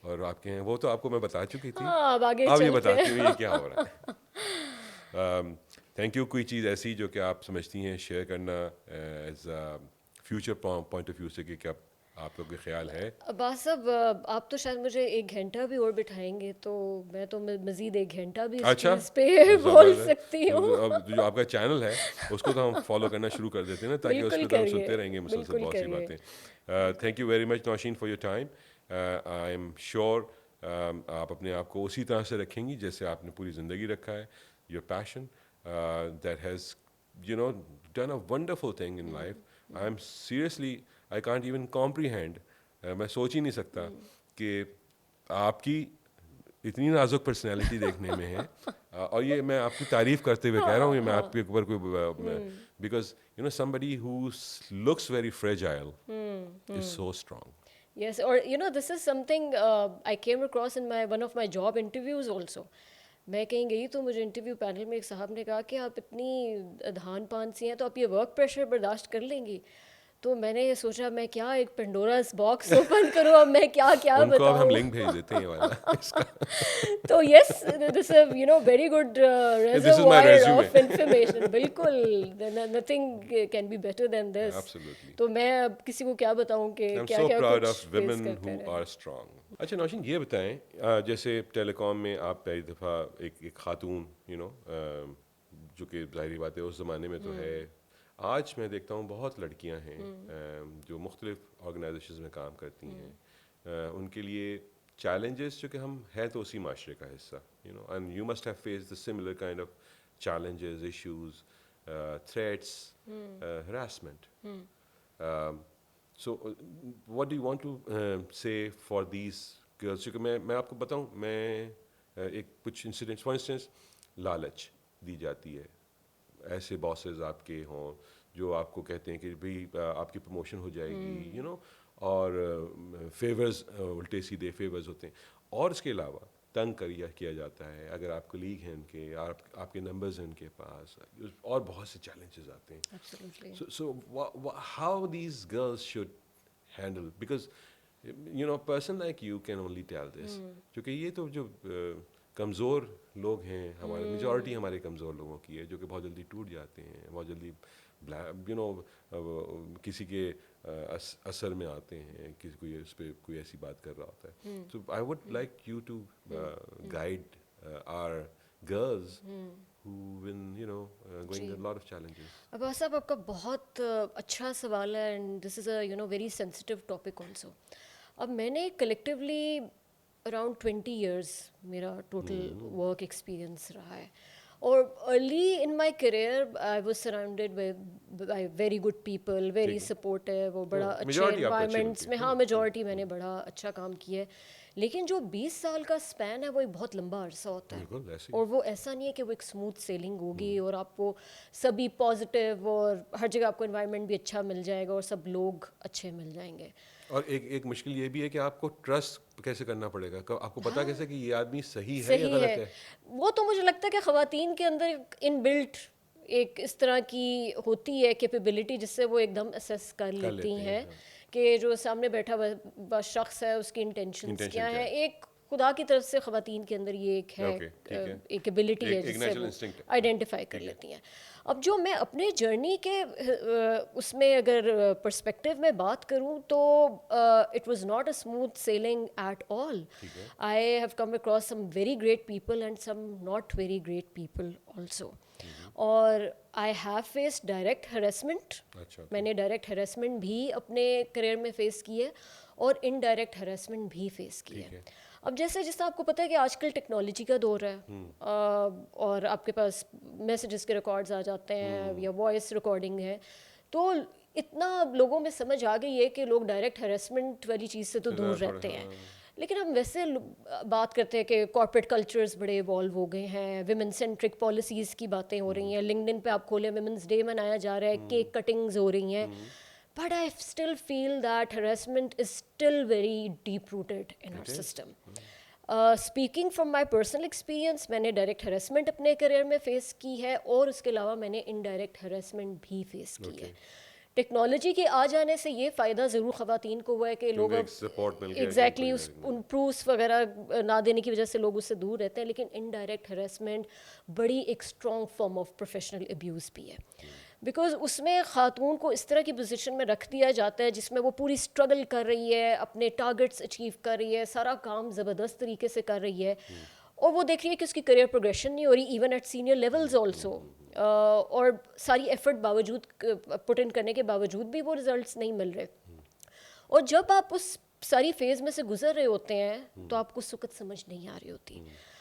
[SPEAKER 2] اور آپ کے ہیں وہ تو آپ کو میں بتا چکی تھی, آپ یہ بتاتے ہوئے یہ کیا ہو رہا ہے. Thank you. کوئی چیز ایسی جو کہ آپ سمجھتی ہیں شیئر کرنا as future point of view سے, کہ کیا آپ لوگ کے خیال ہے؟
[SPEAKER 1] عباس صاحب, آپ تو شاید مجھے 1 گھنٹہ بھی اور بٹھائیں گے تو میں تو مزید 1 گھنٹہ بھی اس پہ بول سکتی ہوں.
[SPEAKER 2] جو آپ کا چینل ہے اس کو تو ہم فالو کرنا شروع کر دیتے ہیں نا, تاکہ اس پہ ہم سنتے رہیں گے مسلسل بہت سی باتیں. Thank you very much Nausheen for your time. I am sure آپ اپنے آپ کو اسی طرح سے رکھیں گی جیسے آپ نے پوری زندگی رکھا ہے. Your passion that has, you know, done a wonderful thing in life. I am seriously, I can't even comprehend, میں سوچ ہی نہیں سکتا کہ آپ کی اتنی نازک پرسنالٹی دیکھنے میں ہے. اور یہ میں آپ کی تعریف کرتے ہوئے کہہ رہا ہوں, یہ میں آپ کے اوپر کوئی, because you know somebody who looks very fragile is so strong.
[SPEAKER 1] Yes, or you know, this is something I came across in one of my job interviews also. میں کہیں گئی تو مجھے انٹرویو پینل میں ایک صاحب نے کہا کہ آپ اتنی دھان پان سی ہیں تو آپ یہ ورک پریشر برداشت کر لیں گی. تو میں نے یہ سوچا میں کیا ایک پنڈوراز باکس اوپن کروں, اب میں کیا بتاؤں.
[SPEAKER 2] ان کو اب ہم لنک بھیج دیتے ہیں والا اس کا.
[SPEAKER 1] تو yes, this is you know very good reservoir of information. بالکل, nothing can be better than this. تو میں اب کسی کو کیا بتاؤں کہ کیا کیا کچھ فیس کرتے ہیں.
[SPEAKER 2] اچھا نوشین, یہ بتائیں, جیسے ٹیلی کام میں آپ پہلی دفعہ ایک خاتون, یو نو, جو کہ ظاہری بات ہے اس زمانے میں تو ہے, آج میں دیکھتا ہوں بہت لڑکیاں ہیں جو مختلف آرگنائزیشنز میں کام کرتی ہیں. ان کے لیے چیلنجز جو کہ ہم ہیں تو اسی معاشرے کا حصہ, you know, and you must have face the similar kind of challenges, issues, threats, harassment. So what do you want to say for these girls? کیونکہ میں آپ کو بتاؤں, میں ایک کچھ انسیڈنٹس, فار انسٹنس لالچ دی جاتی ہے. ایسے باسز آپ کے ہوں جو آپ کو کہتے ہیں کہ بھائی آپ کی پروموشن ہو جائے گی, یو نو, اور فیورز, الٹے سیدھے فیورز ہوتے ہیں. اور اس کے علاوہ تنگ کیا جاتا ہے اگر آپ کولیگ ہیں ان کے, آپ کے نمبرز ہیں ان کے پاس, اور بہت سے چیلنجز آتے ہیں. So how these girls should handle, because you know person like you can only tell this, کیونکہ یہ تو جو کمزور لوگ ہیں, ہمارے میجورٹی ہمارے کمزور لوگوں کی ہے, جو کہ بہت جلدی ٹوٹ جاتے ہیں, بہت جلدی یو نو کسی کے اثر میں آتے ہیں, کسی کو اس پہ کوئی ایسی بات کر رہا ہوتا ہے. So I would like you to guide our girls who been, you know, going through a lot of challenges.
[SPEAKER 1] Abbas صاحب, آپ کا بہت اچھا سوال ہے, and this is a you know very sensitive topic also. اب میں نے کلیکٹیولی اراؤنڈ 20 ایئرس میرا ٹوٹل ورک ایکسپیرئنس رہا ہے, اور early in my career I was surrounded by very good people, very supportive, اور بڑا اچھے انوائرمنٹس میں, ہاں میجورٹی میں نے بڑا اچھا کام کیا ہے. لیکن جو 20 سال کا اسپین ہے وہ ایک بہت لمبا عرصہ ہوتا ہے,
[SPEAKER 2] بالکل ایسے
[SPEAKER 1] اور وہ ایسا نہیں ہے کہ وہ ایک اسموتھ سیلنگ ہوگی اور آپ کو سبھی پازیٹیو اور ہر جگہ آپ کو انوائرمنٹ بھی اچھا مل جائے گا اور سب لوگ اچھے مل جائیں گے.
[SPEAKER 2] اور ایک مشکل یہ بھی ہے کہ آپ کو ٹرسٹ کیسے کرنا پڑے گا, آپ کو پتا کیسے کہ یہ آدمی صحیح ہے یا
[SPEAKER 1] صحیح
[SPEAKER 2] غلط ہے.
[SPEAKER 1] وہ تو مجھے لگتا ہے کہ خواتین کے اندر ان بلٹ ایک اس طرح کی ہوتی ہے کیپیبلٹی جس سے وہ ایک دم اسیس کر لیتی ہیں کہ جو سامنے بیٹھا ہوا شخص ہے اس کی انٹینشنز کیا ہیں. ایک خدا کی طرف سے خواتین کے اندر یہ ایک ہے, ایک ایبلٹی ہے جس سے وہ آئیڈینٹیفائی کر لیتی ہیں. اب جو میں اپنے جرنی کے اس میں اگر پرسپیکٹیو میں بات کروں تو it was not a smooth sailing at all. I have come across some very great people and some not very great people also. اور I have face direct harassment. میں نے ڈائریکٹ ہراسمنٹ بھی اپنے کریئر میں فیس کی ہے اور انڈائریکٹ ہراسمنٹ بھی فیس کی ہے. اب جس طرح آپ کو پتہ ہے کہ آج کل ٹیکنالوجی کا دور ہے اور آپ کے پاس میسیجز کے ریکارڈز آ جاتے ہیں یا وائس ریکارڈنگ ہے, تو اتنا لوگوں میں سمجھ آ گئی ہے کہ لوگ ڈائریکٹ ہراسمنٹ والی چیز سے تو دور رہتے ہیں. لیکن ہم ویسے بات کرتے ہیں کہ کارپوریٹ کلچرز بڑے ایوالو ہو گئے ہیں, ویمن سینٹرک پالیسیز کی باتیں ہو رہی ہیں, لنکڈن پہ آپ کھولیں ویمنس ڈے منایا جا رہا ہے, کیک کٹنگز ہو رہی ہیں. But I still feel that harassment is still very deep rooted in our system. Speaking from my personal experience, میں نے ڈائریکٹ ہراسمنٹ اپنے کریئر میں فیس کی ہے اور اس کے علاوہ میں نے انڈائریکٹ ہراسمنٹ بھی فیس کی ہے. ٹیکنالوجی کے آ جانے سے یہ فائدہ ضرور خواتین کو ہوا ہے کہ لوگ ایگزیکٹلی ان پروفس وغیرہ نہ دینے کی وجہ سے لوگ اس سے دور رہتے ہیں, لیکن انڈائریکٹ ہراسمنٹ بڑی ایک strong form of professional abuse بھی ہے. بیکاز اس میں خاتون کو اس طرح کی پوزیشن میں رکھ دیا جاتا ہے جس میں وہ پوری اسٹرگل کر رہی ہے, اپنے ٹارگیٹس اچیو کر رہی ہے, سارا کام زبردست طریقے سے کر رہی ہے, اور وہ دیکھ رہی ہے کہ اس کی کریئر پروگریشن نہیں ہو رہی even at senior levels also, اور ساری ایفرٹ باوجود پٹ ان کرنے کے باوجود بھی وہ ریزلٹس نہیں مل رہے. اور جب آپ اس ساری فیز میں سے گزر رہے ہوتے ہیں تو آپ کو اس وقت سمجھ نہیں آ رہی ہوتی.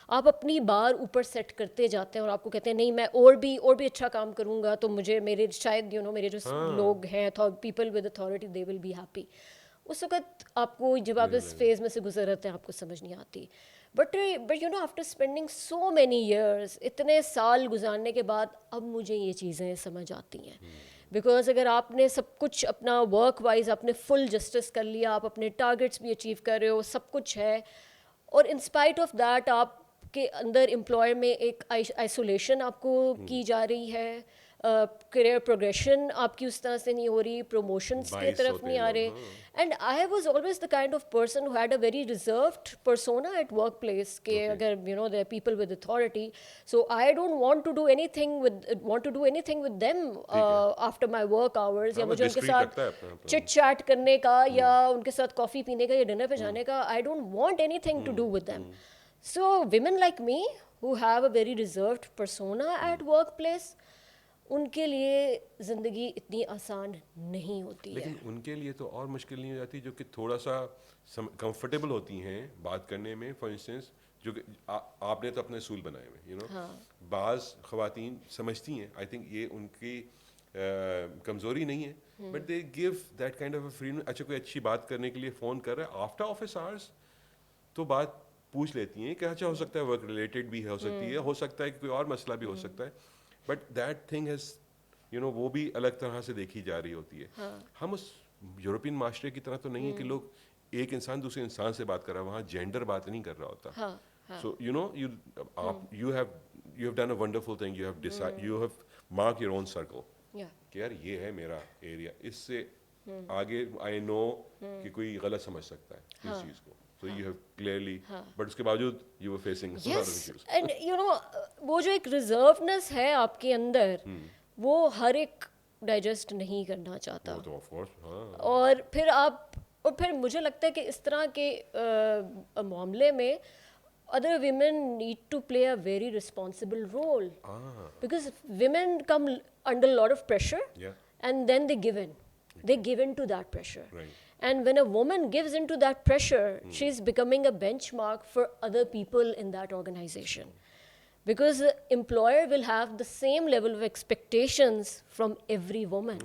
[SPEAKER 1] آپ اپنی بار اوپر سیٹ کرتے جاتے ہیں اور آپ کو کہتے ہیں نہیں میں اور بھی اچھا کام کروں گا تو مجھے میرے شاید میرے جو لوگ ہیں people with authority they will be happy. اس وقت آپ کو جب آپ اس فیز میں سے گزر رہتے ہیں آپ کو سمجھ نہیں آتی. But after spending so many years, اتنے سال گزارنے کے بعد اب مجھے یہ چیزیں سمجھ آتی ہیں. بیکاز اگر آپ نے سب کچھ اپنا ورک وائز آپ نے فل جسٹس کر لیا, آپ اپنے ٹارگیٹس بھی اچیو کر رہے ہو, سب کچھ ہے, اور انسپائٹ آف دیٹ آپ کے اندر امپلائر میں ایک آئسولیشن آپ کو کی جا رہی ہے, کریئر پروگریشن آپ کی اس طرح سے نہیں ہو رہی, پروموشنس کی طرف نہیں آ رہے. And I was always the kind of person who had a very reserved persona at workplace کہ اگر they people with authority, so I don't want to do anything with them after my work hours, یا مجھے ان کے ساتھ چٹ چیٹ کرنے کا یا ان کے ساتھ کافی پینے کا یا ڈنر پہ جانے کا, I don't want anything to do with them. So women like me who have a very reserved persona at workplace, ان کے لیے زندگی اتنی آسان نہیں ہوتی ہے.
[SPEAKER 2] لیکن ان کے لیے تو اور مشکل نہیں ہو جاتی جو کہ تھوڑا سا کمفرٹیبل ہوتی ہیں بات کرنے میں. فار انسٹنس جو کہ آپ نے تو اپنے اصول بنائے ہوئے, بعض خواتین سمجھتی ہیں, آئی تھنک یہ ان کی کمزوری نہیں ہے, but they give that kind of a freedom. اچھا کوئی اچھی بات کرنے کے لیے فون کر رہا ہے آفٹر آفس آورس تو بات پوچھ لیتی ہیں کہ اچھا ہو سکتا ہے ورک ریلیٹڈ بھی ہو سکتی ہے, ہو سکتا ہے کہ کوئی اور مسئلہ بھی ہو سکتا ہے, بٹ دیٹ تھنگ ہیز وہ بھی الگ طرح سے دیکھی جا رہی ہوتی ہے. ہم اس یورپین معاشرے کی طرح تو نہیں ہے کہ لوگ ایک انسان دوسرے انسان سے بات کر رہا ہے, وہاں جینڈر بات نہیں کر رہا ہوتا. سو you have done a wonderful thing, you have marked your own circle کہ یار یہ ہے میرا ایریا, اس سے آگے آئی نو کہ کوئی غلط سمجھ سکتا ہے اس چیز کو. So you have clearly, but اس کے باوجود you were facing a lot of issues.
[SPEAKER 1] And وہ جو ایک ریزروڈنس ہے آپ کے اندر وہ ہر ایک ڈائجسٹ نہیں کرنا چاہتا. اور پھر مجھے لگتا ہے کہ اس طرح کے معاملے میں other women need to play a very responsible role because women come under a lot of pressure and then they give in to that pressure. And when a woman gives into that pressure, she's becoming a benchmark for other people in that organization. Because the employer will have the same level of expectations from every woman.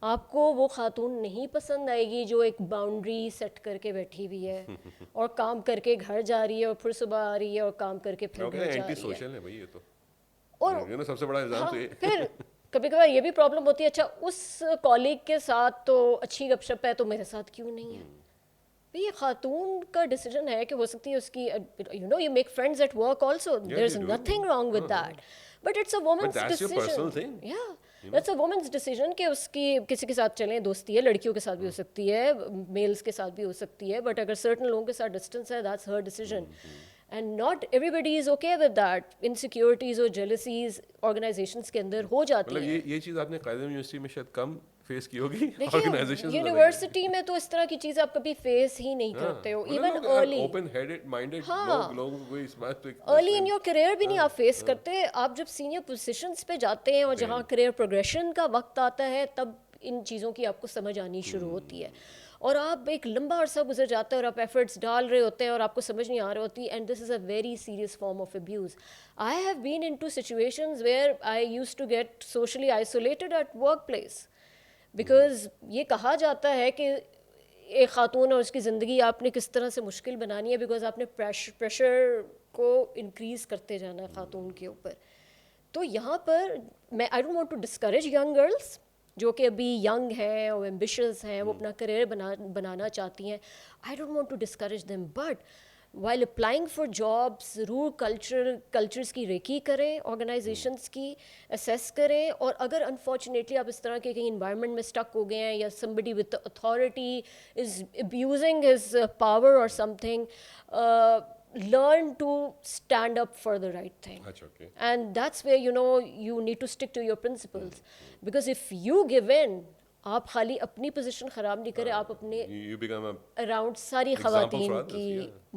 [SPEAKER 1] آپ کو وہ خاتون نہیں پسند آئے گی جو ایک باؤنڈری سیٹ کر کے بیٹھی ہوئی ہے اور کام کر کے گھر جا رہی ہے اور پھر صبح آ رہی ہے اور کام کر کے پھر گھر جا
[SPEAKER 2] اینٹی
[SPEAKER 1] رہی ہے.
[SPEAKER 2] سوشل ہے بھائی یہ تو,
[SPEAKER 1] اور
[SPEAKER 2] سب سے بڑا الزام تو یہ.
[SPEAKER 1] پھر کبھی کبھار یہ بھی پرابلم ہوتی ہے, اچھا اس کالیگ کے ساتھ تو اچھی گپ شپ ہے تو میرے ساتھ کیوں نہیں ہے. یہ خاتون کا ڈیسیجن ہے کہ ہو سکتی ہے اس کی you make friends at work also, there is nothing wrong with that, but it's a woman's decision. It's a woman's decision کہ اس کی کسی کے ساتھ چلیں, دوستی ہے, لڑکیوں کے ساتھ بھی ہو سکتی ہے, میلس کے ساتھ بھی ہو سکتی ہے, بٹ اگر سرٹن لوگوں کے ساتھ ڈسٹینس ہے that's her decision. And not everybody is okay with that. Insecurities اور جیلسیز آرگنائزیشنس کے اندر ہو جاتی ہیں.
[SPEAKER 2] یہ چیز آپ نے قائد یونیورسٹی میں شاید کم فیس کی ہوگی.
[SPEAKER 1] یونیورسٹی میں تو اس طرح کی چیز آپ کبھی فیس ہی نہیں کرتے ہو. Even early
[SPEAKER 2] open headed minded لوگوں کو اس بات پہ
[SPEAKER 1] ارلی ان یور کریئر بھی نہیں آپ فیس کرتے. آپ جب سینئر پوزیشنس پہ جاتے ہیں اور جہاں کریئر پروگریشن کا وقت آتا ہے تب ان چیزوں کی آپ کو سمجھ آنی شروع ہوتی ہے, اور آپ ایک لمبا عرصہ گزر جاتا ہے اور آپ ایفرٹس ڈال رہے ہوتے ہیں اور آپ کو سمجھ نہیں آ رہی ہوتی. And this is a very serious form of abuse. I have been into situations where I use to get socially isolated at workplace, because یہ کہا جاتا ہے کہ ایک خاتون اور اس کی زندگی آپ نے کس طرح سے مشکل بنانی ہے, بیکاز آپ نے پریشر کو انکریز کرتے جانا ہے خاتون کے اوپر. تو یہاں پر میں I don't want to discourage young girls جو کہ ابھی ینگ ہیں اور ایمبیشیس ہیں, وہ اپنا کریئر بنانا چاہتی ہیں. I don't want to discourage them, but while applying for jobs ضرور کلچرس کی ریکی کریں, آرگنائزیشنس کی اسیس کریں, اور اگر انفارچونیٹلی آپ اس طرح کے کہیں انوائرمنٹ میں اسٹک ہو گئے ہیں یا somebody with authority is abusing his power or something, learn to stand up for the right thing. And that's where you need to stick to your principles, because if you give in, آپ خالی اپنی پوزیشن خراب نہیں کریں, آپ اپنے اراؤنڈ ساری خواتین کی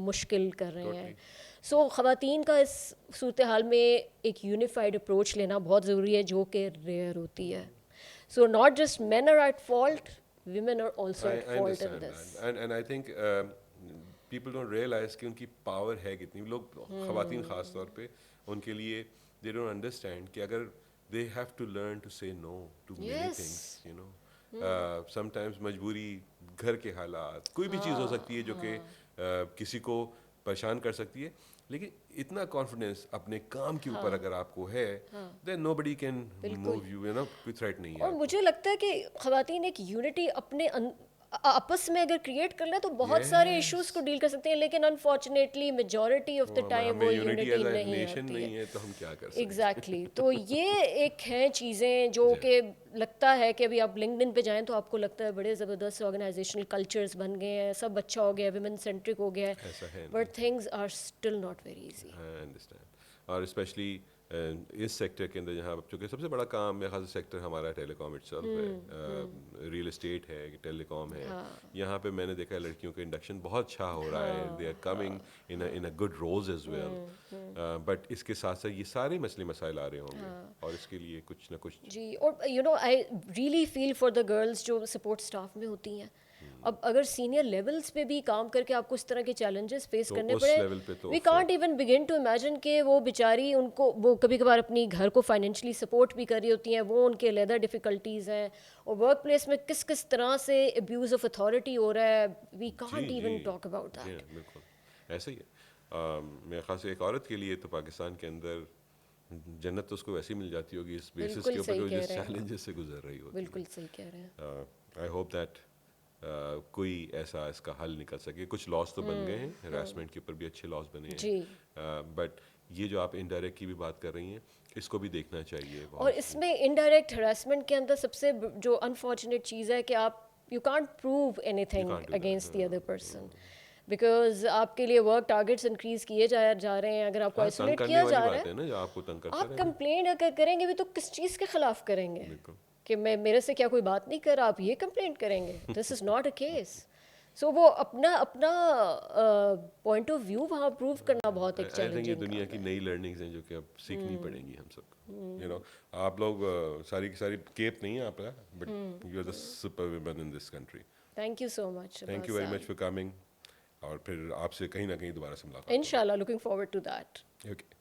[SPEAKER 1] مشکل کر رہے ہیں. سو خواتین کا اس صورتحال میں ایک یونیفائڈ اپروچ لینا بہت ضروری ہے, جو کہ ریئر ہوتی ہے. So not just men are at fault, women are also at fault in this.
[SPEAKER 2] And I think people don't realise کہ ان کی پاور ہے کتنی. لوگ خواتین خاص طور پہ ان کے لیے دے ڈونٹ انڈرسٹینڈ کہ اگر they have to learn to say no to many things, sometimes مجبوری, گھر کے حالات, کوئی بھی چیز ہو سکتی ہے جو کہ کسی کو پریشان کر سکتی ہے, لیکن اتنا کانفیڈینس اپنے کام کے اوپر اگر آپ کو ہے, دین نو بڈی کین موو یو, کوئی تھریٹ نہیں ہے.
[SPEAKER 1] اور مجھے لگتا ہے کہ خواتین ایک یونٹی اپنے آپس میں اگر کریٹ کر لیں تو بہت سارے ایشوز کو ڈیل کر سکتے ہیں, لیکن unfortunately majority of the time وہ یونٹی نہیں آتی
[SPEAKER 2] ہے, تو ہم کیا کر سکتے ہیں.
[SPEAKER 1] ایگزیکٹلی. تو یہ ایک ہیں چیزیں جو کہ لگتا ہے کہ ابھی آپ لنکڈ ان پہ جائیں تو آپ کو لگتا ہے بڑے زبردست آرگنائزیشنل کلچرز بن گئے ہیں, سب اچھا ہو گیا, ویمن سینٹرک ہو گیا ہے, but things are still not very easy.
[SPEAKER 2] اور اسپیشلی اس سیکٹر کے اندر جہاں چونکہ سب سے بڑا کام میرے خیال سے سیکٹر ہمارا ٹیلی کام اٹسیلف ہے, ریئل اسٹیٹ ہے, ٹیلی کام ہے, یہاں پہ میں نے دیکھا لڑکیوں کا انڈکشن بہت اچھا ہو رہا ہے, they are coming in a good roles as well, but اس کے ساتھ ساتھ یہ سارے مسئلے مسائل آ رہے ہوں گے, اور اس کے لیے کچھ نہ کچھ.
[SPEAKER 1] جی, اور I really feel for the girls جو سپورٹ اسٹاف میں ہوتی ہیں. اب اگر سینئر لیولس پہ بھی کام کر کے آپ کو اس طرح کے چیلنجز فیس کرنے پڑے, we can't even begin to imagine کہ وہ بیچاری, ان کو وہ کبھی کبھار اپنی گھر کو فائنینشلی سپورٹ بھی کر رہی ہوتی ہیں, وہ ان کے علیحدہ ڈیفیکلٹیز ہیں, اور ورک پلیس میں کس کس طرح سے ابیوز آف اتھارٹی ہو رہا ہے, we can't even talk about that.
[SPEAKER 2] بالکل ایسا ہی ہے. میرے خیال سے ایک عورت کے لیے تو پاکستان کے اندر جنت تو اس کو ویسے ہی مل جاتی ہوگی اس بیسس کے اوپر جس چیلنجز سے گزر رہی ہوتی ہے.
[SPEAKER 1] بالکل صحیح کہہ رہے ہیں.
[SPEAKER 2] آئی ہوپ دیٹ کوئی ایسا اس کا حل نکل سکے. کچھ لاس تو بن گئے ہیں, ہراسمنٹ کے اوپر بھی اچھے لاس بنے ہیں, بٹ یہ جو آپ انڈائریکٹ کی بھی بات کر رہی ہیں اس کو بھی دیکھنا چاہیے.
[SPEAKER 1] اور اس میں انڈائریکٹ ہراسمنٹ کے اندر سب سے جو انفارچونیٹ چیز ہے کہ آپ you can't prove any thing against the other person, because آپ کے لیے ورک ٹارگیٹس انکریز کیے جا رہے ہیں. اگر آپ کو آئسولیٹ کیا جا رہا ہے, آپ کمپلین اگر کریں گے بھی تو کس چیز کے خلاف کریں گے کہ میرے سے کیا کوئی بات نہیں کر رہا, آپ یہ کمپلینٹ کریں گے. دس از ناٹ اے کیس. سو وہ اپنا پوائنٹ آف ویو وہاں پروو کرنا بہت ایک چیلنجنگ.
[SPEAKER 2] یہ دنیا کی نئی لرننگز ہیں جو کہ اب سیکھنی پڑیں گی ہم سب کو. آپ لوگ ساری کی ساری کیپ نہیں ہیں آپ کا, but you are the super women in this country.
[SPEAKER 1] Thank you so much.
[SPEAKER 2] Thank you very much for coming, اور پھر آپ سے کہیں نہ کہیں دوبارہ سے ملاقات
[SPEAKER 1] انشاء اللہ. Looking forward to that.
[SPEAKER 2] Okay.